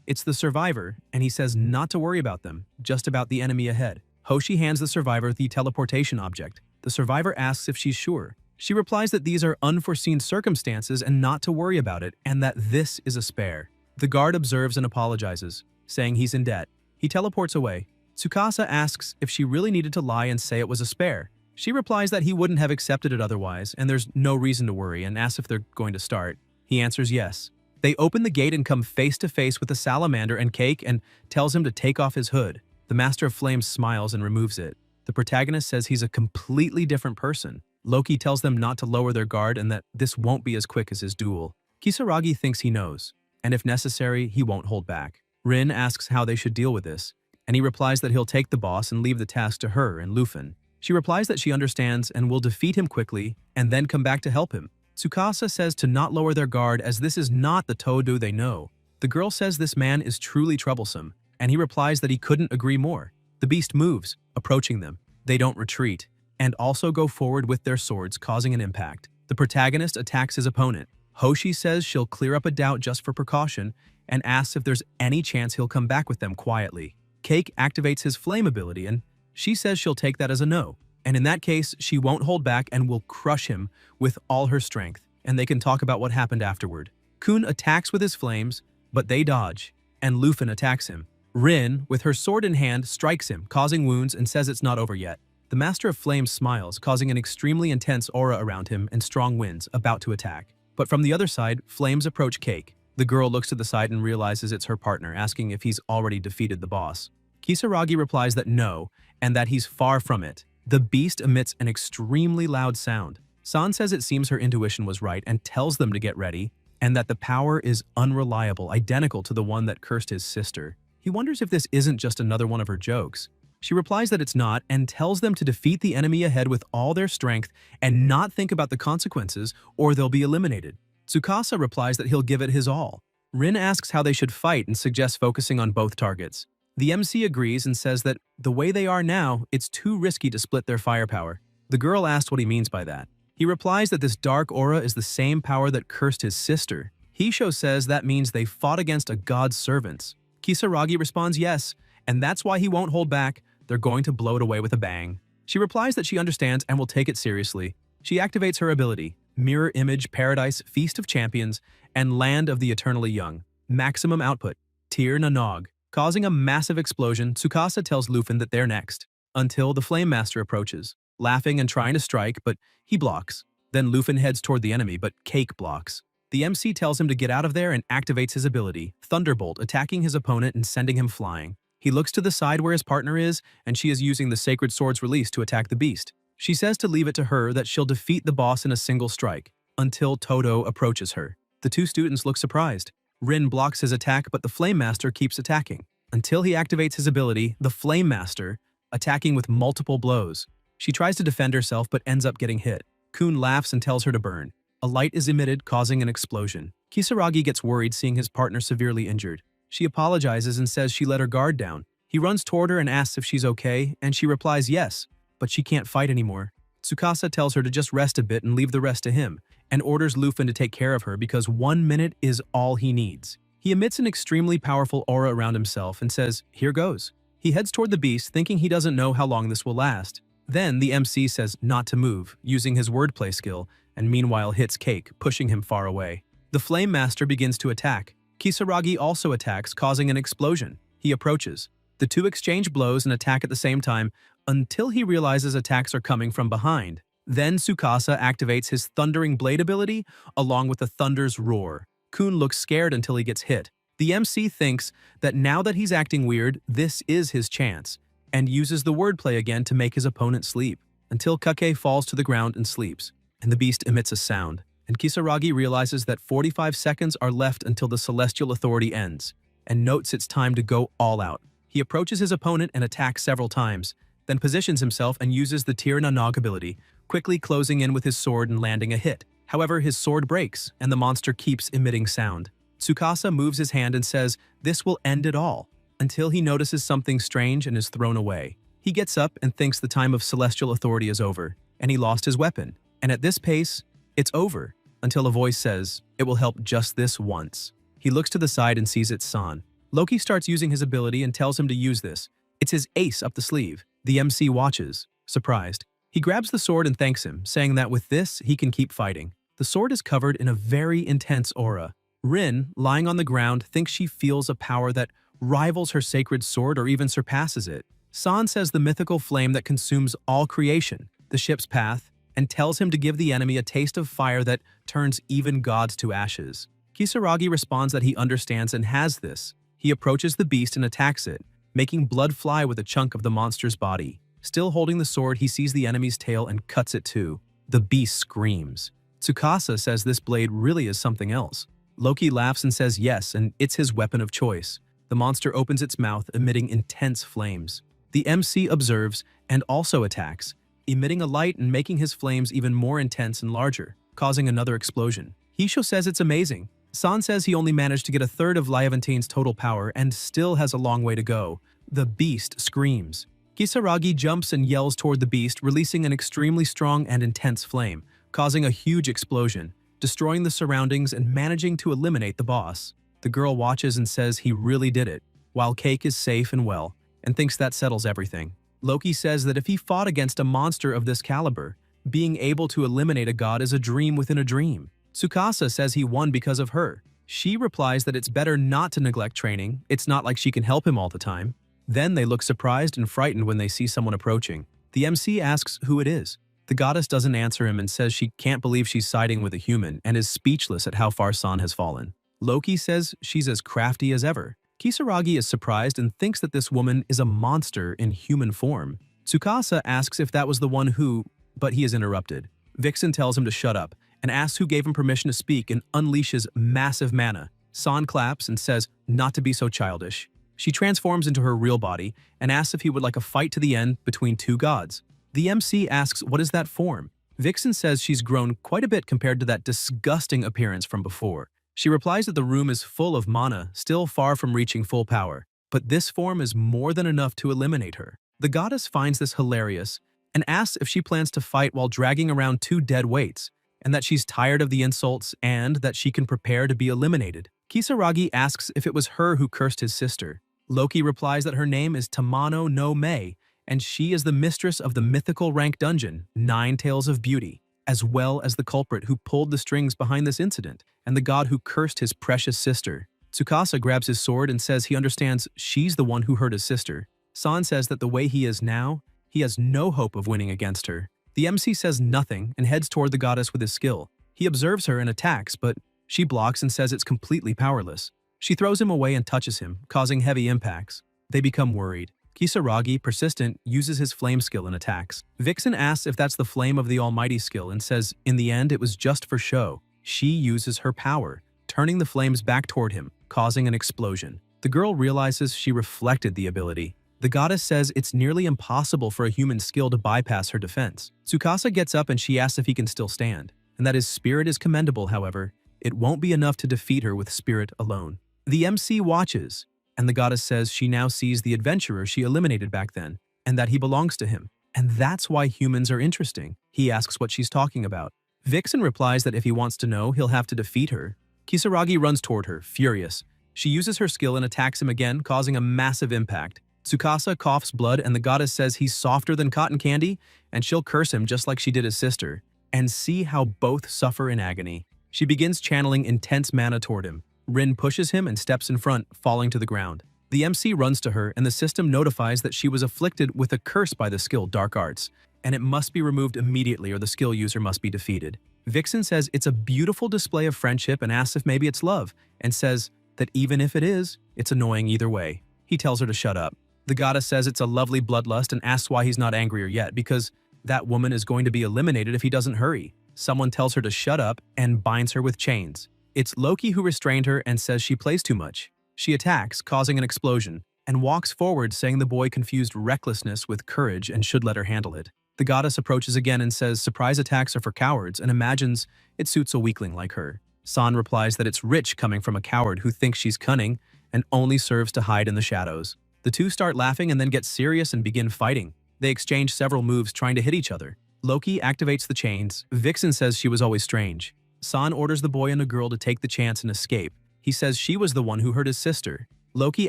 It's the survivor, and he says not to worry about them, just about the enemy ahead. Hoshi hands the survivor the teleportation object. The survivor asks if she's sure. She replies that these are unforeseen circumstances and not to worry about it, and that this is a spare. The guard observes and apologizes, saying he's in debt. He teleports away. Tsukasa asks if she really needed to lie and say it was a spare. She replies that he wouldn't have accepted it otherwise, and there's no reason to worry, and asks if they're going to start. He answers yes. They open the gate and come face to face with the salamander and Cake and tells him to take off his hood. The Master of Flames smiles and removes it. The protagonist says he's a completely different person. Loki tells them not to lower their guard and that this won't be as quick as his duel. Kisaragi thinks he knows, and if necessary, he won't hold back. Rin asks how they should deal with this, and he replies that he'll take the boss and leave the task to her and Luffy. She replies that she understands and will defeat him quickly and then come back to help him. Tsukasa says to not lower their guard as this is not the Todo they know. The girl says this man is truly troublesome, and he replies that he couldn't agree more. The beast moves, approaching them. They don't retreat, and also go forward with their swords, causing an impact. The protagonist attacks his opponent. Hoshi says she'll clear up a doubt just for precaution and asks if there's any chance he'll come back with them quietly. Cake activates his flame ability and she says she'll take that as a no. And in that case, she won't hold back and will crush him with all her strength, and they can talk about what happened afterward. Kun attacks with his flames, but they dodge, and Lufin attacks him. Rin, with her sword in hand, strikes him, causing wounds and says it's not over yet. The Master of Flames smiles, causing an extremely intense aura around him and strong winds, about to attack. But from the other side, flames approach Cake. The girl looks to the side and realizes it's her partner, asking if he's already defeated the boss. Kisaragi replies that no, and that he's far from it. The beast emits an extremely loud sound. San says it seems her intuition was right and tells them to get ready, and that the power is unreliable, identical to the one that cursed his sister. He wonders if this isn't just another one of her jokes. She replies that it's not and tells them to defeat the enemy ahead with all their strength and not think about the consequences or they'll be eliminated. Tsukasa replies that he'll give it his all. Rin asks how they should fight and suggests focusing on both targets. The MC agrees and says that the way they are now, it's too risky to split their firepower. The girl asks what he means by that. He replies that this dark aura is the same power that cursed his sister. Hisho says that means they fought against a god's servants. Kisaragi responds yes, and that's why he won't hold back. They're going to blow it away with a bang. She replies that she understands and will take it seriously. She activates her ability, Mirror Image, Paradise, Feast of Champions, and Land of the Eternally Young. Maximum output, Tir na Nog. Causing a massive explosion, Tsukasa tells Lufin that they're next, until the Flame Master approaches, laughing and trying to strike, but he blocks. Then Lufin heads toward the enemy, but Cake blocks. The MC tells him to get out of there and activates his ability, Thunderbolt, attacking his opponent and sending him flying. He looks to the side where his partner is, and she is using the Sacred Sword's release to attack the beast. She says to leave it to her that she'll defeat the boss in a single strike, until Todo approaches her. The two students look surprised. Rin blocks his attack, but the Flame Master keeps attacking, until he activates his ability, the Flame Master, attacking with multiple blows. She tries to defend herself but ends up getting hit. Kun laughs and tells her to burn. A light is emitted, causing an explosion. Kisaragi gets worried seeing his partner severely injured. She apologizes and says she let her guard down. He runs toward her and asks if she's okay, and she replies yes, but she can't fight anymore. Tsukasa tells her to just rest a bit and leave the rest to him, and orders Lufin to take care of her because 1 minute is all he needs. He emits an extremely powerful aura around himself and says, "Here goes." He heads toward the beast, thinking he doesn't know how long this will last. Then the MC says not to move, using his wordplay skill, and meanwhile hits Cake, pushing him far away. The Flame Master begins to attack. Kisaragi also attacks, causing an explosion. He approaches. The two exchange blows and attack at the same time until he realizes attacks are coming from behind. Then Tsukasa activates his Thundering Blade ability along with the Thunder's Roar. Kun looks scared until he gets hit. The MC thinks that now that he's acting weird, this is his chance, and uses the wordplay again to make his opponent sleep, until Kake falls to the ground and sleeps, and the beast emits a sound. And Kisaragi realizes that 45 seconds are left until the Celestial Authority ends, and notes it's time to go all out. He approaches his opponent and attacks several times, then positions himself and uses the Tir na Nog ability, quickly closing in with his sword and landing a hit. However, his sword breaks, and the monster keeps emitting sound. Tsukasa moves his hand and says this will end it all, until he notices something strange and is thrown away. He gets up and thinks the time of Celestial Authority is over, and he lost his weapon. And at this pace, it's over, until a voice says, "It will help just this once." He looks to the side and sees it's San. Loki starts using his ability and tells him to use this. It's his ace up the sleeve. The MC watches, surprised. He grabs the sword and thanks him, saying that with this, he can keep fighting. The sword is covered in a very intense aura. Rin, lying on the ground, thinks she feels a power that rivals her sacred sword or even surpasses it. San says the mythical flame that consumes all creation, the ship's path, and tells him to give the enemy a taste of fire that turns even gods to ashes. Kisaragi responds that he understands and has this. He approaches the beast and attacks it, making blood fly with a chunk of the monster's body. Still holding the sword, he sees the enemy's tail and cuts it too. The beast screams. Tsukasa says this blade really is something else. Loki laughs and says yes, and it's his weapon of choice. The monster opens its mouth, emitting intense flames. The MC observes and also attacks, emitting a light and making his flames even more intense and larger, causing another explosion. Hisho says it's amazing. San says he only managed to get a third of Liavantine's total power and still has a long way to go. The beast screams. Kisaragi jumps and yells toward the beast, releasing an extremely strong and intense flame, causing a huge explosion. destroying the surroundings and managing to eliminate the boss. The girl watches and says he really did it, while Cake is safe and well, and thinks that settles everything. Loki says that if he fought against a monster of this caliber, being able to eliminate a god is a dream within a dream. Tsukasa says he won because of her. She replies that it's better not to neglect training, it's not like she can help him all the time. Then they look surprised and frightened when they see someone approaching. The MC asks who it is. The goddess doesn't answer him and says she can't believe she's siding with a human and is speechless at how far San has fallen. Loki says she's as crafty as ever. Kisaragi is surprised and thinks that this woman is a monster in human form. Tsukasa asks if that was the one who, but he is interrupted. Vixen tells him to shut up and asks who gave him permission to speak and unleashes massive mana. San claps and says not to be so childish. She transforms into her real body and asks if he would like a fight to the end between two gods. The MC asks what is that form? Vixen says she's grown quite a bit compared to that disgusting appearance from before. She replies that the room is full of mana, still far from reaching full power, but this form is more than enough to eliminate her. The goddess finds this hilarious and asks if she plans to fight while dragging around two dead weights, and that she's tired of the insults and that she can prepare to be eliminated. Kisaragi asks if it was her who cursed his sister. Loki replies that her name is Tamano no Mei, and she is the mistress of the mythical rank dungeon, 9 Tales of Beauty, as well as the culprit who pulled the strings behind this incident, and the god who cursed his precious sister. Tsukasa grabs his sword and says he understands she's the one who hurt his sister. San says that the way he is now, he has no hope of winning against her. The MC says nothing and heads toward the goddess with his skill. He observes her and attacks, but she blocks and says it's completely powerless. She throws him away and touches him, causing heavy impacts. They become worried. Kisaragi, persistent, uses his flame skill and attacks. Vixen asks if that's the flame of the almighty skill and says in the end it was just for show. She uses her power, turning the flames back toward him, causing an explosion. The girl realizes she reflected the ability. The goddess says it's nearly impossible for a human skill to bypass her defense. Tsukasa gets up and she asks if he can still stand, and that his spirit is commendable, however. It won't be enough to defeat her with spirit alone. The MC watches, and the goddess says she now sees the adventurer she eliminated back then, and that he belongs to him. And that's why humans are interesting. He asks what she's talking about. Vixen replies that if he wants to know, he'll have to defeat her. Kisaragi runs toward her, furious. She uses her skill and attacks him again, causing a massive impact. Tsukasa coughs blood and the goddess says he's softer than cotton candy, and she'll curse him just like she did his sister. And see how both suffer in agony. She begins channeling intense mana toward him. Rin pushes him and steps in front, falling to the ground. The MC runs to her and the system notifies that she was afflicted with a curse by the skill Dark Arts, and it must be removed immediately or the skill user must be defeated. Vixen says it's a beautiful display of friendship and asks if maybe it's love, and says that even if it is, it's annoying either way. He tells her to shut up. The goddess says it's a lovely bloodlust and asks why he's not angrier yet, because that woman is going to be eliminated if he doesn't hurry. Someone tells her to shut up and binds her with chains. It's Loki who restrained her and says she plays too much. She attacks, causing an explosion, and walks forward saying the boy confused recklessness with courage and should let her handle it. The goddess approaches again and says surprise attacks are for cowards and imagines it suits a weakling like her. San replies that it's rich coming from a coward who thinks she's cunning and only serves to hide in the shadows. The two start laughing and then get serious and begin fighting. They exchange several moves trying to hit each other. Loki activates the chains. Vixen says she was always strange. San orders the boy and a girl to take the chance and escape. He says she was the one who hurt his sister. Loki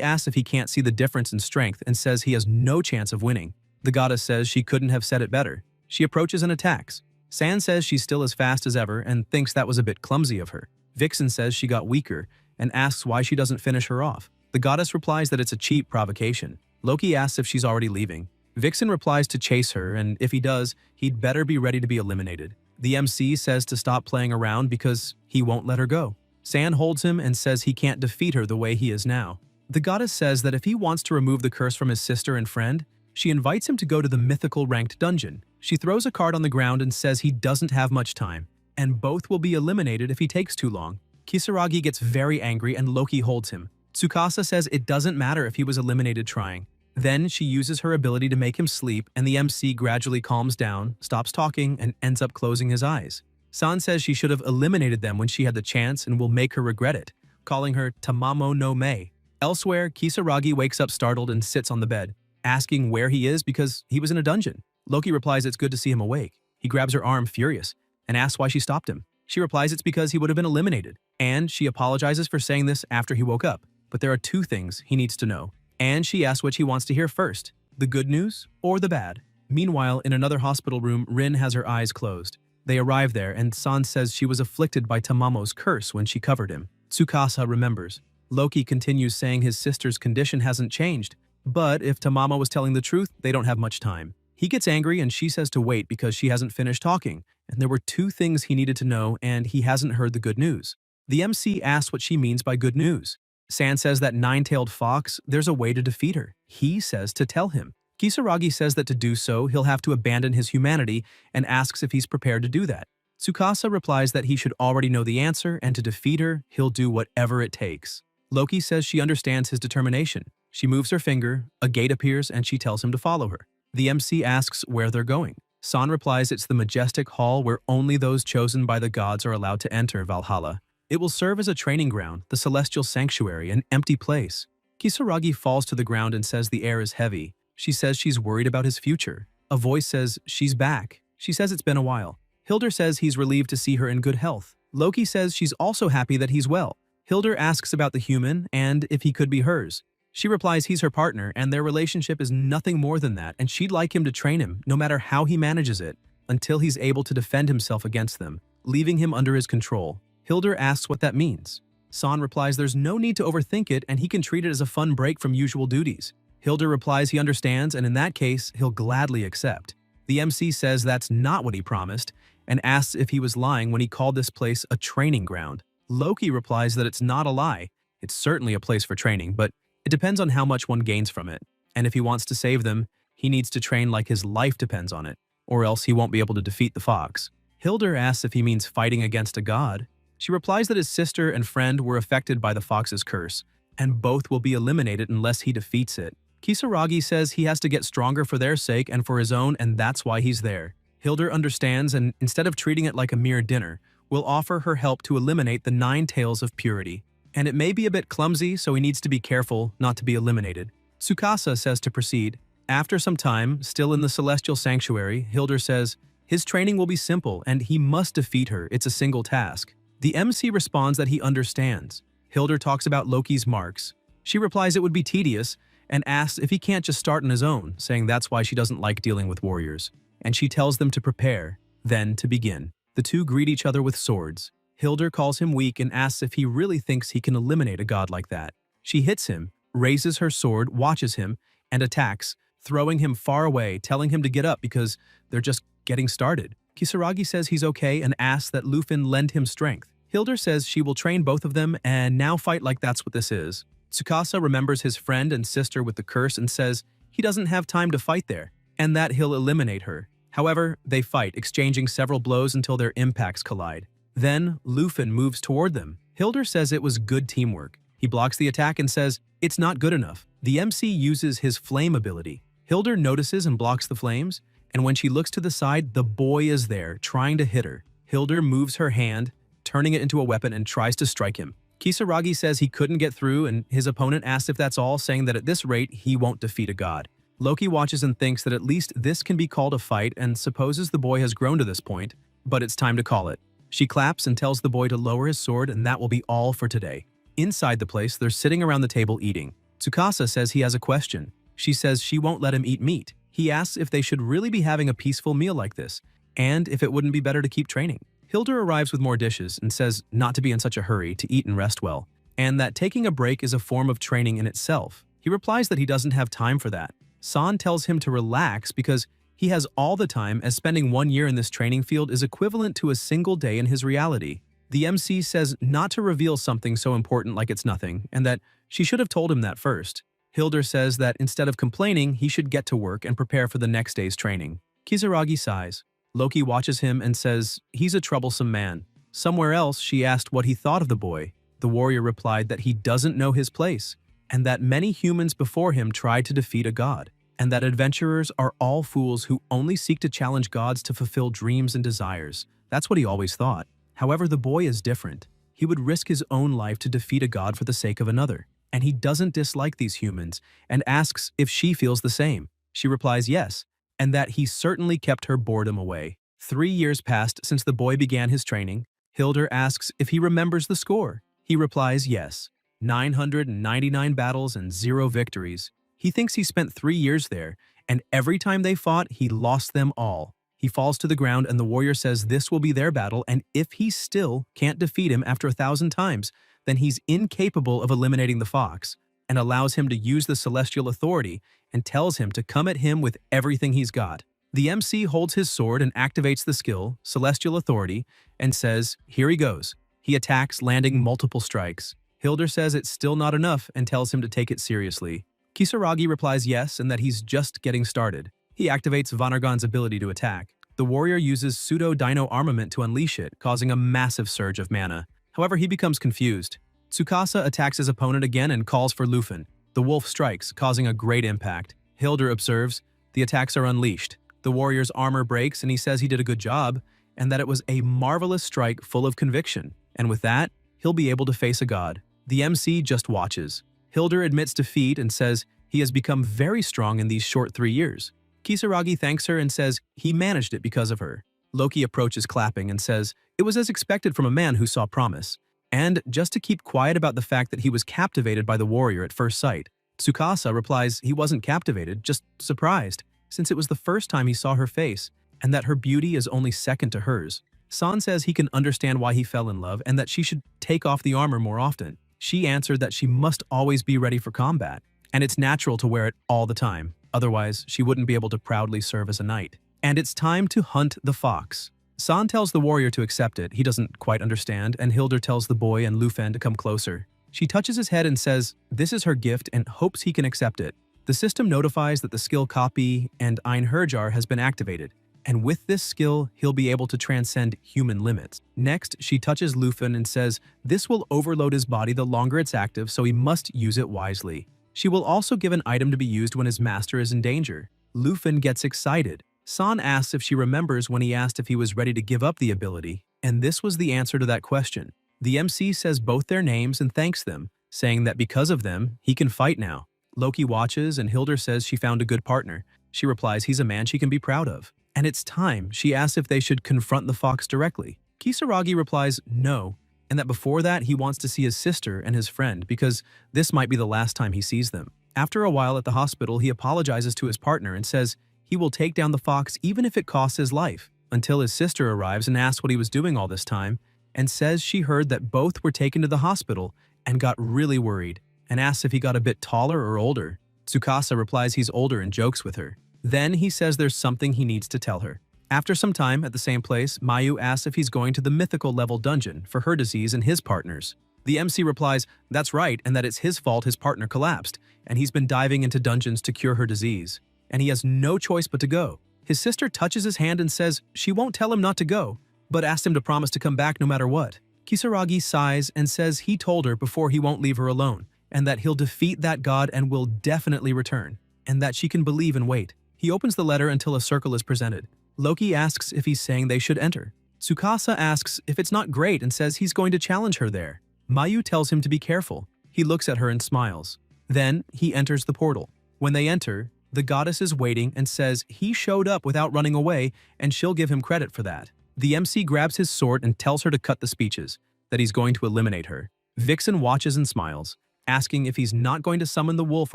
asks if he can't see the difference in strength and says he has no chance of winning. The goddess says she couldn't have said it better. She approaches and attacks. San says she's still as fast as ever and thinks that was a bit clumsy of her. Vixen says she got weaker and asks why she doesn't finish her off. The goddess replies that it's a cheap provocation. Loki asks if she's already leaving. Vixen replies to chase her, and if he does, he'd better be ready to be eliminated. The MC says to stop playing around because he won't let her go. San holds him and says he can't defeat her the way he is now. The goddess says that if he wants to remove the curse from his sister and friend, she invites him to go to the mythical ranked dungeon. She throws a card on the ground and says he doesn't have much time, and both will be eliminated if he takes too long. Kisaragi gets very angry and Loki holds him. Tsukasa says it doesn't matter if he was eliminated trying. Then she uses her ability to make him sleep and the MC gradually calms down, stops talking, and ends up closing his eyes. San says she should have eliminated them when she had the chance and will make her regret it, calling her Tamamo no Mei. Elsewhere, Kisaragi wakes up startled and sits on the bed, asking where he is because he was in a dungeon. Loki replies it's good to see him awake. He grabs her arm, furious, and asks why she stopped him. She replies it's because he would have been eliminated, and she apologizes for saying this after he woke up. But there are two things he needs to know, and she asks which he wants to hear first, the good news or the bad. Meanwhile, in another hospital room, Rin has her eyes closed. They arrive there, and San says she was afflicted by Tamamo's curse when she covered him. Tsukasa remembers. Loki continues saying his sister's condition hasn't changed, but if Tamamo was telling the truth, they don't have much time. He gets angry and she says to wait because she hasn't finished talking, and there were two things he needed to know and he hasn't heard the good news. The MC asks what she means by good news. San says that nine-tailed fox, there's a way to defeat her. He says to tell him. Kisaragi says that to do so, he'll have to abandon his humanity and asks if he's prepared to do that. Tsukasa replies that he should already know the answer and to defeat her, he'll do whatever it takes. Loki says she understands his determination. She moves her finger, a gate appears, and she tells him to follow her. The MC asks where they're going. San replies it's the majestic hall where only those chosen by the gods are allowed to enter Valhalla. It will serve as a training ground, the celestial sanctuary, an empty place. Kisaragi falls to the ground and says the air is heavy. She says she's worried about his future. A voice says she's back. She says it's been a while. Hildur says he's relieved to see her in good health. Loki says she's also happy that he's well. Hildur asks about the human and if he could be hers. She replies he's her partner and their relationship is nothing more than that, and she'd like him to train him, no matter how he manages it, until he's able to defend himself against them, leaving him under his control. Hildur asks what that means. San replies there's no need to overthink it and he can treat it as a fun break from usual duties. Hildur replies he understands and in that case, he'll gladly accept. The MC says that's not what he promised and asks if he was lying when he called this place a training ground. Loki replies that it's not a lie. It's certainly a place for training, but it depends on how much one gains from it. And if he wants to save them, he needs to train like his life depends on it, or else he won't be able to defeat the fox. Hildur asks if he means fighting against a god. She replies that his sister and friend were affected by the fox's curse, and both will be eliminated unless he defeats it. Kisaragi says he has to get stronger for their sake and for his own, and that's why he's there. Hildur understands, and instead of treating it like a mere dinner, will offer her help to eliminate the 9 tails of purity. And it may be a bit clumsy, so he needs to be careful not to be eliminated. Tsukasa says to proceed. After some time, still in the celestial sanctuary, Hildur says his training will be simple and he must defeat her, it's a single task. The MC responds that he understands. Hildur talks about Loki's marks. She replies it would be tedious and asks if he can't just start on his own, saying that's why she doesn't like dealing with warriors. And she tells them to prepare, then to begin. The two greet each other with swords. Hildur calls him weak and asks if he really thinks he can eliminate a god like that. She hits him, raises her sword, watches him, and attacks, throwing him far away, telling him to get up because they're just getting started. Kisaragi says he's okay and asks that Lufin lend him strength. Hildur says she will train both of them and now fight like that's what this is. Tsukasa remembers his friend and sister with the curse and says he doesn't have time to fight there, and that he'll eliminate her. However, they fight, exchanging several blows until their impacts collide. Then, Lufin moves toward them. Hildur says it was good teamwork. He blocks the attack and says, it's not good enough. The MC uses his flame ability. Hildur notices and blocks the flames, and when she looks to the side, the boy is there, trying to hit her. Hildur moves her hand, turning it into a weapon and tries to strike him. Kisaragi says he couldn't get through, and his opponent asks if that's all, saying that at this rate, he won't defeat a god. Loki watches and thinks that at least this can be called a fight and supposes the boy has grown to this point, but it's time to call it. She claps and tells the boy to lower his sword, and that will be all for today. Inside the place, they're sitting around the table eating. Tsukasa says he has a question. She says she won't let him eat meat. He asks if they should really be having a peaceful meal like this, and if it wouldn't be better to keep training. Hildur arrives with more dishes and says not to be in such a hurry, to eat and rest well, and that taking a break is a form of training in itself. He replies that he doesn't have time for that. San tells him to relax because he has all the time, as spending 1 year in this training field is equivalent to a single day in his reality. The MC says not to reveal something so important like it's nothing, and that she should have told him that first. Hildur says that instead of complaining, he should get to work and prepare for the next day's training. Kisaragi sighs. Loki watches him and says he's a troublesome man. Somewhere else, she asked what he thought of the boy. The warrior replied that he doesn't know his place, and that many humans before him tried to defeat a god, and that adventurers are all fools who only seek to challenge gods to fulfill dreams and desires. That's what he always thought. However, the boy is different. He would risk his own life to defeat a god for the sake of another. And he doesn't dislike these humans and asks if she feels the same. She replies yes, and that he certainly kept her boredom away. 3 years passed since the boy began his training. Hildur asks if he remembers the score. He replies yes. 999 battles and 0 victories. He thinks he spent 3 years there, and every time they fought, he lost them all. He falls to the ground and the warrior says this will be their battle, and if he still can't defeat him after 1,000 times, then he's incapable of eliminating the fox, and allows him to use the celestial authority and tells him to come at him with everything he's got. The MC holds his sword and activates the skill, Celestial Authority, and says, here he goes. He attacks, landing multiple strikes. Hildur says it's still not enough and tells him to take it seriously. Kisaragi replies yes and that he's just getting started. He activates Vanargon's ability to attack. The warrior uses pseudo-dino armament to unleash it, causing a massive surge of mana. However, he becomes confused. Tsukasa attacks his opponent again and calls for Lufen. The wolf strikes, causing a great impact. Hildur observes, the attacks are unleashed. The warrior's armor breaks and he says he did a good job, and that it was a marvelous strike full of conviction. And with that, he'll be able to face a god. The MC just watches. Hildur admits defeat and says he has become very strong in these short 3 years. Kisaragi thanks her and says he managed it because of her. Loki approaches clapping and says it was as expected from a man who saw promise. And just to keep quiet about the fact that he was captivated by the warrior at first sight, Tsukasa replies he wasn't captivated, just surprised, since it was the first time he saw her face, and that her beauty is only second to hers. San says he can understand why he fell in love and that she should take off the armor more often. She answered that she must always be ready for combat, and it's natural to wear it all the time, otherwise she wouldn't be able to proudly serve as a knight. And it's time to hunt the fox. San tells the warrior to accept it, he doesn't quite understand, and Hildur tells the boy and Lufen to come closer. She touches his head and says this is her gift and hopes he can accept it. The system notifies that the skill copy and Einherjar has been activated, and with this skill, he'll be able to transcend human limits. Next, she touches Lufen and says this will overload his body the longer it's active, so he must use it wisely. She will also give an item to be used when his master is in danger. Lufen gets excited. San asks if she remembers when he asked if he was ready to give up the ability, and this was the answer to that question. The MC says both their names and thanks them, saying that because of them, he can fight now. Loki watches and Hildur says she found a good partner. She replies he's a man she can be proud of. And it's time. She asks if they should confront the fox directly. Kisaragi replies no, and that before that he wants to see his sister and his friend because this might be the last time he sees them. After a while at the hospital, he apologizes to his partner and says he will take down the fox even if it costs his life, until his sister arrives and asks what he was doing all this time, and says she heard that both were taken to the hospital and got really worried, and asks if he got a bit taller or older. Tsukasa replies he's older and jokes with her. Then he says there's something he needs to tell her. After some time at the same place, Mayu asks if he's going to the mythical level dungeon for her disease and his partner's. The MC replies that's right and that it's his fault his partner collapsed, and he's been diving into dungeons to cure her disease, and he has no choice but to go. His sister touches his hand and says she won't tell him not to go, but asks him to promise to come back no matter what. Kisaragi sighs and says he told her before he won't leave her alone, and that he'll defeat that god and will definitely return, and that she can believe and wait. He opens the letter until a circle is presented. Loki asks if he's saying they should enter. Tsukasa asks if it's not great and says he's going to challenge her there. Mayu tells him to be careful. He looks at her and smiles. Then he enters the portal. When they enter, the goddess is waiting and says he showed up without running away and she'll give him credit for that. The MC grabs his sword and tells her to cut the speeches, that he's going to eliminate her. Vixen watches and smiles, asking if he's not going to summon the wolf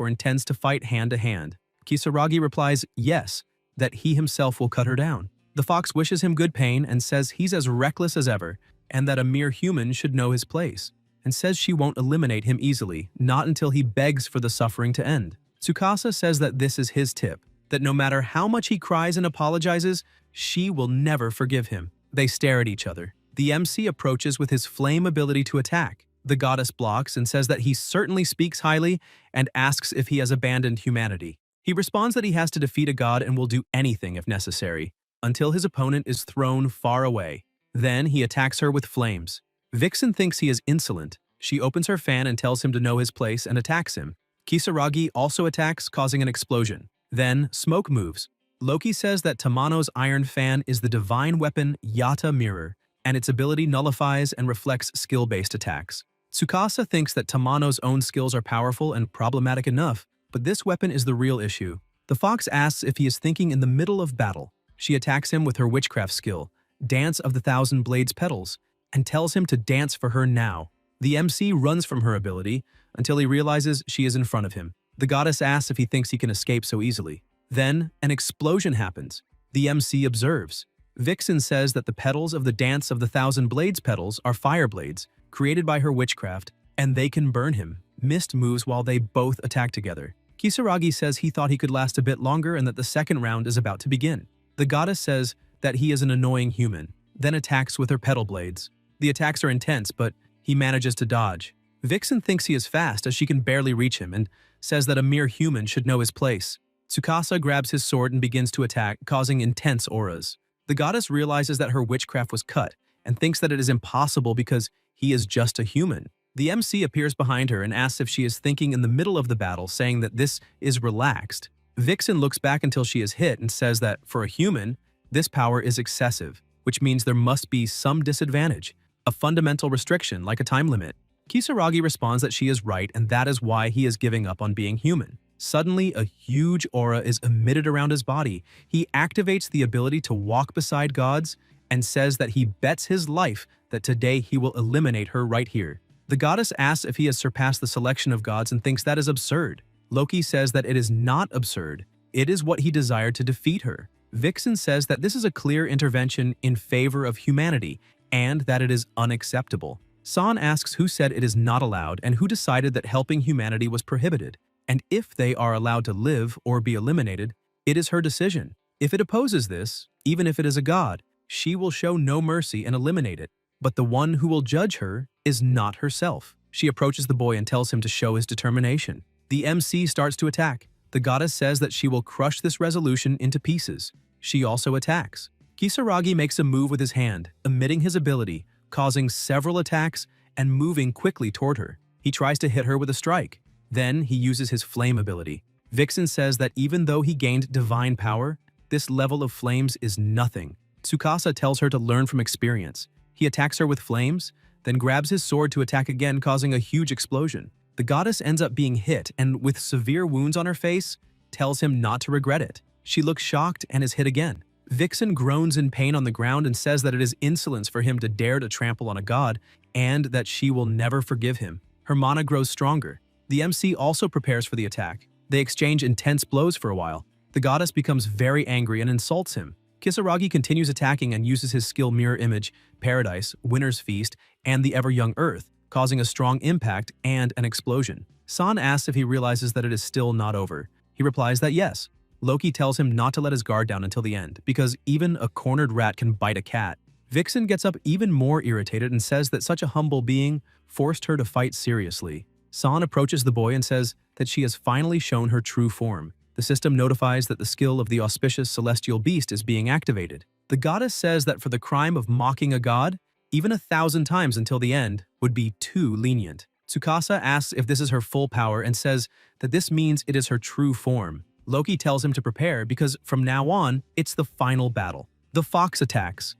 or intends to fight hand to hand. Kisaragi replies yes, that he himself will cut her down. The fox wishes him good pain and says he's as reckless as ever and that a mere human should know his place, and says she won't eliminate him easily, not until he begs for the suffering to end. Tsukasa says that this is his tip, that no matter how much he cries and apologizes, she will never forgive him. They stare at each other. The MC approaches with his flame ability to attack. The goddess blocks and says that he certainly speaks highly and asks if he has abandoned humanity. He responds that he has to defeat a god and will do anything if necessary, until his opponent is thrown far away. Then he attacks her with flames. Vixen thinks he is insolent. She opens her fan and tells him to know his place and attacks him. Kisaragi also attacks, causing an explosion. Then smoke moves. Loki says that Tamano's iron fan is the divine weapon Yata Mirror, and its ability nullifies and reflects skill-based attacks. Tsukasa thinks that Tamano's own skills are powerful and problematic enough, but this weapon is the real issue. The fox asks if he is thinking in the middle of battle. She attacks him with her witchcraft skill, Dance of the Thousand Blades Petals, and tells him to dance for her now. The MC runs from her ability until he realizes she is in front of him. The goddess asks if he thinks he can escape so easily. Then, an explosion happens. The MC observes. Vixen says that the petals of the Dance of the Thousand Blades petals are fire blades, created by her witchcraft, and they can burn him. Mist moves while they both attack together. Kisaragi says he thought he could last a bit longer and that the second round is about to begin. The goddess says that he is an annoying human, then attacks with her petal blades. The attacks are intense, but he manages to dodge. Vixen thinks he is fast as she can barely reach him and says that a mere human should know his place. Tsukasa grabs his sword and begins to attack, causing intense auras. The goddess realizes that her witchcraft was cut and thinks that it is impossible because he is just a human. The MC appears behind her and asks if she is thinking in the middle of the battle, saying that this is relaxed. Vixen looks back until she is hit and says that, for a human, this power is excessive, which means there must be some disadvantage, a fundamental restriction like a time limit. Kisaragi responds that she is right and that is why he is giving up on being human. Suddenly, a huge aura is emitted around his body. He activates the ability to walk beside gods and says that he bets his life that today he will eliminate her right here. The goddess asks if he has surpassed the selection of gods and thinks that is absurd. Loki says that it is not absurd. It is what he desired to defeat her. Vixen says that this is a clear intervention in favor of humanity and that it is unacceptable. San asks who said it is not allowed and who decided that helping humanity was prohibited. And if they are allowed to live or be eliminated, it is her decision. If it opposes this, even if it is a god, she will show no mercy and eliminate it. But the one who will judge her is not herself. She approaches the boy and tells him to show his determination. The MC starts to attack. The goddess says that she will crush this resolution into pieces. She also attacks. Kisaragi makes a move with his hand, emitting his ability, causing several attacks and moving quickly toward her. He tries to hit her with a strike. Then he uses his flame ability. Vixen says that even though he gained divine power, this level of flames is nothing. Tsukasa tells her to learn from experience. He attacks her with flames, then grabs his sword to attack again, causing a huge explosion. The goddess ends up being hit and, with severe wounds on her face, tells him not to regret it. She looks shocked and is hit again. Vixen groans in pain on the ground and says that it is insolence for him to dare to trample on a god and that she will never forgive him. Her mana grows stronger. The MC also prepares for the attack. They exchange intense blows for a while. The goddess becomes very angry and insults him. Kisaragi continues attacking and uses his skill Mirror Image, Paradise, Winter's Feast, and the ever-young Earth, causing a strong impact and an explosion. San asks if he realizes that it is still not over. He replies that yes. Loki tells him not to let his guard down until the end, because even a cornered rat can bite a cat. Vixen gets up even more irritated and says that such a humble being forced her to fight seriously. San approaches the boy and says that she has finally shown her true form. The system notifies that the skill of the auspicious celestial beast is being activated. The goddess says that for the crime of mocking a god, even 1,000 times until the end would be too lenient. Tsukasa asks if this is her full power and says that this means it is her true form. Loki tells him to prepare because from now on, it's the final battle. The fox attacks.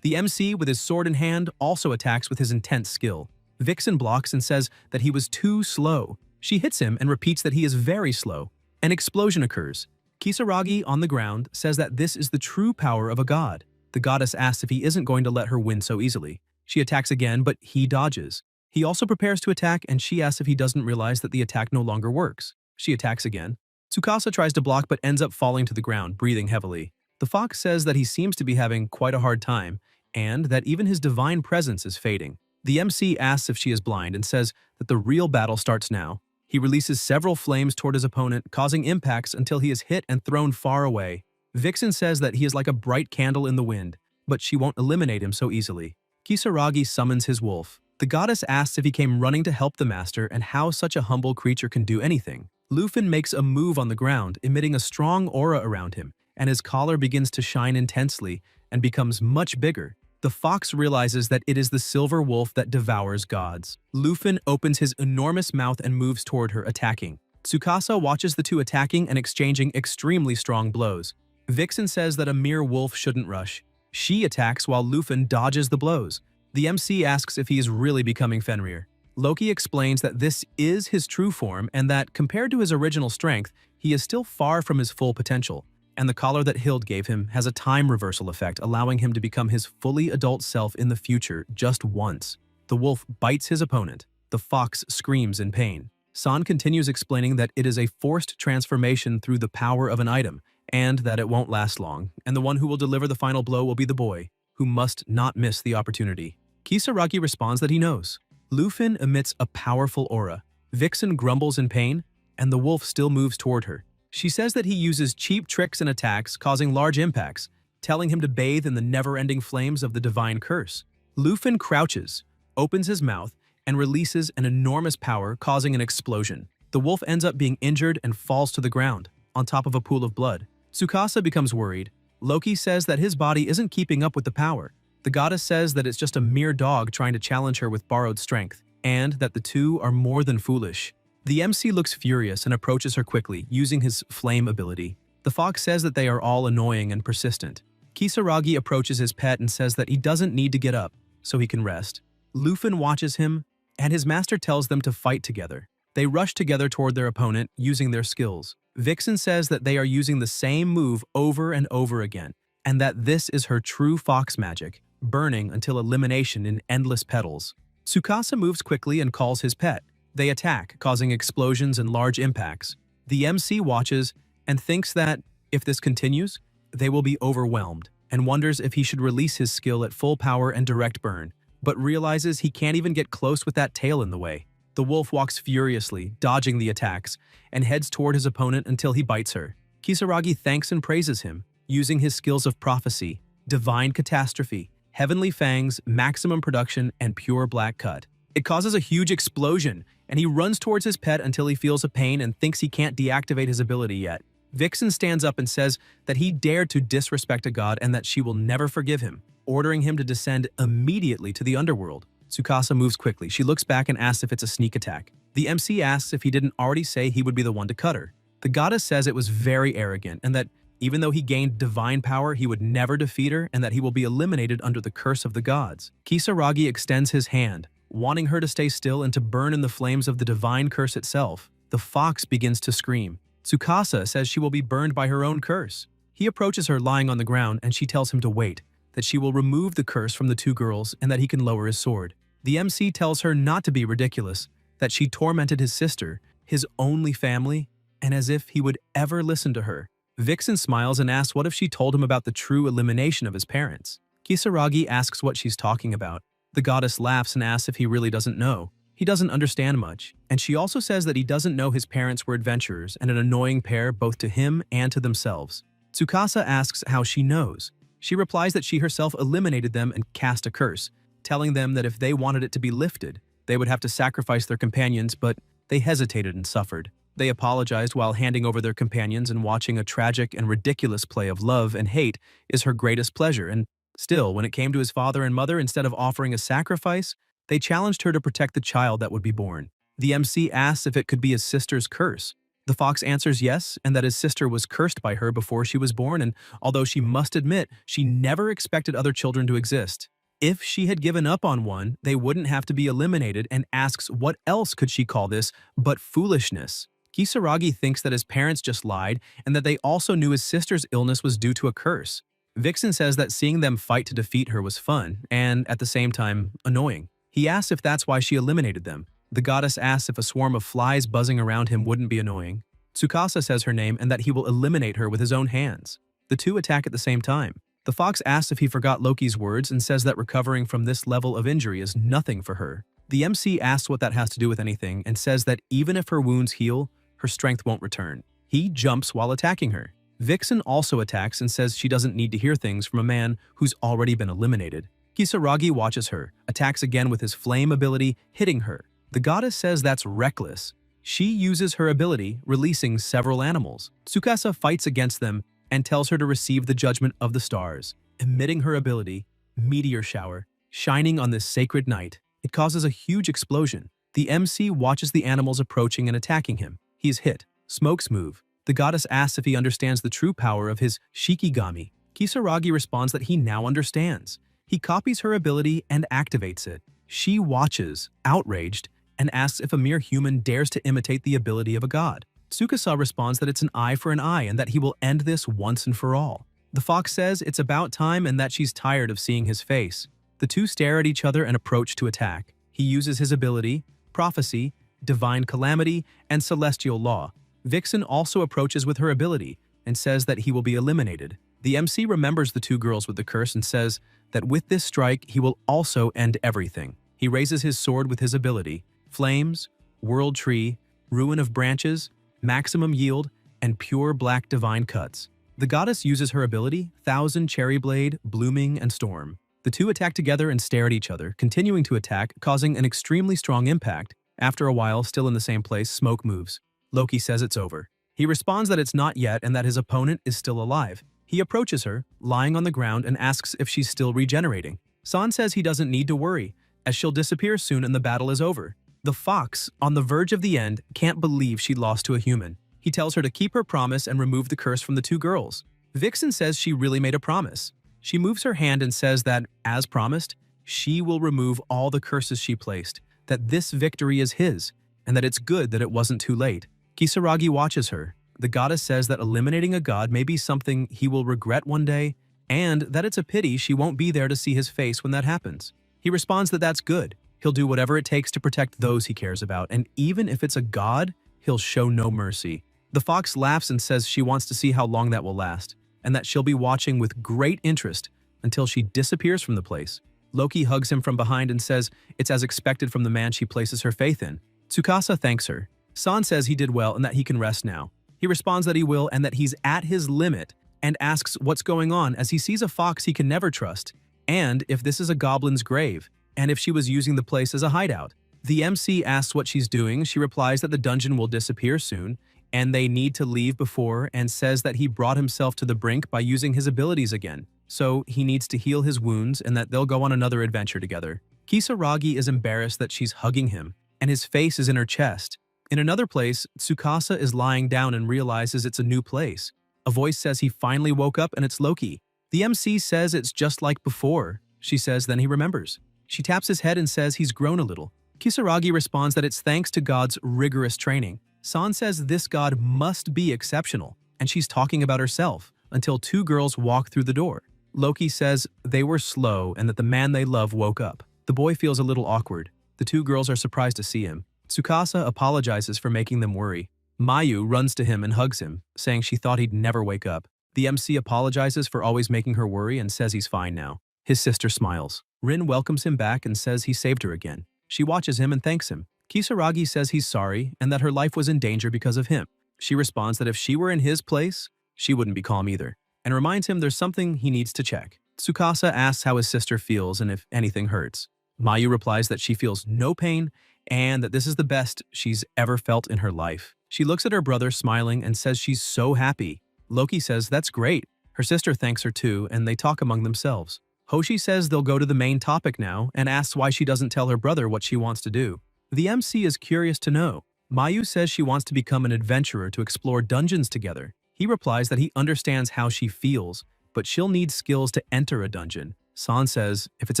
The MC, with his sword in hand, also attacks with his intense skill. Vixen blocks and says that he was too slow. She hits him and repeats that he is very slow. An explosion occurs. Kisaragi, on the ground, says that this is the true power of a god. The goddess asks if he isn't going to let her win so easily. She attacks again, but he dodges. He also prepares to attack, and she asks if he doesn't realize that the attack no longer works. She attacks again. Tsukasa tries to block but ends up falling to the ground, breathing heavily. The fox says that he seems to be having quite a hard time, and that even his divine presence is fading. The MC asks if she is blind and says that the real battle starts now. He releases several flames toward his opponent, causing impacts until he is hit and thrown far away. Vixen says that he is like a bright candle in the wind, but she won't eliminate him so easily. Kisaragi summons his wolf. The goddess asks if he came running to help the master and how such a humble creature can do anything. Lufin makes a move on the ground, emitting a strong aura around him, and his collar begins to shine intensely and becomes much bigger. The fox realizes that it is the silver wolf that devours gods. Lufin opens his enormous mouth and moves toward her, attacking. Tsukasa watches the two attacking and exchanging extremely strong blows. Vixen says that a mere wolf shouldn't rush. She attacks while Lufin dodges the blows. The MC asks if he is really becoming Fenrir. Loki explains that this is his true form and that, compared to his original strength, he is still far from his full potential. and the collar that Hild gave him has a time reversal effect, allowing him to become his fully adult self in the future just once. The wolf bites his opponent. The fox screams in pain. San continues explaining that it is a forced transformation through the power of an item, and that it won't last long, and the one who will deliver the final blow will be the boy, who must not miss the opportunity. Kisaragi responds that he knows. Lufin emits a powerful aura. Vixen grumbles in pain, and the wolf still moves toward her. She says that he uses cheap tricks and attacks, causing large impacts, telling him to bathe in the never-ending flames of the divine curse. Lufin crouches, opens his mouth, and releases an enormous power, causing an explosion. The wolf ends up being injured and falls to the ground, on top of a pool of blood. Tsukasa becomes worried. Loki says that his body isn't keeping up with the power. The goddess says that it's just a mere dog trying to challenge her with borrowed strength, and that the two are more than foolish. The MC looks furious and approaches her quickly, using his flame ability. The fox says that they are all annoying and persistent. Kisaragi approaches his pet and says that he doesn't need to get up, so he can rest. Lufin watches him, and his master tells them to fight together. They rush together toward their opponent, using their skills. Vixen says that they are using the same move over and over again, and that this is her true fox magic, burning until elimination in endless petals. Tsukasa moves quickly and calls his pet. They attack, causing explosions and large impacts. The MC watches and thinks that, if this continues, they will be overwhelmed, and wonders if he should release his skill at full power and direct burn, but realizes he can't even get close with that tail in the way. The wolf walks furiously, dodging the attacks, and heads toward his opponent until he bites her. Kisaragi thanks and praises him, using his skills of prophecy, divine catastrophe, heavenly fangs, maximum production, and pure black cut. It causes a huge explosion, and he runs towards his pet until he feels a pain and thinks he can't deactivate his ability yet. Vixen stands up and says that he dared to disrespect a god and that she will never forgive him, ordering him to descend immediately to the underworld. Tsukasa moves quickly. She looks back and asks if it's a sneak attack. The MC asks if he didn't already say he would be the one to cut her. The goddess says it was very arrogant and that even though he gained divine power, he would never defeat her and that he will be eliminated under the curse of the gods. Kisaragi extends his hand, wanting her to stay still and to burn in the flames of the divine curse itself. The fox begins to scream. Tsukasa says she will be burned by her own curse. He approaches her lying on the ground and she tells him to wait, that she will remove the curse from the two girls and that he can lower his sword. The MC tells her not to be ridiculous, that she tormented his sister, his only family, and as if he would ever listen to her. Vixen smiles and asks what if she told him about the true elimination of his parents. Kisaragi asks what she's talking about. The goddess laughs and asks if he really doesn't know. He doesn't understand much, and she also says that he doesn't know his parents were adventurers and an annoying pair both to him and to themselves. Tsukasa asks how she knows. She replies that she herself eliminated them and cast a curse, telling them that if they wanted it to be lifted, they would have to sacrifice their companions, but they hesitated and suffered. They apologized while handing over their companions, and watching a tragic and ridiculous play of love and hate is her greatest pleasure, and still, when it came to his father and mother, instead of offering a sacrifice, they challenged her to protect the child that would be born. The MC asks if it could be his sister's curse. The fox answers yes, and that his sister was cursed by her before she was born, and although she must admit she never expected other children to exist. If she had given up on one, they wouldn't have to be eliminated, and asks what else could she call this but foolishness. Kisaragi thinks that his parents just lied and that they also knew his sister's illness was due to a curse. Vixen says that seeing them fight to defeat her was fun and, at the same time, annoying. He asks if that's why she eliminated them. The goddess asks if a swarm of flies buzzing around him wouldn't be annoying. Tsukasa says her name and that he will eliminate her with his own hands. The two attack at the same time. The fox asks if he forgot Loki's words and says that recovering from this level of injury is nothing for her. The MC asks what that has to do with anything and says that even if her wounds heal, her strength won't return. He jumps while attacking her. Vixen also attacks and says she doesn't need to hear things from a man who's already been eliminated. Kisaragi watches her, attacks again with his flame ability, hitting her. The goddess says that's reckless. She uses her ability, releasing several animals. Tsukasa fights against them and tells her to receive the judgment of the stars, emitting her ability, meteor shower, shining on this sacred night. It causes a huge explosion. The MC watches the animals approaching and attacking him. He is hit. Smokes move. The goddess asks if he understands the true power of his Shikigami. Kisaragi responds that he now understands. He copies her ability and activates it. She watches, outraged, and asks if a mere human dares to imitate the ability of a god. Tsukasa responds that it's an eye for an eye and that he will end this once and for all. The fox says it's about time and that she's tired of seeing his face. The two stare at each other and approach to attack. He uses his ability, prophecy, divine calamity, and celestial law. Vixen also approaches with her ability and says that he will be eliminated. The MC remembers the two girls with the curse and says that with this strike he will also end everything. He raises his sword with his ability, flames, world tree, ruin of branches, maximum yield, and pure black divine cuts. The goddess uses her ability, Thousand Cherry Blade, Blooming, and Storm. The two attack together and stare at each other, continuing to attack, causing an extremely strong impact. After a while, still in the same place, Smoke moves. Loki says it's over. He responds that it's not yet and that his opponent is still alive. He approaches her, lying on the ground, and asks if she's still regenerating. San says he doesn't need to worry, as she'll disappear soon and the battle is over. The fox, on the verge of the end, can't believe she lost to a human. He tells her to keep her promise and remove the curse from the two girls. Vixen says she really made a promise. She moves her hand and says that, as promised, she will remove all the curses she placed, that this victory is his, and that it's good that it wasn't too late. Kisaragi watches her. The goddess says that eliminating a god may be something he will regret one day, and that it's a pity she won't be there to see his face when that happens. He responds that that's good. He'll do whatever it takes to protect those he cares about, and even if it's a god, he'll show no mercy. The fox laughs and says she wants to see how long that will last, and that she'll be watching with great interest until she disappears from the place. Loki hugs him from behind and says it's as expected from the man she places her faith in. Tsukasa thanks her. San says he did well and that he can rest now. He responds that he will and that he's at his limit and asks what's going on as he sees a fox he can never trust, and if this is a goblin's grave, and if she was using the place as a hideout. The MC asks what she's doing. She replies that the dungeon will disappear soon, and they need to leave before, and says that he brought himself to the brink by using his abilities again. So he needs to heal his wounds and that they'll go on another adventure together. Kisaragi is embarrassed that she's hugging him, and his face is in her chest. In another place, Tsukasa is lying down and realizes it's a new place. A voice says he finally woke up and it's Loki. The MC says it's just like before. She says then he remembers. She taps his head and says he's grown a little. Kisaragi responds that it's thanks to God's rigorous training. San says this god must be exceptional, and she's talking about herself, until two girls walk through the door. Loki says they were slow and that the man they love woke up. The boy feels a little awkward. The two girls are surprised to see him. Tsukasa apologizes for making them worry. Mayu runs to him and hugs him, saying she thought he'd never wake up. The MC apologizes for always making her worry and says he's fine now. His sister smiles. Rin welcomes him back and says he saved her again. She watches him and thanks him. Kisaragi says he's sorry and that her life was in danger because of him. She responds that if she were in his place, she wouldn't be calm either, and reminds him there's something he needs to check. Tsukasa asks how his sister feels and if anything hurts. Mayu replies that she feels no pain and that this is the best she's ever felt in her life. She looks at her brother smiling and says she's so happy. Loki says that's great. Her sister thanks her too, and they talk among themselves. Hoshi says they'll go to the main topic now and asks why she doesn't tell her brother what she wants to do. The MC is curious to know. Mayu says she wants to become an adventurer to explore dungeons together. He replies that he understands how she feels, but she'll need skills to enter a dungeon. San says if it's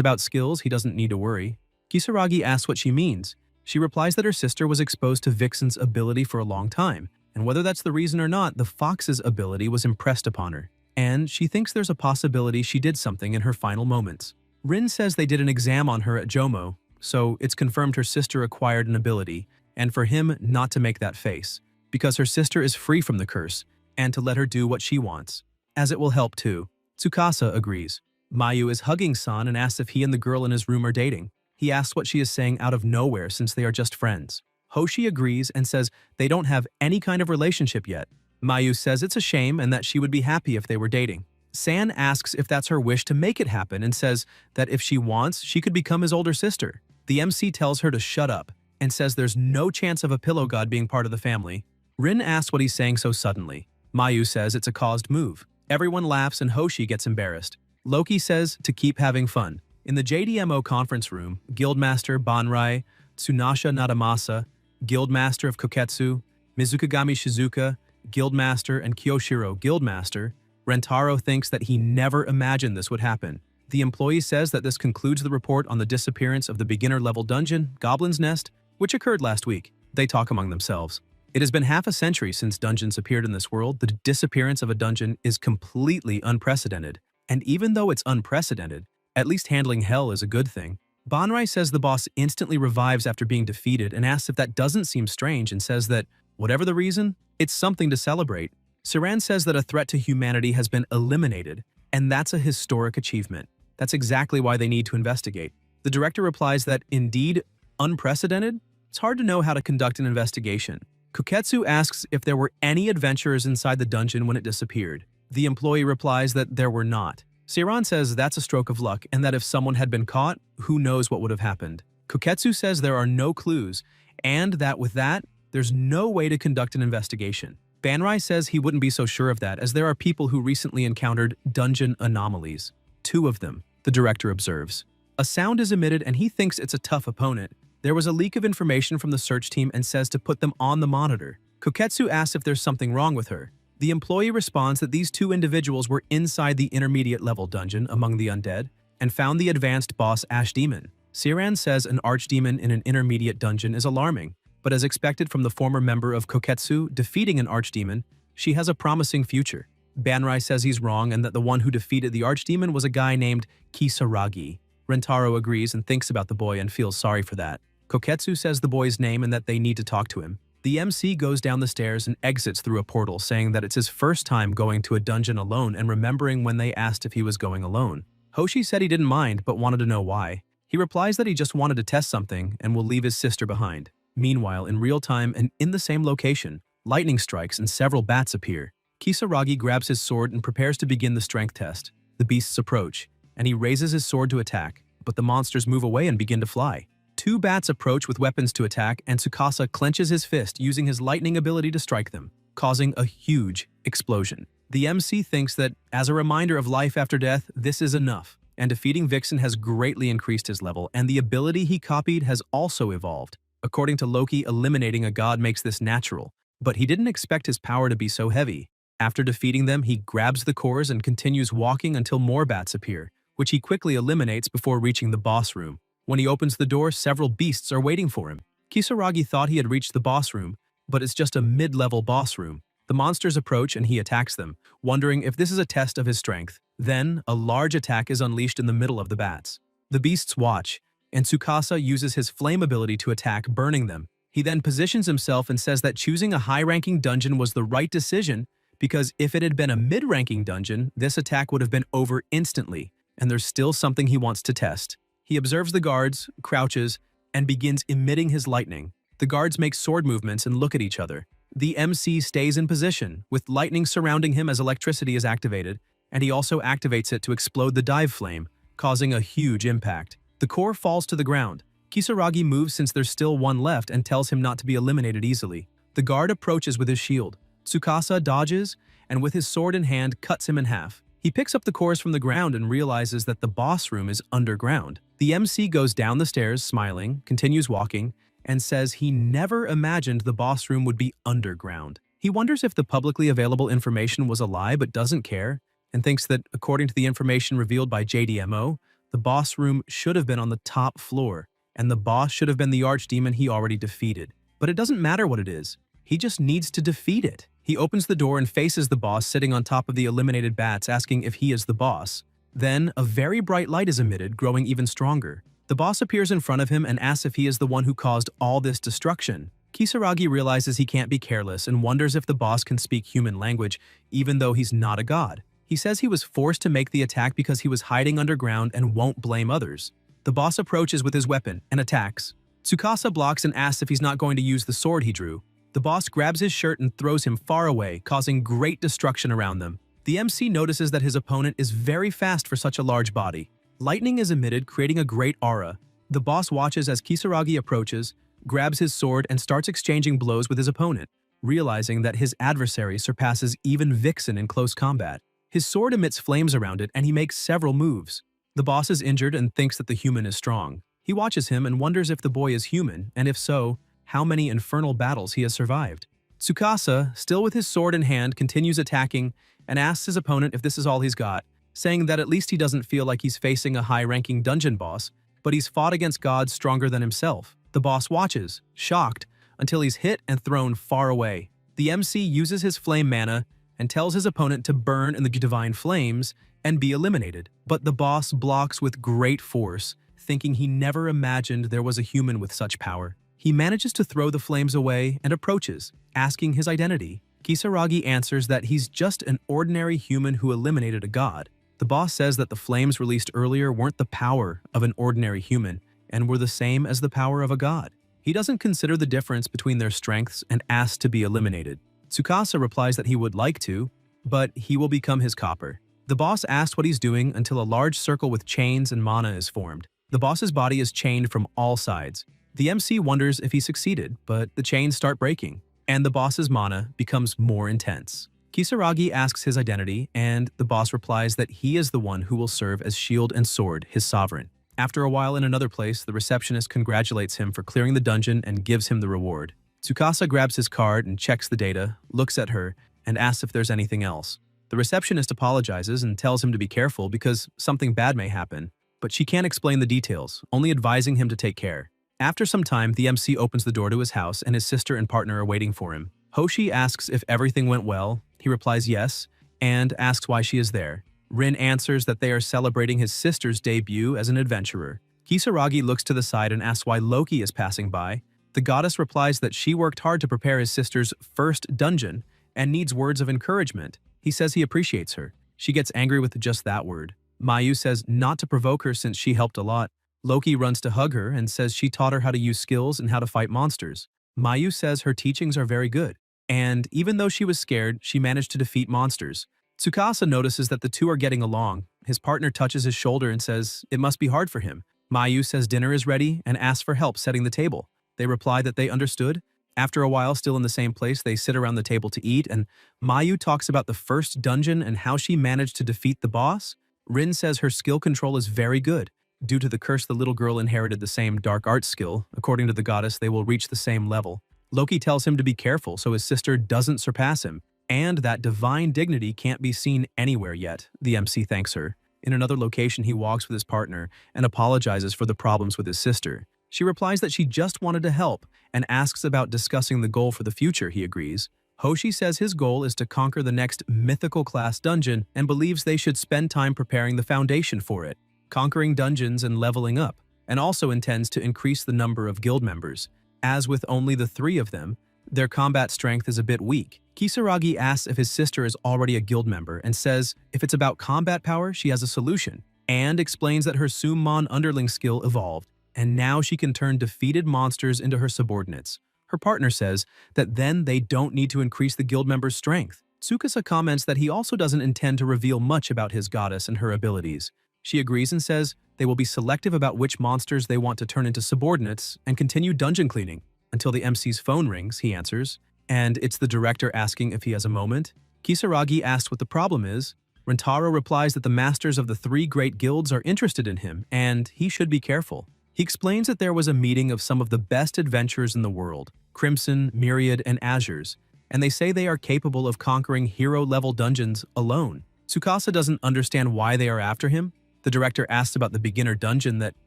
about skills, he doesn't need to worry. Kisaragi asks what she means. She replies that her sister was exposed to Vixen's ability for a long time, and whether that's the reason or not, the fox's ability was impressed upon her, and she thinks there's a possibility she did something in her final moments. Rin says they did an exam on her at Jomo, so it's confirmed her sister acquired an ability, and for him not to make that face, because her sister is free from the curse, and to let her do what she wants, as it will help too. Tsukasa agrees. Mayu is hugging San and asks if he and the girl in his room are dating. He asks what she is saying out of nowhere since they are just friends. Hoshi agrees and says they don't have any kind of relationship yet. Mayu says it's a shame and that she would be happy if they were dating. San asks if that's her wish to make it happen and says that if she wants, she could become his older sister. The MC tells her to shut up and says there's no chance of a pillow god being part of the family. Rin asks what he's saying so suddenly. Mayu says it's a caused move. Everyone laughs and Hoshi gets embarrassed. Loki says to keep having fun. In the JDMO conference room, Guildmaster Banrai, Tsunasha Nadamasa, Guildmaster of Koketsu, Mizukagami Shizuka, Guildmaster, and Kyoshiro Guildmaster, Rentaro thinks that he never imagined this would happen. The employee says that this concludes the report on the disappearance of the beginner-level dungeon, Goblin's Nest, which occurred last week. They talk among themselves. It has been half a century since dungeons appeared in this world. The disappearance of a dungeon is completely unprecedented. And even though it's unprecedented, at least handling hell is a good thing. Banrai says the boss instantly revives after being defeated and asks if that doesn't seem strange and says that, whatever the reason, it's something to celebrate. Siran says that a threat to humanity has been eliminated, and that's a historic achievement. That's exactly why they need to investigate. The director replies that, indeed, unprecedented? It's hard to know how to conduct an investigation. Koketsu asks if there were any adventurers inside the dungeon when it disappeared. The employee replies that there were not. Siran says that's a stroke of luck and that if someone had been caught, who knows what would have happened. Koketsu says there are no clues and that with that, there's no way to conduct an investigation. Banrai says he wouldn't be so sure of that as there are people who recently encountered dungeon anomalies. 2 of them, the director observes. A sound is emitted and he thinks it's a tough opponent. There was a leak of information from the search team and says to put them on the monitor. Koketsu asks if there's something wrong with her. The employee responds that these 2 individuals were inside the intermediate level dungeon among the undead and found the advanced boss Ash Demon. Siran says an archdemon in an intermediate dungeon is alarming, but as expected from the former member of Koketsu defeating an archdemon, she has a promising future. Banrai says he's wrong and that the one who defeated the archdemon was a guy named Kisaragi. Rentaro agrees and thinks about the boy and feels sorry for that. Koketsu says the boy's name and that they need to talk to him. The MC goes down the stairs and exits through a portal, saying that it's his first time going to a dungeon alone and remembering when they asked if he was going alone. Hoshi said he didn't mind but wanted to know why. He replies that he just wanted to test something and will leave his sister behind. Meanwhile, in real time and in the same location, lightning strikes and several bats appear. Kisaragi grabs his sword and prepares to begin the strength test. The beasts approach, and he raises his sword to attack, but the monsters move away and begin to fly. 2 bats approach with weapons to attack, and Tsukasa clenches his fist using his lightning ability to strike them, causing a huge explosion. The MC thinks that, as a reminder of life after death, this is enough, and defeating Vixen has greatly increased his level, and the ability he copied has also evolved. According to Loki, eliminating a god makes this natural, but he didn't expect his power to be so heavy. After defeating them, he grabs the cores and continues walking until more bats appear, which he quickly eliminates before reaching the boss room. When he opens the door, several beasts are waiting for him. Kisaragi thought he had reached the boss room, but it's just a mid-level boss room. The monsters approach and he attacks them, wondering if this is a test of his strength. Then, a large attack is unleashed in the middle of the bats. The beasts watch, and Tsukasa uses his flame ability to attack, burning them. He then positions himself and says that choosing a high-ranking dungeon was the right decision because if it had been a mid-ranking dungeon, this attack would have been over instantly, and there's still something he wants to test. He observes the guards, crouches, and begins emitting his lightning. The guards make sword movements and look at each other. The MC stays in position, with lightning surrounding him as electricity is activated, and he also activates it to explode the dive flame, causing a huge impact. The core falls to the ground. Kisaragi moves since there's still one left and tells him not to be eliminated easily. The guard approaches with his shield. Tsukasa dodges, and with his sword in hand cuts him in half. He picks up the cores from the ground and realizes that the boss room is underground. The MC goes down the stairs, smiling, continues walking, and says he never imagined the boss room would be underground. He wonders if the publicly available information was a lie but doesn't care, and thinks that, according to the information revealed by JDMO, the boss room should have been on the top floor, and the boss should have been the archdemon he already defeated. But it doesn't matter what it is. He just needs to defeat it. He opens the door and faces the boss sitting on top of the eliminated bats, asking if he is the boss. Then, a very bright light is emitted, growing even stronger. The boss appears in front of him and asks if he is the one who caused all this destruction. Kisaragi realizes he can't be careless and wonders if the boss can speak human language, even though he's not a god. He says he was forced to make the attack because he was hiding underground and won't blame others. The boss approaches with his weapon and attacks. Tsukasa blocks and asks if he's not going to use the sword he drew. The boss grabs his shirt and throws him far away, causing great destruction around them. The MC notices that his opponent is very fast for such a large body. Lightning is emitted, creating a great aura. The boss watches as Kisaragi approaches, grabs his sword, and starts exchanging blows with his opponent, realizing that his adversary surpasses even Vixen in close combat. His sword emits flames around it, and he makes several moves. The boss is injured and thinks that the human is strong. He watches him and wonders if the boy is human, and if so, how many infernal battles he has survived. Tsukasa, still with his sword in hand, continues attacking and asks his opponent if this is all he's got, saying that at least he doesn't feel like he's facing a high-ranking dungeon boss, but he's fought against gods stronger than himself. The boss watches, shocked, until he's hit and thrown far away. The MC uses his flame mana and tells his opponent to burn in the divine flames and be eliminated. But the boss blocks with great force, thinking he never imagined there was a human with such power. He manages to throw the flames away and approaches, asking his identity. Kisaragi answers that he's just an ordinary human who eliminated a god. The boss says that the flames released earlier weren't the power of an ordinary human and were the same as the power of a god. He doesn't consider the difference between their strengths and asks to be eliminated. Tsukasa replies that he would like to, but he will become his copper. The boss asks what he's doing until a large circle with chains and mana is formed. The boss's body is chained from all sides. The MC wonders if he succeeded, but the chains start breaking, and the boss's mana becomes more intense. Kisaragi asks his identity, and the boss replies that he is the one who will serve as shield and sword, his sovereign. After a while in another place, the receptionist congratulates him for clearing the dungeon and gives him the reward. Tsukasa grabs his card and checks the data, looks at her, and asks if there's anything else. The receptionist apologizes and tells him to be careful because something bad may happen, but she can't explain the details, only advising him to take care. After some time, the MC opens the door to his house and his sister and partner are waiting for him. Hoshi asks if everything went well. He replies yes, and asks why she is there. Rin answers that they are celebrating his sister's debut as an adventurer. Kisaragi looks to the side and asks why Loki is passing by. The goddess replies that she worked hard to prepare his sister's first dungeon and needs words of encouragement. He says he appreciates her. She gets angry with just that word. Mayu says not to provoke her since she helped a lot. Loki runs to hug her and says she taught her how to use skills and how to fight monsters. Mayu says her teachings are very good, and even though she was scared, she managed to defeat monsters. Tsukasa notices that the two are getting along. His partner touches his shoulder and says it must be hard for him. Mayu says dinner is ready and asks for help setting the table. They reply that they understood. After a while, still in the same place, they sit around the table to eat, and Mayu talks about the first dungeon and how she managed to defeat the boss. Rin says her skill control is very good. Due to the curse, the little girl inherited the same dark arts skill. According to the goddess, they will reach the same level. Loki tells him to be careful so his sister doesn't surpass him, and that divine dignity can't be seen anywhere yet. The MC thanks her. In another location, he walks with his partner and apologizes for the problems with his sister. She replies that she just wanted to help and asks about discussing the goal for the future. He agrees. Hoshi says his goal is to conquer the next mythical class dungeon and believes they should spend time preparing the foundation for it, conquering dungeons and leveling up, and also intends to increase the number of guild members. As with only the 3 of them, their combat strength is a bit weak. Kisaragi asks if his sister is already a guild member and says if it's about combat power, she has a solution, and explains that her Summon underling skill evolved, and now she can turn defeated monsters into her subordinates. Her partner says that then they don't need to increase the guild member's strength. Tsukasa comments that he also doesn't intend to reveal much about his goddess and her abilities. She agrees and says they will be selective about which monsters they want to turn into subordinates and continue dungeon cleaning. Until the MC's phone rings, he answers, and it's the director asking if he has a moment. Kisaragi asks what the problem is. Rentaro replies that the masters of the 3 great guilds are interested in him, and he should be careful. He explains that there was a meeting of some of the best adventurers in the world, Crimson, Myriad, and Azures, and they say they are capable of conquering hero-level dungeons alone. Tsukasa doesn't understand why they are after him. The director asks about the beginner dungeon that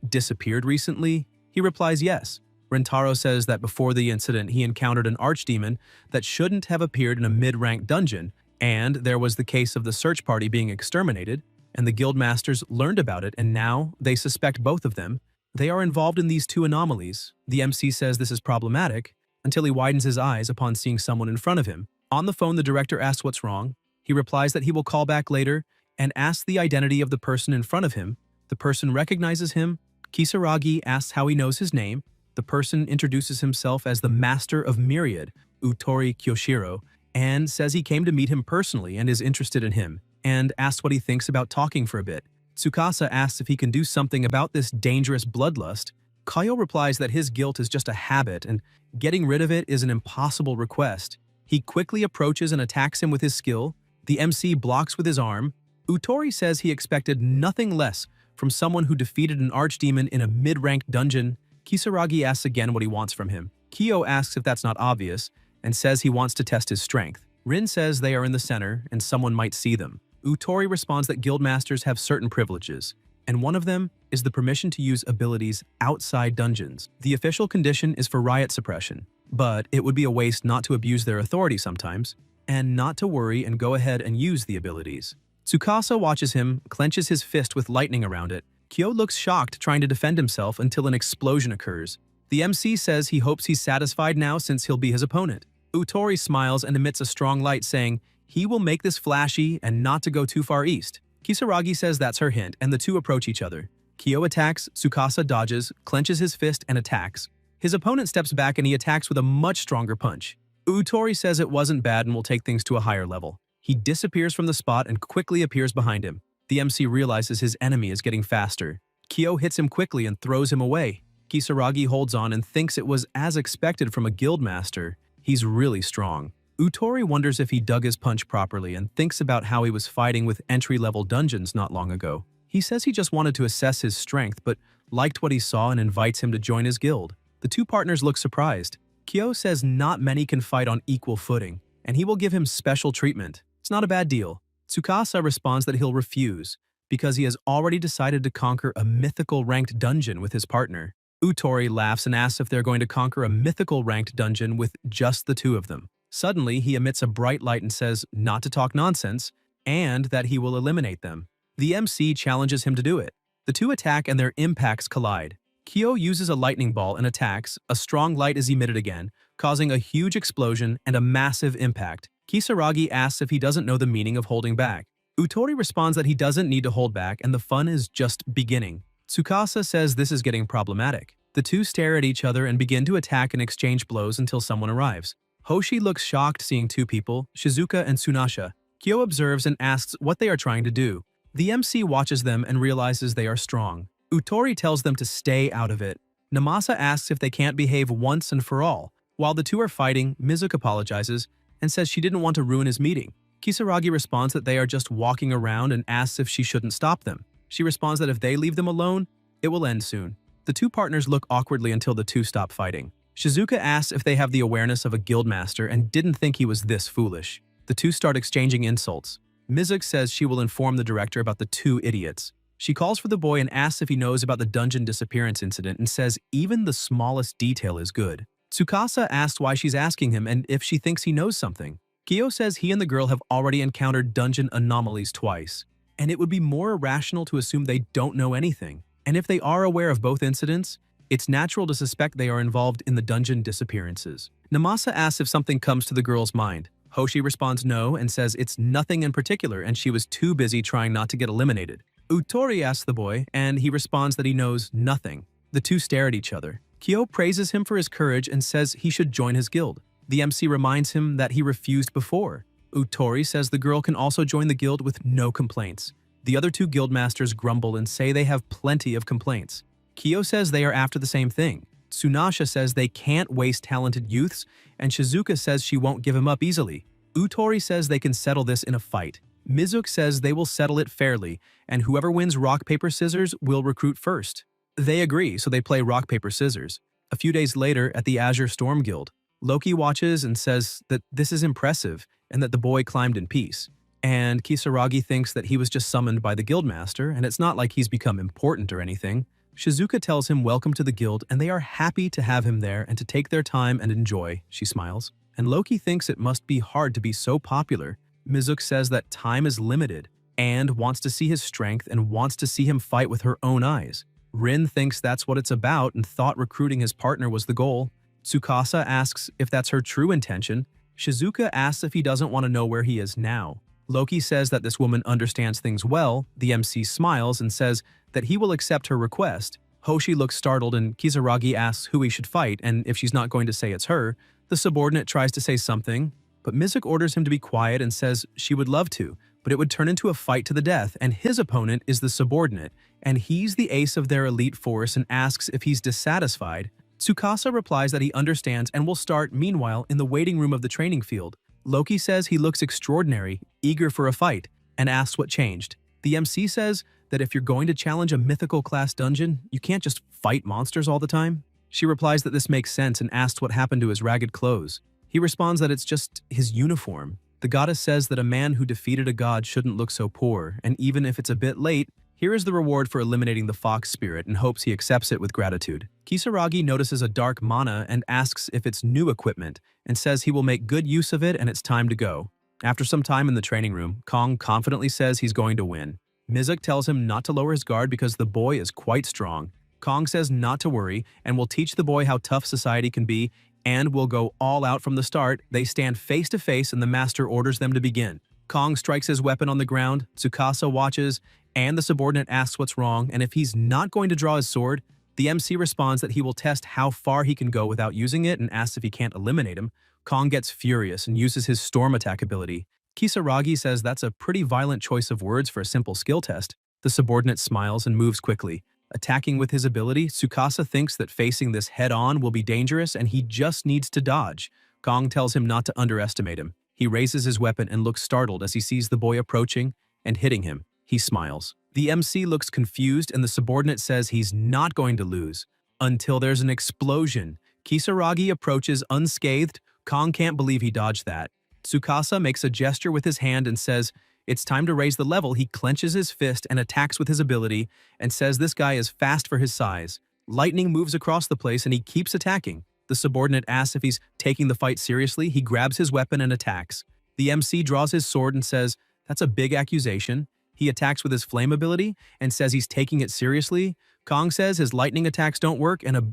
disappeared recently. He replies yes. Rentaro says that before the incident he encountered an archdemon that shouldn't have appeared in a mid-ranked dungeon, and there was the case of the search party being exterminated, and the guild masters learned about it and now they suspect both of them. They are involved in these 2 anomalies. The MC says this is problematic until he widens his eyes upon seeing someone in front of him. On the phone, the director asks what's wrong. He replies that he will call back later and asks the identity of the person in front of him. The person recognizes him. Kisaragi asks how he knows his name. The person introduces himself as the Master of Myriad, Utori Kyoshiro, and says he came to meet him personally and is interested in him, and asks what he thinks about talking for a bit. Tsukasa asks if he can do something about this dangerous bloodlust. Kaio replies that his guilt is just a habit and getting rid of it is an impossible request. He quickly approaches and attacks him with his skill. The MC blocks with his arm. Utori says he expected nothing less from someone who defeated an archdemon in a mid-ranked dungeon. Kisaragi asks again what he wants from him. Kyo asks if that's not obvious and says he wants to test his strength. Rin says they are in the center and someone might see them. Utori responds that guildmasters have certain privileges, and one of them is the permission to use abilities outside dungeons. The official condition is for riot suppression. but it would be a waste not to abuse their authority sometimes, and not to worry and go ahead and use the abilities. Tsukasa watches him, clenches his fist with lightning around it. Kyo looks shocked, trying to defend himself until an explosion occurs. The MC says he hopes he's satisfied now since he'll be his opponent. Utori smiles and emits a strong light, saying he will make this flashy and not to go too far east. Kisaragi says that's her hint, and the two approach each other. Kyo attacks, Tsukasa dodges, clenches his fist, and attacks. His opponent steps back and he attacks with a much stronger punch. Utori says it wasn't bad and will take things to a higher level. He disappears from the spot and quickly appears behind him. The MC realizes his enemy is getting faster. Kyo hits him quickly and throws him away. Kisaragi holds on and thinks it was as expected from a guildmaster. He's really strong. Utori wonders if he dug his punch properly and thinks about how he was fighting with entry-level dungeons not long ago. He says he just wanted to assess his strength but liked what he saw and invites him to join his guild. The two partners look surprised. Kyo says not many can fight on equal footing, and he will give him special treatment. It's not a bad deal. Tsukasa responds that he'll refuse, because he has already decided to conquer a mythical ranked dungeon with his partner. Utori laughs and asks if they're going to conquer a mythical ranked dungeon with just the two of them. Suddenly, he emits a bright light and says not to talk nonsense, and that he will eliminate them. The MC challenges him to do it. The two attack and their impacts collide. Kyo uses a lightning ball and attacks. A strong light is emitted again, causing a huge explosion and a massive impact. Kisaragi asks if he doesn't know the meaning of holding back. Utori responds that he doesn't need to hold back and the fun is just beginning. Tsukasa says this is getting problematic. The two stare at each other and begin to attack and exchange blows until someone arrives. Hoshi looks shocked seeing two people, Shizuka and Tsunasha. Kyo observes and asks what they are trying to do. The MC watches them and realizes they are strong. Utori tells them to stay out of it. Namasa asks if they can't behave once and for all. While the two are fighting, Mizuki apologizes and says she didn't want to ruin his meeting. Kisaragi responds that they are just walking around and asks if she shouldn't stop them. She responds that if they leave them alone, it will end soon. The two partners look awkwardly until the two stop fighting. Shizuka asks if they have the awareness of a guildmaster and didn't think he was this foolish. The two start exchanging insults. Mizuki says she will inform the director about the two idiots. She calls for the boy and asks if he knows about the dungeon disappearance incident and says even the smallest detail is good. Tsukasa asks why she's asking him and if she thinks he knows something. Kyo says he and the girl have already encountered dungeon anomalies twice, and it would be more irrational to assume they don't know anything. And if they are aware of both incidents, it's natural to suspect they are involved in the dungeon disappearances. Namasa asks if something comes to the girl's mind. Hoshi responds no and says it's nothing in particular and she was too busy trying not to get eliminated. Utori asks the boy, and he responds that he knows nothing. The two stare at each other. Kyo praises him for his courage and says he should join his guild. The MC reminds him that he refused before. Utori says the girl can also join the guild with no complaints. The other two guildmasters grumble and say they have plenty of complaints. Kyo says they are after the same thing. Tsunasha says they can't waste talented youths, and Shizuka says she won't give him up easily. Utori says they can settle this in a fight. Mizuki says they will settle it fairly, and whoever wins rock, paper, scissors will recruit first. They agree, so they play rock, paper, scissors. A few days later, at the Azure Storm Guild, Loki watches and says that this is impressive and that the boy climbed in peace. And Kisaragi thinks that he was just summoned by the guildmaster, and it's not like he's become important or anything. Shizuka tells him welcome to the guild, and they are happy to have him there and to take their time and enjoy, she smiles. And Loki thinks it must be hard to be so popular. Mizuki says that time is limited and wants to see his strength and wants to see him fight with her own eyes. Rin thinks that's what it's about and thought recruiting his partner was the goal. Tsukasa asks if that's her true intention. Shizuka asks if he doesn't want to know where he is now. Loki says that this woman understands things well. The MC smiles and says that he will accept her request. Hoshi looks startled and Kisaragi asks who he should fight, and if she's not going to say it's her, the subordinate tries to say something, but Mizuki orders him to be quiet and says she would love to, but it would turn into a fight to the death, and his opponent is the subordinate, and he's the ace of their elite force and asks if he's dissatisfied. Tsukasa replies that he understands and will start, meanwhile, in the waiting room of the training field. Loki says he looks extraordinary, eager for a fight, and asks what changed. The MC says that if you're going to challenge a mythical class dungeon, you can't just fight monsters all the time. She replies that this makes sense and asks what happened to his ragged clothes. He responds that it's just his uniform. The goddess says that a man who defeated a god shouldn't look so poor, and even if it's a bit late, Here is the reward for eliminating the fox spirit and hopes he accepts it with gratitude. Kisaragi notices a dark mana and asks if it's new equipment and says he will make good use of it and it's time to go. After some time in the training room, Kong confidently says he's going to win. Mizuk tells him not to lower his guard because the boy is quite strong. Kong says not to worry and will teach the boy how tough society can be and will go all out from the start. They stand face to face and the master orders them to begin. Kong strikes his weapon on the ground, Tsukasa watches, and the subordinate asks what's wrong, and if he's not going to draw his sword, the MC responds that he will test how far he can go without using it and asks if he can't eliminate him. Kong gets furious and uses his storm attack ability. Kisaragi says that's a pretty violent choice of words for a simple skill test. The subordinate smiles and moves quickly. Attacking with his ability, Tsukasa thinks that facing this head-on will be dangerous and he just needs to dodge. Kong tells him not to underestimate him. He raises his weapon and looks startled as he sees the boy approaching and hitting him. He smiles. The MC looks confused and the subordinate says he's not going to lose. Until there's an explosion. Kisaragi approaches unscathed. Kong can't believe he dodged that. Tsukasa makes a gesture with his hand and says it's time to raise the level. He clenches his fist and attacks with his ability and says this guy is fast for his size. Lightning moves across the place and he keeps attacking. The subordinate asks if he's taking the fight seriously. He grabs his weapon and attacks. The MC draws his sword and says that's a big accusation. He attacks with his flame ability and says he's taking it seriously. Kong says his lightning attacks don't work and a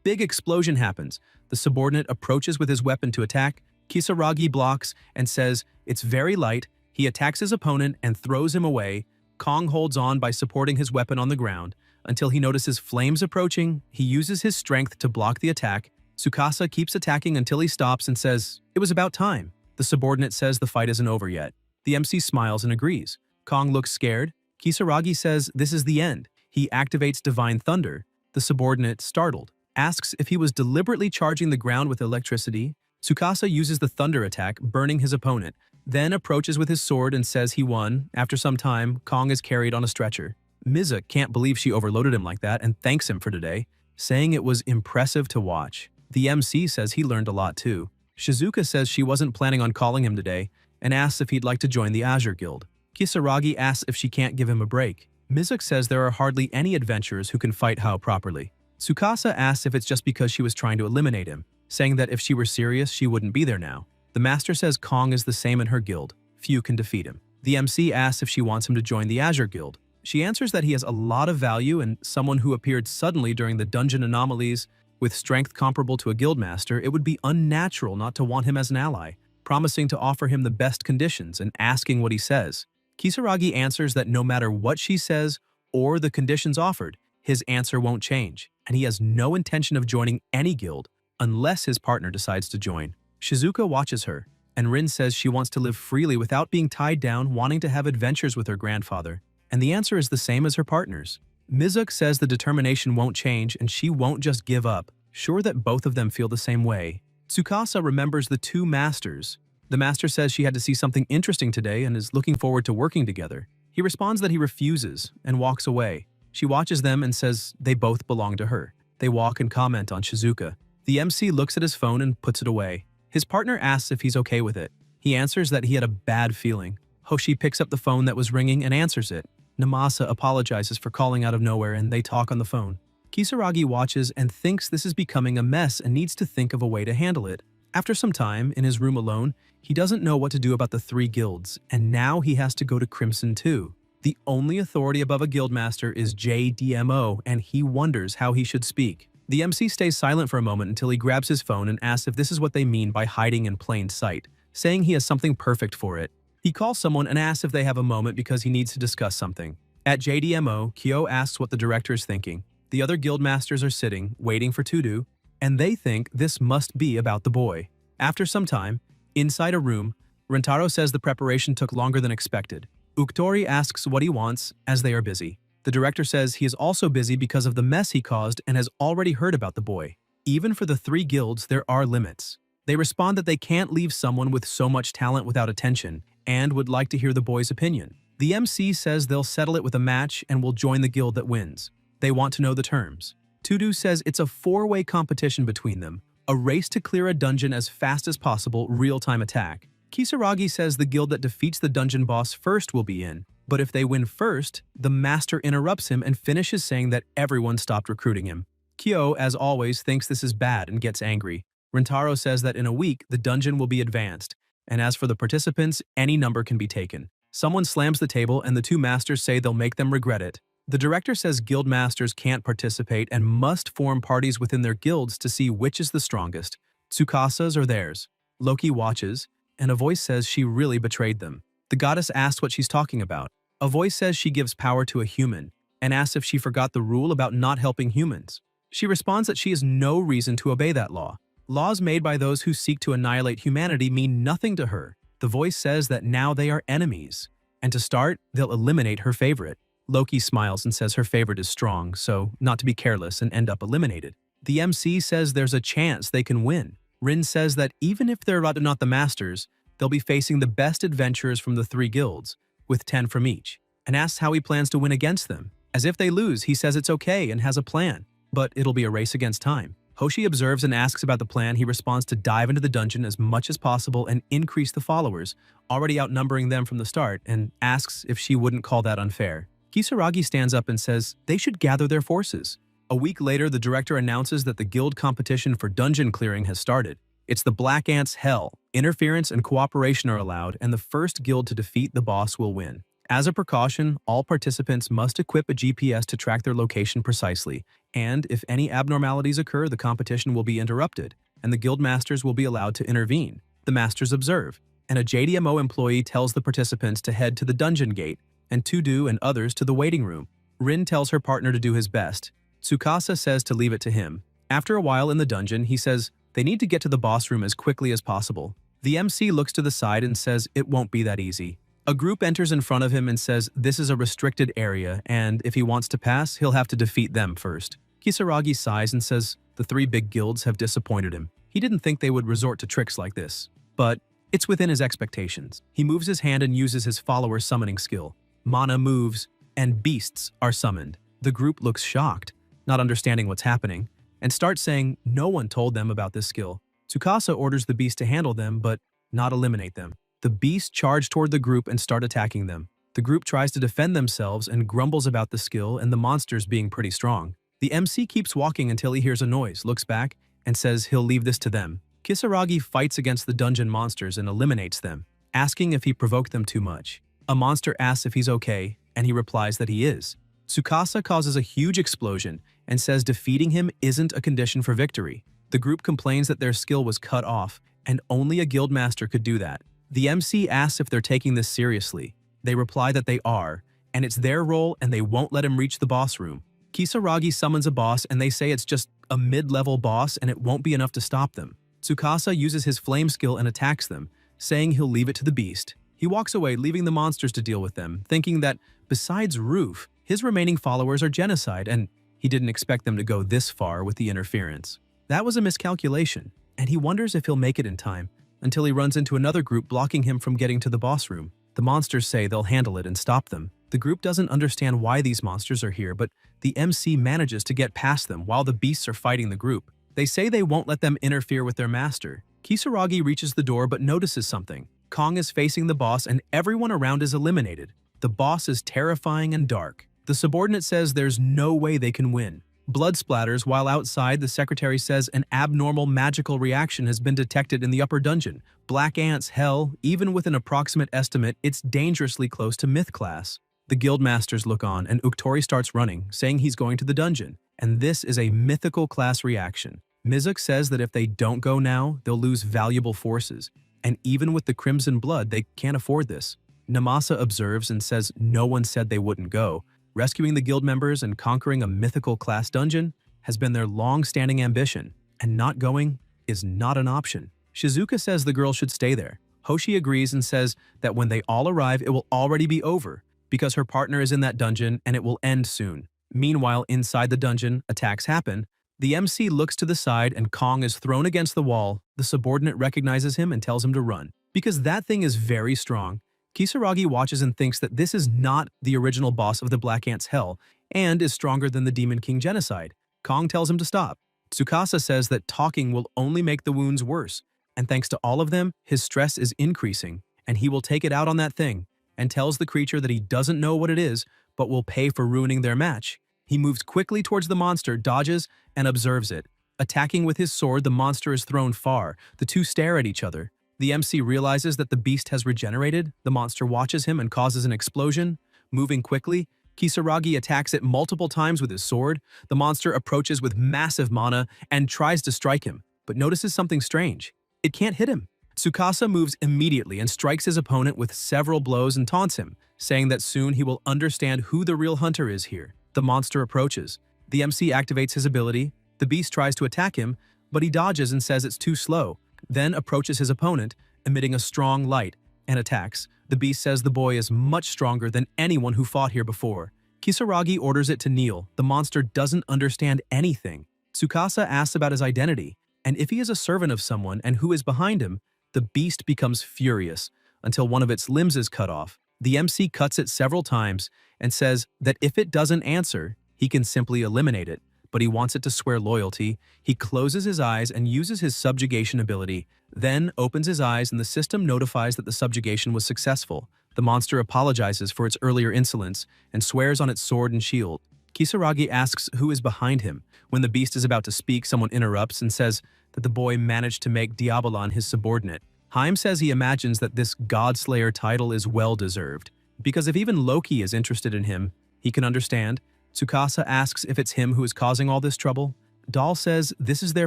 big explosion happens. The subordinate approaches with his weapon to attack. Kisaragi blocks and says it's very light. He attacks his opponent and throws him away. Kong holds on by supporting his weapon on the ground until he notices flames approaching. He uses his strength to block the attack. Tsukasa keeps attacking until he stops and says it was about time. The subordinate says the fight isn't over yet. The MC smiles and agrees. Kong looks scared. Kisaragi says this is the end. He activates Divine Thunder. The subordinate, startled, asks if he was deliberately charging the ground with electricity. Tsukasa uses the thunder attack, burning his opponent, then approaches with his sword and says he won. After some time, Kong is carried on a stretcher. Mizuk can't believe she overloaded him like that and thanks him for today, saying it was impressive to watch. The MC says he learned a lot too. Shizuka says she wasn't planning on calling him today and asks if he'd like to join the Azure Guild. Kisaragi asks if she can't give him a break. Mizuk says there are hardly any adventurers who can fight Hao properly. Tsukasa asks if it's just because she was trying to eliminate him, saying that if she were serious, she wouldn't be there now. The master says Kong is the same in her guild. Few can defeat him. The MC asks if she wants him to join the Azure Guild. She answers that he has a lot of value and someone who appeared suddenly during the dungeon anomalies with strength comparable to a guildmaster, it would be unnatural not to want him as an ally, promising to offer him the best conditions and asking what he says. Kisaragi answers that no matter what she says or the conditions offered, his answer won't change, and he has no intention of joining any guild unless his partner decides to join. Shizuka watches her, and Rin says she wants to live freely without being tied down, wanting to have adventures with her grandfather, and the answer is the same as her partner's. Mizuk says the determination won't change and she won't just give up, sure that both of them feel the same way. Tsukasa remembers the two masters. The master says she had to see something interesting today and is looking forward to working together. He responds that he refuses and walks away. She watches them and says they both belong to her. They walk and comment on Shizuka. The MC looks at his phone and puts it away. His partner asks if he's okay with it. He answers that he had a bad feeling. Hoshi picks up the phone that was ringing and answers it. Namasa apologizes for calling out of nowhere and they talk on the phone. Kisaragi watches and thinks this is becoming a mess and needs to think of a way to handle it. After some time, in his room alone, he doesn't know what to do about the 3 guilds, and now he has to go to Crimson too. The only authority above a guildmaster is JDMO, and he wonders how he should speak. The MC stays silent for a moment until he grabs his phone and asks if this is what they mean by hiding in plain sight, saying he has something perfect for it. He calls someone and asks if they have a moment because he needs to discuss something. At JDMO, Kyo asks what the director is thinking. The other guildmasters are sitting, waiting for Tudu, and they think this must be about the boy. After some time, inside a room, Rentaro says the preparation took longer than expected. Uktori asks what he wants, as they are busy. The director says he is also busy because of the mess he caused and has already heard about the boy. Even for the 3 guilds, there are limits. They respond that they can't leave someone with so much talent without attention, and would like to hear the boy's opinion. The MC says they'll settle it with a match and will join the guild that wins. They want to know the terms. Tudu says it's a 4-way competition between them, a race to clear a dungeon as fast as possible, real-time attack. Kisaragi says the guild that defeats the dungeon boss first will be in. But if they win first, the master interrupts him and finishes saying that everyone stopped recruiting him. Kyo, as always, thinks this is bad and gets angry. Rintaro says that in a week, the dungeon will be advanced, and as for the participants, any number can be taken. Someone slams the table and the two masters say they'll make them regret it. The director says guild masters can't participate and must form parties within their guilds to see which is the strongest, Tsukasa's or theirs. Loki watches, and a voice says she really betrayed them. The goddess asks what she's talking about. A voice says she gives power to a human, and asks if she forgot the rule about not helping humans. She responds that she has no reason to obey that law. Laws made by those who seek to annihilate humanity mean nothing to her. The voice says that now they are enemies, and to start, they'll eliminate her favorite. Loki smiles and says her favorite is strong, so not to be careless and end up eliminated. The MC says there's a chance they can win. Rin says that even if they're not the masters, they'll be facing the best adventurers from the 3 guilds, with 10 from each, and asks how he plans to win against them. As if they lose, he says it's okay and has a plan, but it'll be a race against time. Hoshi observes and asks about the plan. He responds to dive into the dungeon as much as possible and increase the followers, already outnumbering them from the start, and asks if she wouldn't call that unfair. Kisaragi stands up and says they should gather their forces. A week later, the director announces that the guild competition for dungeon clearing has started. It's the Black Ants' Hell. Interference and cooperation are allowed, and the first guild to defeat the boss will win. As a precaution, all participants must equip a GPS to track their location precisely, and if any abnormalities occur, the competition will be interrupted, and the guild masters will be allowed to intervene. The masters observe, and a JDMO employee tells the participants to head to the dungeon gate, and Tudu and others to the waiting room. Rin tells her partner to do his best. Tsukasa says to leave it to him. After a while in the dungeon, he says they need to get to the boss room as quickly as possible. The MC looks to the side and says it won't be that easy. A group enters in front of him and says this is a restricted area, and if he wants to pass, he'll have to defeat them first. Kisaragi sighs and says the 3 big guilds have disappointed him. He didn't think they would resort to tricks like this, but it's within his expectations. He moves his hand and uses his follower's summoning skill. Mana moves, and beasts are summoned. The group looks shocked, not understanding what's happening, and starts saying no one told them about this skill. Tsukasa orders the beast to handle them, but not eliminate them. The beasts charge toward the group and start attacking them. The group tries to defend themselves and grumbles about the skill and the monsters being pretty strong. The MC keeps walking until he hears a noise, looks back, and says he'll leave this to them. Kisaragi fights against the dungeon monsters and eliminates them, asking if he provoked them too much. A monster asks if he's okay, and he replies that he is. Tsukasa causes a huge explosion and says defeating him isn't a condition for victory. The group complains that their skill was cut off, and only a guild master could do that. The MC asks if they're taking this seriously. They reply that they are, and it's their role and they won't let him reach the boss room. Kisaragi summons a boss and they say it's just a mid-level boss and it won't be enough to stop them. Tsukasa uses his flame skill and attacks them, saying he'll leave it to the beast. He walks away, leaving the monsters to deal with them, thinking that, besides Roof, his remaining followers are genocide, and he didn't expect them to go this far with the interference. That was a miscalculation, and he wonders if he'll make it in time, until he runs into another group blocking him from getting to the boss room. The monsters say they'll handle it and stop them. The group doesn't understand why these monsters are here, but the MC manages to get past them while the beasts are fighting the group. They say they won't let them interfere with their master. Kisaragi reaches the door but notices something. Kong is facing the boss and everyone around is eliminated. The boss is terrifying and dark. The subordinate says there's no way they can win. Blood splatters while outside. The secretary says an abnormal magical reaction has been detected in the upper dungeon. Black Ants' Hell, even with an approximate estimate, it's dangerously close to myth class. The guild masters look on and Uktori starts running, saying he's going to the dungeon. And this is a mythical class reaction. Mizuk says that if they don't go now, they'll lose valuable forces. And even with the crimson blood, they can't afford this. Namasa observes and says no one said they wouldn't go. Rescuing the guild members and conquering a mythical class dungeon has been their long-standing ambition, and not going is not an option. Shizuka says the girl should stay there. Hoshi agrees and says that when they all arrive, it will already be over, because her partner is in that dungeon and it will end soon. Meanwhile, inside the dungeon, attacks happen. The MC looks to the side and Kong is thrown against the wall. The subordinate recognizes him and tells him to run, because that thing is very strong. Kisaragi watches and thinks that this is not the original boss of the Black Ants' Hell and is stronger than the Demon King genocide. Kong tells him to stop. Tsukasa says that talking will only make the wounds worse, and thanks to all of them, his stress is increasing, and he will take it out on that thing, and tells the creature that he doesn't know what it is, but will pay for ruining their match. He moves quickly towards the monster, dodges, and observes it. Attacking with his sword, the monster is thrown far. The two stare at each other. The MC realizes that the beast has regenerated. The monster watches him and causes an explosion. Moving quickly, Kisaragi attacks it multiple times with his sword. The monster approaches with massive mana and tries to strike him, but notices something strange. It can't hit him. Tsukasa moves immediately and strikes his opponent with several blows and taunts him, saying that soon he will understand who the real hunter is here. The monster approaches. The MC activates his ability. The beast tries to attack him, but he dodges and says it's too slow, then approaches his opponent, emitting a strong light, and attacks. The beast says the boy is much stronger than anyone who fought here before. Kisaragi orders it to kneel. The monster doesn't understand anything. Tsukasa asks about his identity, and if he is a servant of someone and who is behind him, the beast becomes furious until one of its limbs is cut off. The MC cuts it several times and says that if it doesn't answer, he can simply eliminate it, but he wants it to swear loyalty. He closes his eyes and uses his subjugation ability, then opens his eyes and the system notifies that the subjugation was successful. The monster apologizes for its earlier insolence and swears on its sword and shield. Kisaragi asks who is behind him. When the beast is about to speak, someone interrupts and says that the boy managed to make Diabolan his subordinate. Haim says he imagines that this Godslayer title is well-deserved, because if even Loki is interested in him, he can understand. Tsukasa asks if it's him who is causing all this trouble. Dahl says this is their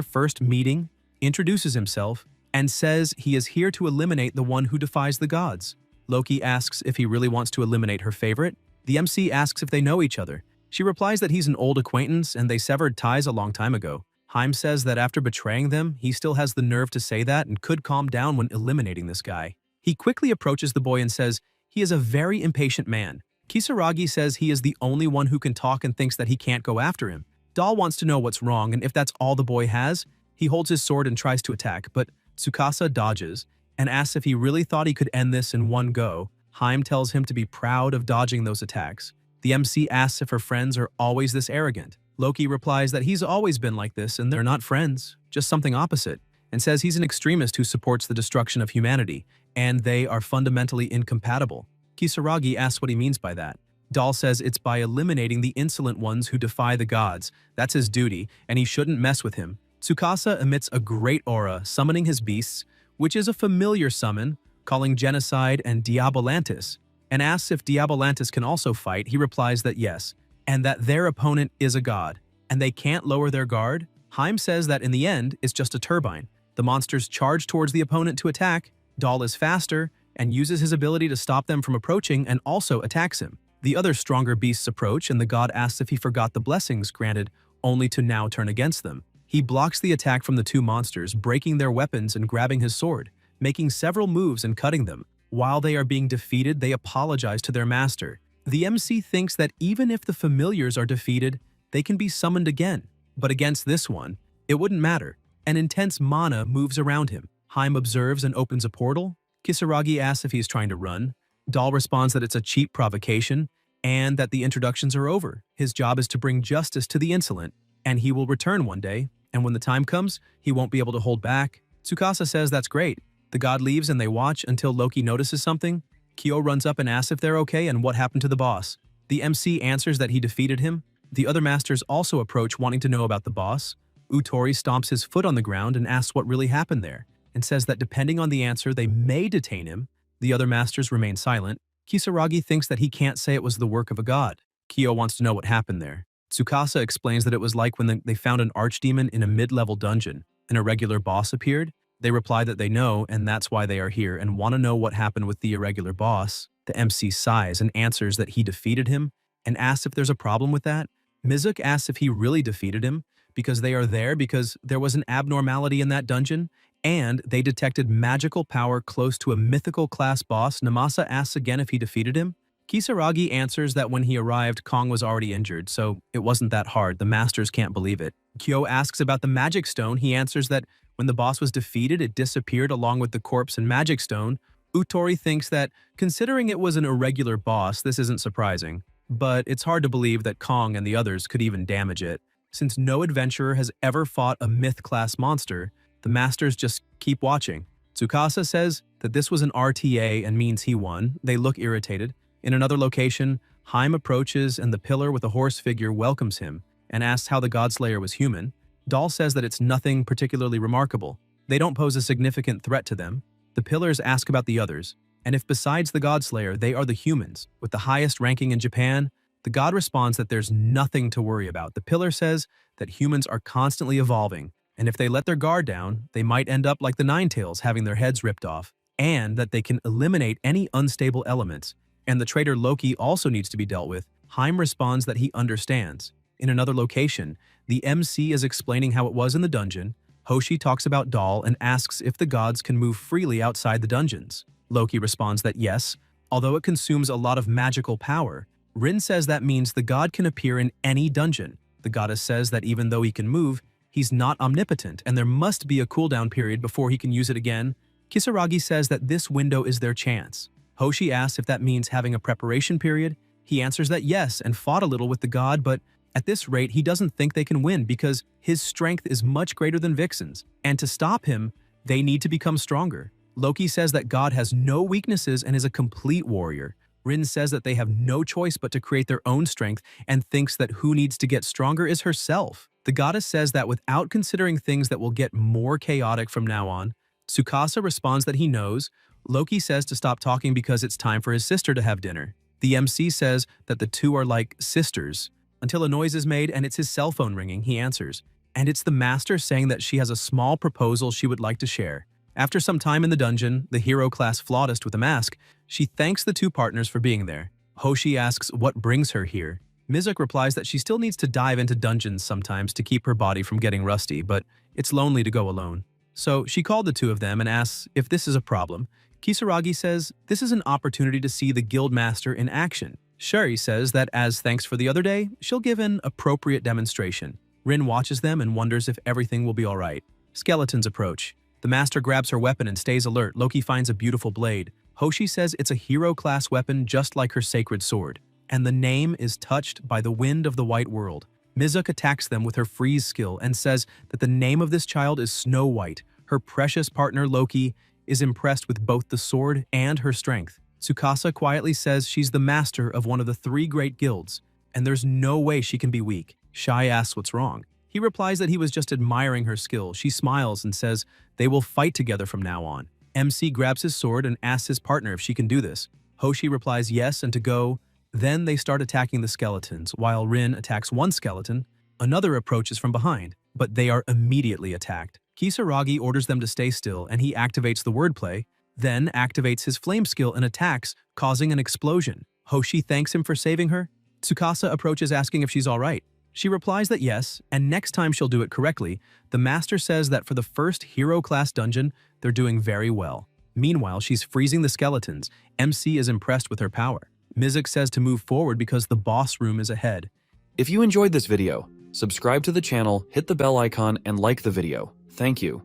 first meeting, introduces himself, and says he is here to eliminate the one who defies the gods. Loki asks if he really wants to eliminate her favorite. The MC asks if they know each other. She replies that he's an old acquaintance and they severed ties a long time ago. Haim says that after betraying them, he still has the nerve to say that and could calm down when eliminating this guy. He quickly approaches the boy and says he is a very impatient man. Kisaragi says he is the only one who can talk and thinks that he can't go after him. Dahl wants to know what's wrong, and if that's all the boy has, he holds his sword and tries to attack, but Tsukasa dodges and asks if he really thought he could end this in one go. Haim tells him to be proud of dodging those attacks. The MC asks if her friends are always this arrogant. Loki replies that he's always been like this and they're not friends, just something opposite, and says he's an extremist who supports the destruction of humanity, and they are fundamentally incompatible. Kisaragi asks what he means by that. Dahl says it's by eliminating the insolent ones who defy the gods. That's his duty, and he shouldn't mess with him. Tsukasa emits a great aura, summoning his beasts, which is a familiar summon, calling Genocide and Diabolantis, and asks if Diabolantis can also fight. He replies that yes, and that their opponent is a god, and they can't lower their guard. Haim says that in the end, it's just a turbine. The monsters charge towards the opponent to attack. Dahl is faster and uses his ability to stop them from approaching and also attacks him. The other stronger beasts approach, and the god asks if he forgot the blessings granted, only to now turn against them. He blocks the attack from the two monsters, breaking their weapons and grabbing his sword, making several moves and cutting them. While they are being defeated, they apologize to their master. The MC thinks that even if the familiars are defeated, they can be summoned again. But against this one, it wouldn't matter. An intense mana moves around him. Haim observes and opens a portal. Kisaragi asks if he's trying to run. Dahl responds that it's a cheap provocation and that the introductions are over. His job is to bring justice to the insolent, and he will return one day, and when the time comes, he won't be able to hold back. Tsukasa says that's great. The god leaves and they watch until Loki notices something. Kyo runs up and asks if they're okay and what happened to the boss. The MC answers that he defeated him. The other masters also approach wanting to know about the boss. Utori stomps his foot on the ground and asks what really happened there, and says that depending on the answer, they may detain him. The other masters remain silent. Kisaragi thinks that he can't say it was the work of a god. Kyo wants to know what happened there. Tsukasa explains that it was like when they found an archdemon in a mid-level dungeon. An irregular boss appeared. They reply that they know, and that's why they are here, and want to know what happened with the irregular boss. The MC sighs and answers that he defeated him, and asks if there's a problem with that. Mizuki asks if he really defeated him, because they are there because there was an abnormality in that dungeon, and they detected magical power close to a mythical class boss. Namasa asks again if he defeated him. Kisaragi answers that when he arrived, Kong was already injured, so it wasn't that hard. The masters can't believe it. Kyo asks about the magic stone. He answers that when the boss was defeated, it disappeared along with the corpse and magic stone. Utori thinks that, considering it was an irregular boss, this isn't surprising, but it's hard to believe that Kong and the others could even damage it. Since no adventurer has ever fought a myth-class monster, the masters just keep watching. Tsukasa says that this was an RTA and means he won. They look irritated. In another location, Haim approaches and the pillar with a horse figure welcomes him and asks how the Godslayer was human. Dahl says that it's nothing particularly remarkable. They don't pose a significant threat to them. The pillars ask about the others, and if besides the Godslayer they are the humans with the highest ranking in Japan, the god responds that there's nothing to worry about. The pillar says that humans are constantly evolving, and if they let their guard down, they might end up like the Ninetails having their heads ripped off, and that they can eliminate any unstable elements. And the traitor Loki also needs to be dealt with. Haim responds that he understands. In another location, the MC is explaining how it was in the dungeon. Hoshi talks about Dahl and asks if the gods can move freely outside the dungeons. Loki responds that yes, although it consumes a lot of magical power. Rin says that means the god can appear in any dungeon. The goddess says that even though he can move, he's not omnipotent and there must be a cooldown period before he can use it again. Kisaragi says that this window is their chance. Hoshi asks if that means having a preparation period. He answers that yes and fought a little with the god, but at this rate he doesn't think they can win because his strength is much greater than Vixen's, and to stop him, they need to become stronger. Loki says that God has no weaknesses and is a complete warrior. Rin says that they have no choice but to create their own strength and thinks that who needs to get stronger is herself. The goddess says that without considering things that will get more chaotic from now on. Tsukasa responds that he knows. Loki says to stop talking because it's time for his sister to have dinner. The MC says that the two are like sisters. Until a noise is made and it's his cell phone ringing, he answers. And it's the master saying that she has a small proposal she would like to share. After some time in the dungeon, the hero-class flautist with a mask, she thanks the two partners for being there. Hoshi asks what brings her here. Mizuki replies that she still needs to dive into dungeons sometimes to keep her body from getting rusty, but it's lonely to go alone. So she called the two of them and asks if this is a problem. Kisaragi says this is an opportunity to see the guild master in action. Shuri says that as thanks for the other day, she'll give an appropriate demonstration. Rin watches them and wonders if everything will be alright. Skeletons approach. The master grabs her weapon and stays alert. Loki finds a beautiful blade. Hoshi says it's a hero-class weapon just like her sacred sword. And the name is touched by the wind of the white world. Mizuki attacks them with her freeze skill and says that the name of this child is Snow White. Her precious partner Loki is impressed with both the sword and her strength. Tsukasa quietly says she's the master of one of the three great guilds, and there's no way she can be weak. Shai asks what's wrong. He replies that he was just admiring her skill. She smiles and says they will fight together from now on. MC grabs his sword and asks his partner if she can do this. Hoshi replies yes and to go. Then they start attacking the skeletons. While Rin attacks one skeleton, another approaches from behind, but they are immediately attacked. Kisaragi orders them to stay still and he activates the wordplay, then activates his flame skill and attacks, causing an explosion. Hoshi thanks him for saving her. Tsukasa approaches asking if she's alright. She replies that yes, and next time she'll do it correctly. The master says that for the first hero-class dungeon, they're doing very well. Meanwhile, she's freezing the skeletons. MC is impressed with her power. Mizuki says to move forward because the boss room is ahead. If you enjoyed this video, subscribe to the channel, hit the bell icon, and like the video. Thank you.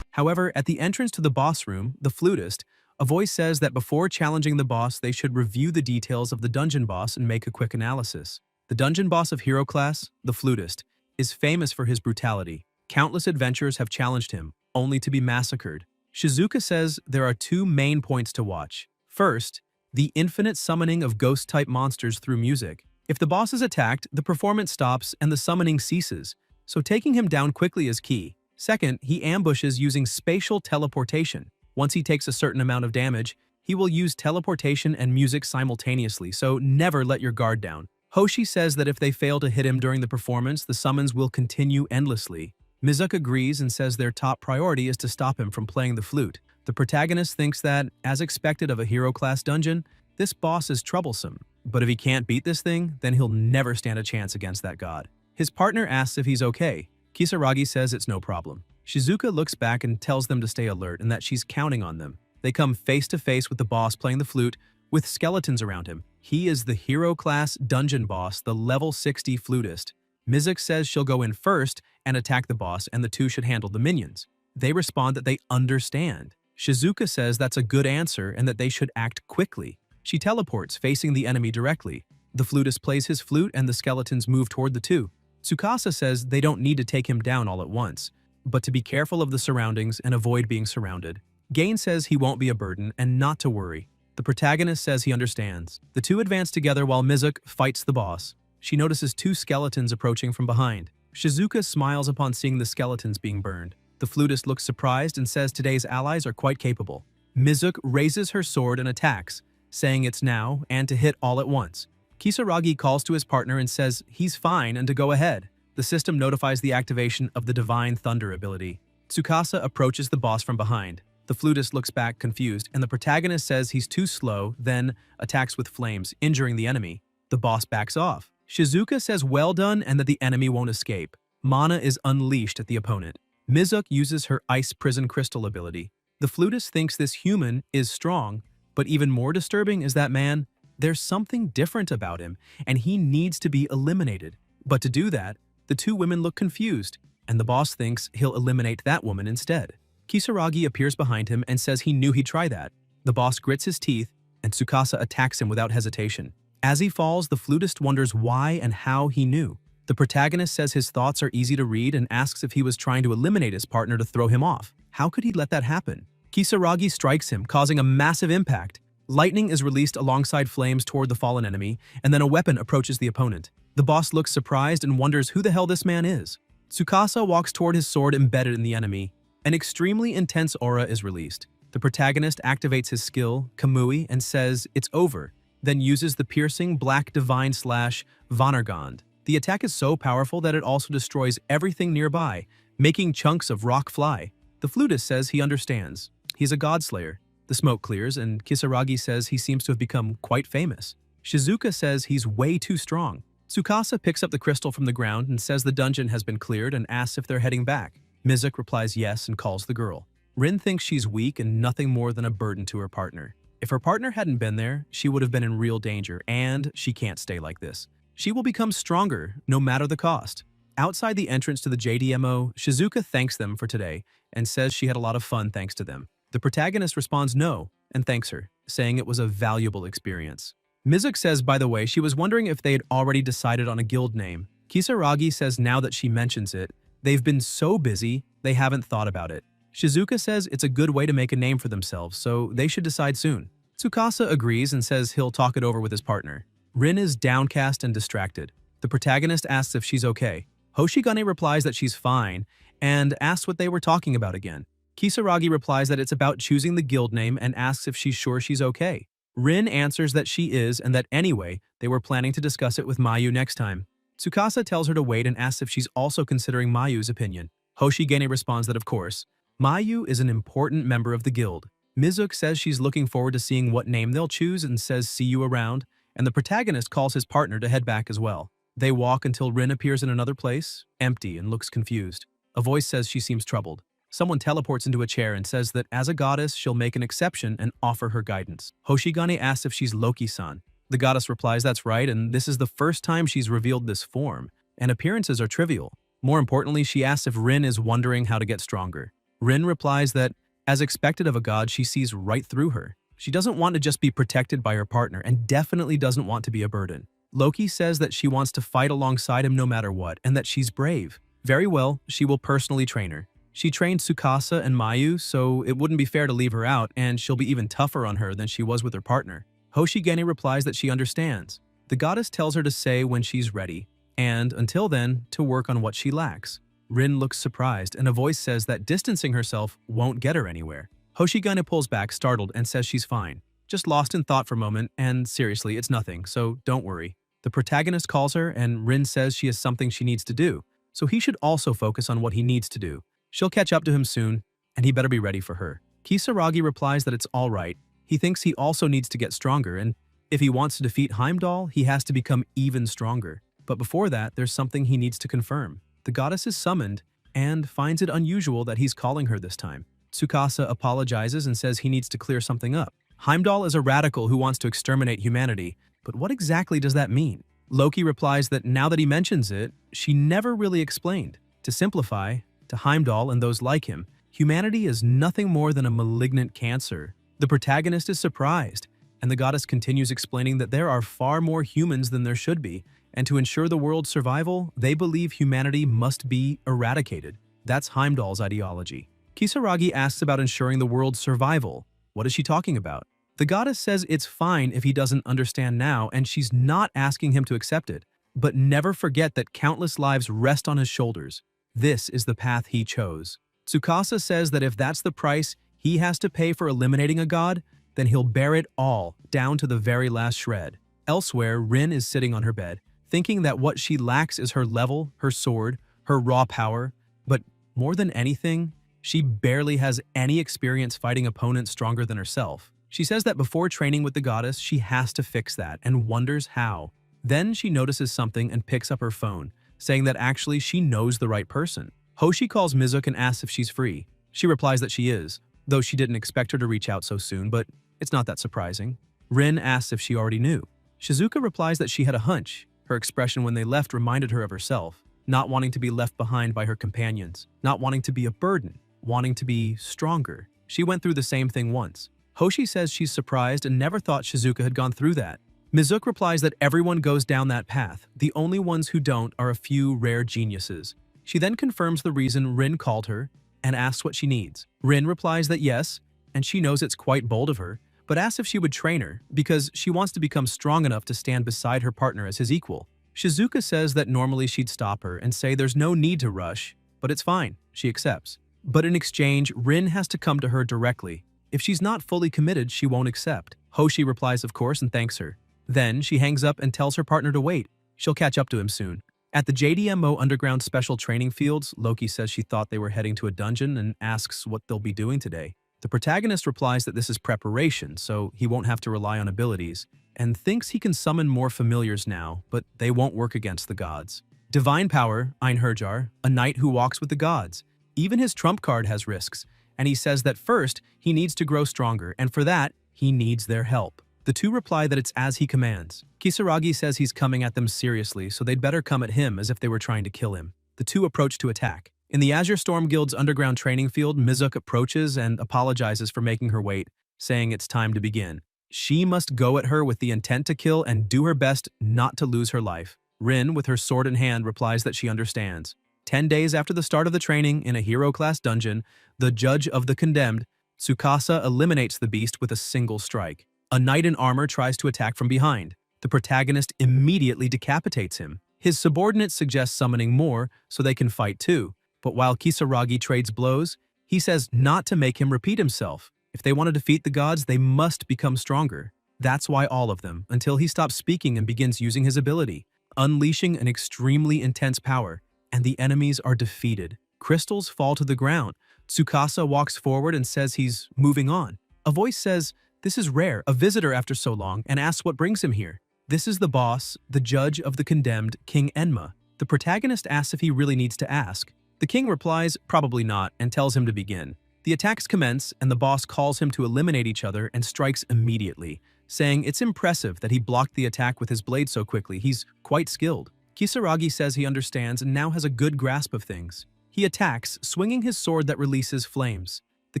However, at the entrance to the boss room, the flutist, a voice says that before challenging the boss, they should review the details of the dungeon boss and make a quick analysis. The dungeon boss of hero class, the flutist, is famous for his brutality. Countless adventurers have challenged him, only to be massacred. Shizuka says there are two main points to watch. First, the infinite summoning of ghost-type monsters through music. If the boss is attacked, the performance stops and the summoning ceases, so taking him down quickly is key. Second, he ambushes using spatial teleportation. Once he takes a certain amount of damage, he will use teleportation and music simultaneously, so never let your guard down. Hoshi says that if they fail to hit him during the performance, the summons will continue endlessly. Mizuki agrees and says their top priority is to stop him from playing the flute. The protagonist thinks that, as expected of a hero-class dungeon, this boss is troublesome, but if he can't beat this thing, then he'll never stand a chance against that god. His partner asks if he's okay. Kisaragi says it's no problem. Shizuka looks back and tells them to stay alert and that she's counting on them. They come face to face with the boss playing the flute, with skeletons around him. He is the hero-class dungeon boss, the level 60 flutist. Mizuki says she'll go in first and attack the boss and the two should handle the minions. They respond that they understand. Shizuka says that's a good answer and that they should act quickly. She teleports, facing the enemy directly. The flutist plays his flute and the skeletons move toward the two. Tsukasa says they don't need to take him down all at once, but to be careful of the surroundings and avoid being surrounded. Gain says he won't be a burden and not to worry. The protagonist says he understands. The two advance together while Mizuki fights the boss. She notices two skeletons approaching from behind. Shizuka smiles upon seeing the skeletons being burned. The flutist looks surprised and says today's allies are quite capable. Mizuki raises her sword and attacks, saying it's now and to hit all at once. Kisaragi calls to his partner and says he's fine and to go ahead. The system notifies the activation of the Divine Thunder ability. Tsukasa approaches the boss from behind. The flutist looks back confused, and the protagonist says he's too slow, then attacks with flames, injuring the enemy. The boss backs off. Shizuka says well done and that the enemy won't escape. Mana is unleashed at the opponent. Mizuki uses her Ice Prison Crystal ability. The flutist thinks this human is strong, but even more disturbing is that man, there's something different about him, and he needs to be eliminated. But to do that, the two women look confused, and the boss thinks he'll eliminate that woman instead. Kisaragi appears behind him and says he knew he'd try that. The boss grits his teeth, and Tsukasa attacks him without hesitation. As he falls, the flutist wonders why and how he knew. The protagonist says his thoughts are easy to read and asks if he was trying to eliminate his partner to throw him off. How could he let that happen? Kisaragi strikes him, causing a massive impact. Lightning is released alongside flames toward the fallen enemy, and then a weapon approaches the opponent. The boss looks surprised and wonders who the hell this man is. Tsukasa walks toward his sword embedded in the enemy. An extremely intense aura is released. The protagonist activates his skill, Kamui, and says it's over, then uses the piercing Black Divine Slash Vanargand. The attack is so powerful that it also destroys everything nearby, making chunks of rock fly. The flutist says he understands. He's a godslayer. The smoke clears, and Kisaragi says he seems to have become quite famous. Shizuka says he's way too strong. Tsukasa picks up the crystal from the ground and says the dungeon has been cleared and asks if they're heading back. Mizuki replies yes and calls the girl. Rin thinks she's weak and nothing more than a burden to her partner. If her partner hadn't been there, she would have been in real danger, and she can't stay like this. She will become stronger, no matter the cost. Outside the entrance to the JDMO, Shizuka thanks them for today and says she had a lot of fun thanks to them. The protagonist responds no and thanks her, saying it was a valuable experience. Mizuki says, by the way, she was wondering if they had already decided on a guild name. Kisaragi says now that she mentions it, they've been so busy, they haven't thought about it. Shizuka says it's a good way to make a name for themselves, so they should decide soon. Tsukasa agrees and says he'll talk it over with his partner. Rin is downcast and distracted. The protagonist asks if she's okay. Hoshigane replies that she's fine and asks what they were talking about again. Kisaragi replies that it's about choosing the guild name and asks if she's sure she's okay. Rin answers that she is and that anyway, they were planning to discuss it with Mayu next time. Tsukasa tells her to wait and asks if she's also considering Mayu's opinion. Hoshigane responds that of course. Mayu is an important member of the guild. Mizuki says she's looking forward to seeing what name they'll choose and says see you around, and the protagonist calls his partner to head back as well. They walk until Rin appears in another place, empty and looks confused. A voice says she seems troubled. Someone teleports into a chair and says that as a goddess, she'll make an exception and offer her guidance. Hoshigane asks if she's Loki-san. The goddess replies that's right, and this is the first time she's revealed this form, and appearances are trivial. More importantly, she asks if Rin is wondering how to get stronger. Rin replies that, as expected of a god, she sees right through her. She doesn't want to just be protected by her partner and definitely doesn't want to be a burden. Loki says that she wants to fight alongside him no matter what and that she's brave. Very well, she will personally train her. She trained Tsukasa and Mayu, so it wouldn't be fair to leave her out, and she'll be even tougher on her than she was with her partner. Hoshigane replies that she understands. The goddess tells her to say when she's ready, and until then, to work on what she lacks. Rin looks surprised, and a voice says that distancing herself won't get her anywhere. Hoshigane pulls back, startled, and says she's fine. Just lost in thought for a moment, and seriously, it's nothing, so don't worry. The protagonist calls her, and Rin says she has something she needs to do, so he should also focus on what he needs to do. She'll catch up to him soon, and he better be ready for her. Kisaragi replies that it's all right. He thinks he also needs to get stronger, and if he wants to defeat Heimdall, he has to become even stronger. But before that, there's something he needs to confirm. The goddess is summoned, and finds it unusual that he's calling her this time. Tsukasa apologizes and says he needs to clear something up. Heimdall is a radical who wants to exterminate humanity, but what exactly does that mean? Loki replies that now that he mentions it, she never really explained. To simplify, to Heimdall and those like him, humanity is nothing more than a malignant cancer. The protagonist is surprised, and the goddess continues explaining that there are far more humans than there should be, and to ensure the world's survival, they believe humanity must be eradicated. That's Heimdall's ideology. Kisaragi asks about ensuring the world's survival. What is she talking about? The goddess says it's fine if he doesn't understand now, and she's not asking him to accept it. But never forget that countless lives rest on his shoulders. This is the path he chose. Tsukasa says that if that's the price he has to pay for eliminating a god, then he'll bear it all, down to the very last shred. Elsewhere, Rin is sitting on her bed, thinking that what she lacks is her level, her sword, her raw power, but more than anything, she barely has any experience fighting opponents stronger than herself. She says that before training with the goddess, she has to fix that and wonders how. Then she notices something and picks up her phone, saying that actually she knows the right person. Hoshi calls Mizuki and asks if she's free. She replies that she is, though she didn't expect her to reach out so soon, but it's not that surprising. Rin asks if she already knew. Shizuka replies that she had a hunch. Her expression when they left reminded her of herself, not wanting to be left behind by her companions, not wanting to be a burden, wanting to be stronger. She went through the same thing once. Hoshi says she's surprised and never thought Shizuka had gone through that. Mizuki replies that everyone goes down that path. The only ones who don't are a few rare geniuses. She then confirms the reason Rin called her and asks what she needs. Rin replies that yes, and she knows it's quite bold of her, but asks if she would train her because she wants to become strong enough to stand beside her partner as his equal. Shizuka says that normally she'd stop her and say there's no need to rush, but it's fine. She accepts. But in exchange, Rin has to come to her directly. If she's not fully committed, she won't accept. Hoshi replies of course and thanks her. Then she hangs up and tells her partner to wait. She'll catch up to him soon. At the JDMO Underground Special Training Fields, Loki says she thought they were heading to a dungeon and asks what they'll be doing today. The protagonist replies that this is preparation, so he won't have to rely on abilities, and thinks he can summon more familiars now, but they won't work against the gods. Divine Power, Einherjar, a knight who walks with the gods. Even his trump card has risks, and he says that first, he needs to grow stronger, and for that, he needs their help. The two reply that it's as he commands. Kisaragi says he's coming at them seriously, so they'd better come at him as if they were trying to kill him. The two approach to attack. In the Azure Storm Guild's underground training field, Mizuki approaches and apologizes for making her wait, saying it's time to begin. She must go at her with the intent to kill and do her best not to lose her life. Rin, with her sword in hand, replies that she understands. 10 days after the start of the training in a hero-class dungeon, the Judge of the Condemned, Tsukasa eliminates the beast with a single strike. A knight in armor tries to attack from behind. The protagonist immediately decapitates him. His subordinate suggests summoning more so they can fight too, but while Kisaragi trades blows, he says not to make him repeat himself. If they want to defeat the gods, they must become stronger. That's why all of them, until he stops speaking and begins using his ability, unleashing an extremely intense power, and the enemies are defeated. Crystals fall to the ground. Tsukasa walks forward and says he's moving on. A voice says, "This is rare, a visitor after so long," and asks what brings him here. This is the boss, the Judge of the Condemned, King Enma. The protagonist asks if he really needs to ask. The king replies, probably not, and tells him to begin. The attacks commence, and the boss calls him to eliminate each other and strikes immediately, saying it's impressive that he blocked the attack with his blade so quickly. He's quite skilled. Kisaragi says he understands and now has a good grasp of things. He attacks, swinging his sword that releases flames. The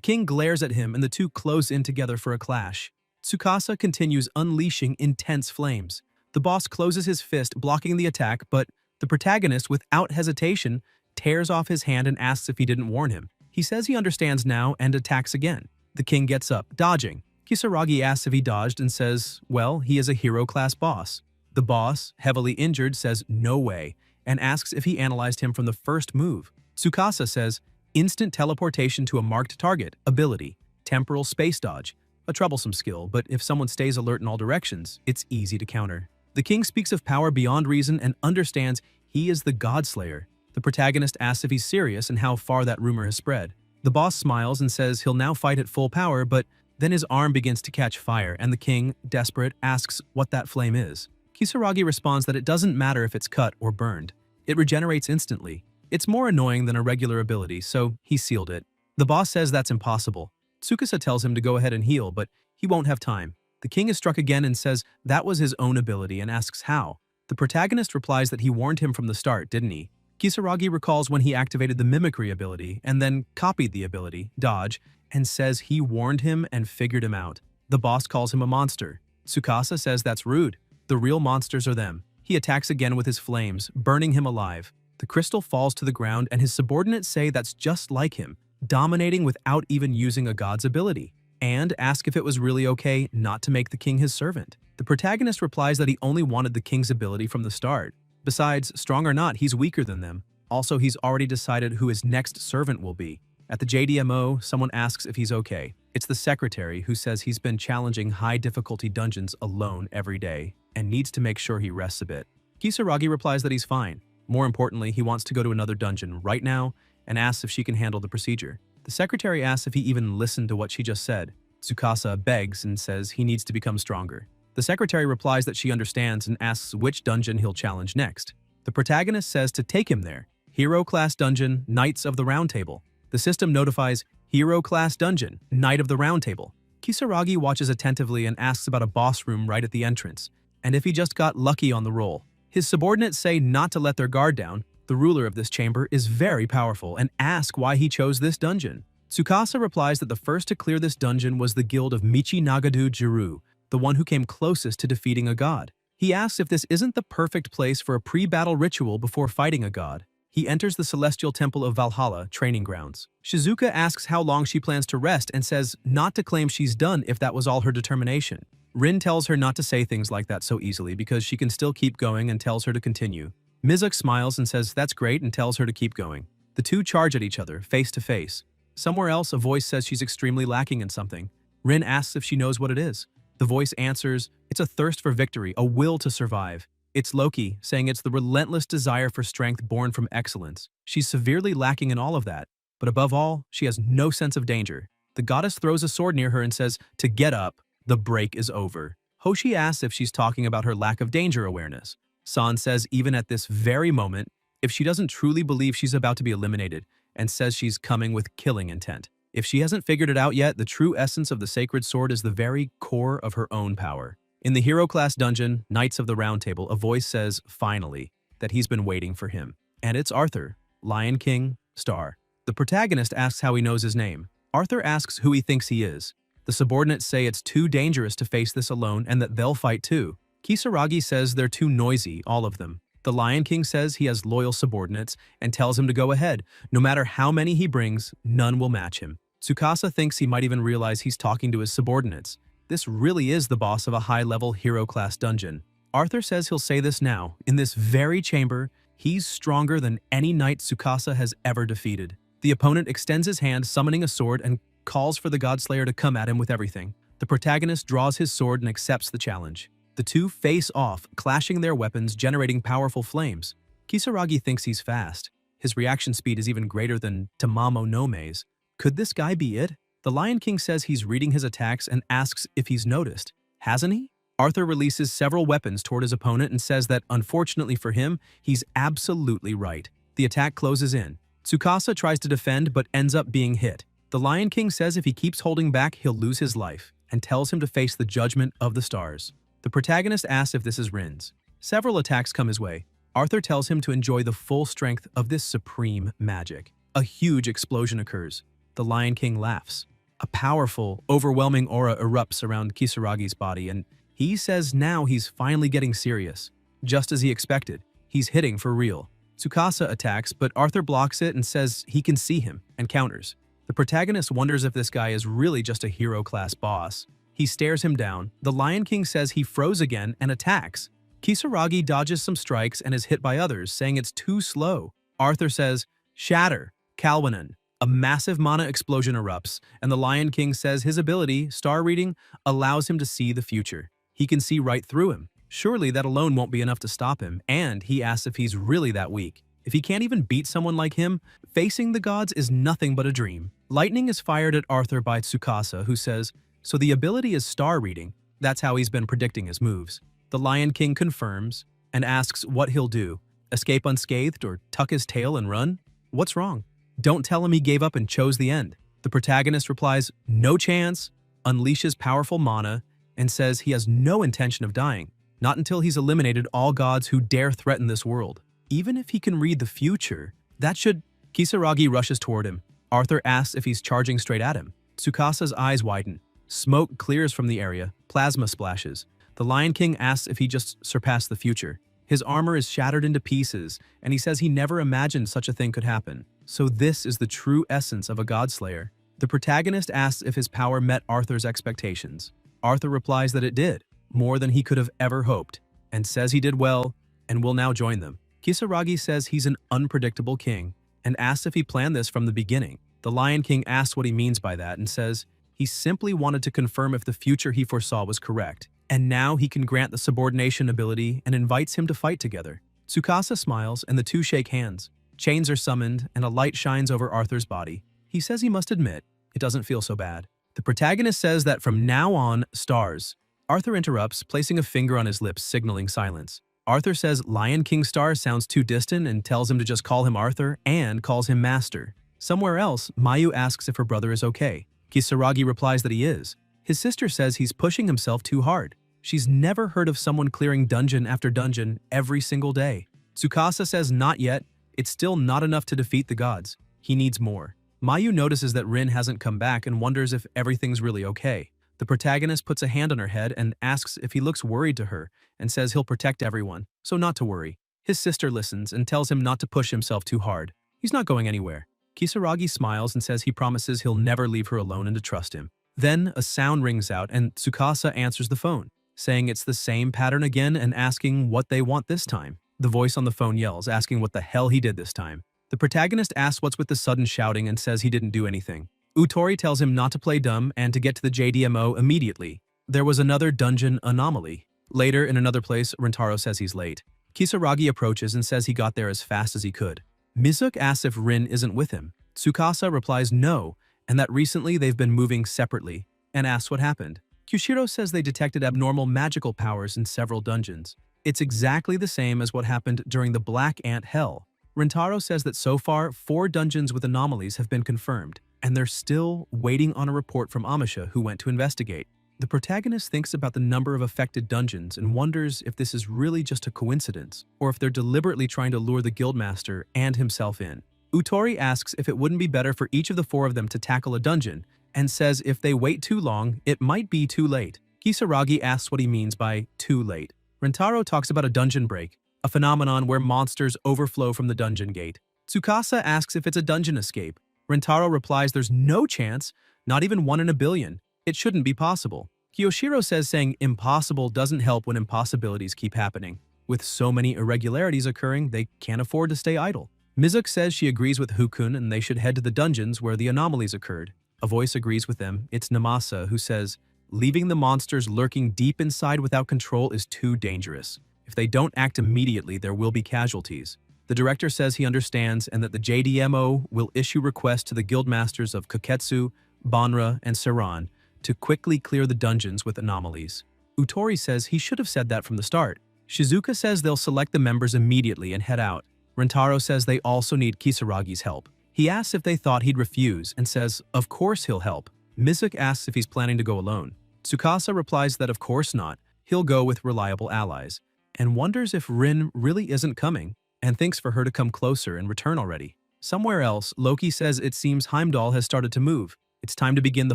king glares at him and the two close in together for a clash. Tsukasa continues unleashing intense flames. The boss closes his fist, blocking the attack, but the protagonist, without hesitation, tears off his hand and asks if he didn't warn him. He says he understands now and attacks again. The king gets up, dodging. Kisaragi asks if he dodged and says, well, he is a hero-class boss. The boss, heavily injured, says no way and asks if he analyzed him from the first move. Tsukasa says, instant teleportation to a marked target, ability, temporal space dodge, a troublesome skill, but if someone stays alert in all directions, it's easy to counter. The king speaks of power beyond reason and understands he is the Godslayer. The protagonist asks if he's serious and how far that rumor has spread. The boss smiles and says he'll now fight at full power, but then his arm begins to catch fire, and the king, desperate, asks what that flame is. Kisaragi responds that it doesn't matter if it's cut or burned. It regenerates instantly. It's more annoying than a regular ability, so he sealed it. The boss says that's impossible. Tsukasa tells him to go ahead and heal, but he won't have time. The king is struck again and says that was his own ability and asks how. The protagonist replies that he warned him from the start, didn't he? Kisaragi recalls when he activated the mimicry ability and then copied the ability, dodge, and says he warned him and figured him out. The boss calls him a monster. Tsukasa says that's rude. The real monsters are them. He attacks again with his flames, burning him alive. The crystal falls to the ground and his subordinates say that's just like him, dominating without even using a god's ability, and ask if it was really okay not to make the king his servant. The protagonist replies that he only wanted the king's ability from the start. Besides, strong or not, he's weaker than them. Also, he's already decided who his next servant will be. At the JDMO, someone asks if he's okay. It's the secretary who says he's been challenging high-difficulty dungeons alone every day and needs to make sure he rests a bit. Kisaragi replies that he's fine. More importantly, he wants to go to another dungeon right now and asks if she can handle the procedure. The secretary asks if he even listened to what she just said. Tsukasa begs and says he needs to become stronger. The secretary replies that she understands and asks which dungeon he'll challenge next. The protagonist says to take him there. Hero Class Dungeon, Knights of the Round Table. The system notifies Hero Class Dungeon, Knight of the Round Table. Kisaragi watches attentively and asks about a boss room right at the entrance, and if he just got lucky on the roll. His subordinates say not to let their guard down. The ruler of this chamber is very powerful and ask why he chose this dungeon. Tsukasa replies that the first to clear this dungeon was the guild of Michi Nagadu Jiru, the one who came closest to defeating a god. He asks if this isn't the perfect place for a pre-battle ritual before fighting a god. He enters the Celestial Temple of Valhalla training grounds. Shizuka asks how long she plans to rest and says not to claim she's done if that was all her determination. Rin tells her not to say things like that so easily because she can still keep going and tells her to continue. Mizuk smiles and says that's great and tells her to keep going. The two charge at each other, face to face. Somewhere else, a voice says she's extremely lacking in something. Rin asks if she knows what it is. The voice answers, it's a thirst for victory, a will to survive. It's Loki, saying it's the relentless desire for strength born from excellence. She's severely lacking in all of that, but above all, she has no sense of danger. The goddess throws a sword near her and says, to get up, the break is over. Hoshi asks if she's talking about her lack of danger awareness. San says even at this very moment, if she doesn't truly believe she's about to be eliminated, and says she's coming with killing intent. If she hasn't figured it out yet, the true essence of the sacred sword is the very core of her own power. In the Hero Class Dungeon, Knights of the Round Table, a voice says, finally, that he's been waiting for him. And it's Arthur, Lion King, Star. The protagonist asks how he knows his name. Arthur asks who he thinks he is. The subordinates say it's too dangerous to face this alone and that they'll fight too. Kisaragi says they're too noisy, all of them. The Lion King says he has loyal subordinates and tells him to go ahead. No matter how many he brings, none will match him. Tsukasa thinks he might even realize he's talking to his subordinates. This really is the boss of a high-level hero-class dungeon. Arthur says he'll say this now. In this very chamber, he's stronger than any knight Tsukasa has ever defeated. The opponent extends his hand, summoning a sword, and calls for the Godslayer to come at him with everything. The protagonist draws his sword and accepts the challenge. The two face off, clashing their weapons, generating powerful flames. Kisaragi thinks he's fast. His reaction speed is even greater than Tamamo Nome's. Could this guy be it? The Lion King says he's reading his attacks and asks if he's noticed. Hasn't he? Arthur releases several weapons toward his opponent and says that, unfortunately for him, he's absolutely right. The attack closes in. Tsukasa tries to defend but ends up being hit. The Lion King says if he keeps holding back, he'll lose his life, and tells him to face the judgment of the stars. The protagonist asks if this is Rin's. Several attacks come his way. Arthur tells him to enjoy the full strength of this supreme magic. A huge explosion occurs. The Lion King laughs. A powerful, overwhelming aura erupts around Kisaragi's body, and he says now he's finally getting serious. Just as he expected, he's hitting for real. Tsukasa attacks, but Arthur blocks it and says he can see him, and counters. The protagonist wonders if this guy is really just a hero-class boss. He stares him down. The Lion King says he froze again and attacks. Kisaragi dodges some strikes and is hit by others, saying it's too slow. Arthur says, shatter, Kalwanan. A massive mana explosion erupts, and the Lion King says his ability, star reading, allows him to see the future. He can see right through him. Surely that alone won't be enough to stop him, and he asks if he's really that weak. If he can't even beat someone like him, facing the gods is nothing but a dream. Lightning is fired at Arthur by Tsukasa, who says, so the ability is star reading. That's how he's been predicting his moves. The Lion King confirms and asks what he'll do. Escape unscathed or tuck his tail and run? What's wrong? Don't tell him he gave up and chose the end. The protagonist replies, no chance, unleashes powerful mana, and says he has no intention of dying, not until he's eliminated all gods who dare threaten this world. Even if he can read the future, that should... Kisaragi rushes toward him. Arthur asks if he's charging straight at him. Tsukasa's eyes widen. Smoke clears from the area, plasma splashes. The Lion King asks if he just surpassed the future. His armor is shattered into pieces, and he says he never imagined such a thing could happen. So this is the true essence of a godslayer. The protagonist asks if his power met Arthur's expectations. Arthur replies that it did, more than he could have ever hoped, and says he did well and will now join them. Kisaragi says he's an unpredictable king and asks if he planned this from the beginning. The Lion King asks what he means by that and says he simply wanted to confirm if the future he foresaw was correct, and now he can grant the subordination ability and invites him to fight together. Tsukasa smiles and the two shake hands. Chains are summoned and a light shines over Arthur's body. He says he must admit it doesn't feel so bad. The protagonist says that from now on, stars. Arthur interrupts, placing a finger on his lips, signaling silence. Arthur says Lion King star sounds too distant and tells him to just call him Arthur and calls him master. Somewhere else, Mayu asks if her brother is okay. Kisaragi replies that he is. His sister says he's pushing himself too hard. She's never heard of someone clearing dungeon after dungeon every single day. Tsukasa says not yet. It's still not enough to defeat the gods. He needs more. Mayu notices that Rin hasn't come back and wonders if everything's really okay. The protagonist puts a hand on her head and asks if he looks worried to her and says he'll protect everyone, so not to worry. His sister listens and tells him not to push himself too hard. He's not going anywhere. Kisaragi smiles and says he promises he'll never leave her alone and to trust him. Then a sound rings out and Tsukasa answers the phone, saying it's the same pattern again and asking what they want this time. The voice on the phone yells, asking what the hell he did this time. The protagonist asks what's with the sudden shouting and says he didn't do anything. Utori tells him not to play dumb and to get to the JDMO immediately. There was another dungeon anomaly. Later, in another place, Rintaro says he's late. Kisaragi approaches and says he got there as fast as he could. Mizuki asks if Rin isn't with him. Tsukasa replies no, and that recently they've been moving separately, and asks what happened. Kyushiro says they detected abnormal magical powers in several dungeons. It's exactly the same as what happened during the Black Ant Hell. Rintaro says that so far, 4 dungeons with anomalies have been confirmed, and they're still waiting on a report from Amisha, who went to investigate. The protagonist thinks about the number of affected dungeons and wonders if this is really just a coincidence, or if they're deliberately trying to lure the guildmaster and himself in. Utori asks if it wouldn't be better for each of the 4 of them to tackle a dungeon, and says if they wait too long, it might be too late. Kisaragi asks what he means by too late. Rintaro talks about a dungeon break, a phenomenon where monsters overflow from the dungeon gate. Tsukasa asks if it's a dungeon escape. Rintaro replies there's no chance, not even 1 in a billion. It shouldn't be possible. Kiyoshiro says saying impossible doesn't help when impossibilities keep happening. With so many irregularities occurring, they can't afford to stay idle. Mizuki says she agrees with Hukun and they should head to the dungeons where the anomalies occurred. A voice agrees with them. It's Namasa who says, leaving the monsters lurking deep inside without control is too dangerous. If they don't act immediately, there will be casualties. The director says he understands and that the JDMO will issue requests to the guildmasters of Koketsu, Banra, and Saran to quickly clear the dungeons with anomalies. Utori says he should have said that from the start. Shizuka says they'll select the members immediately and head out. Rintaro says they also need Kisaragi's help. He asks if they thought he'd refuse and says, of course he'll help. Mizuki asks if he's planning to go alone. Tsukasa replies that of course not, he'll go with reliable allies, and wonders if Rin really isn't coming, and thinks for her to come closer and return already. Somewhere else, Loki says it seems Heimdall has started to move. It's time to begin the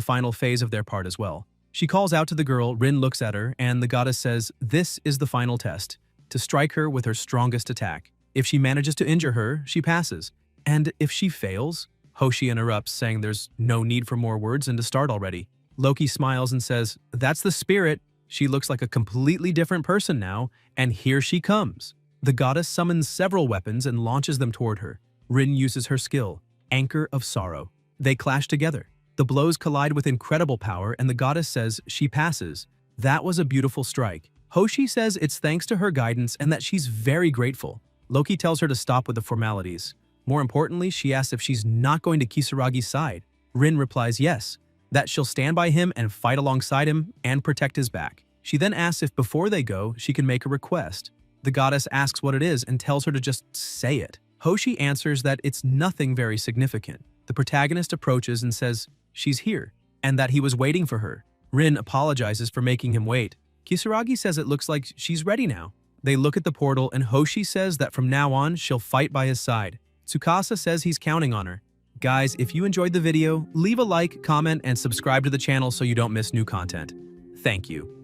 final phase of their part as well. She calls out to the girl, Rin looks at her, and the goddess says this is the final test, to strike her with her strongest attack. If she manages to injure her, she passes. And if she fails? Hoshi interrupts, saying there's no need for more words and to start already. Loki smiles and says, that's the spirit. She looks like a completely different person now, and here she comes. The goddess summons several weapons and launches them toward her. Rin uses her skill, Anchor of Sorrow. They clash together. The blows collide with incredible power, and the goddess says she passes. That was a beautiful strike. Hoshi says it's thanks to her guidance and that she's very grateful. Loki tells her to stop with the formalities. More importantly, she asks if she's not going to Kisaragi's side. Rin replies yes, that she'll stand by him and fight alongside him and protect his back. She then asks if before they go, she can make a request. The goddess asks what it is and tells her to just say it. Hoshi answers that it's nothing very significant. The protagonist approaches and says she's here, and that he was waiting for her. Rin apologizes for making him wait. Kisaragi says it looks like she's ready now. They look at the portal and Hoshi says that from now on, she'll fight by his side. Tsukasa says he's counting on her. Guys, if you enjoyed the video, leave a like, comment, and subscribe to the channel so you don't miss new content. Thank you.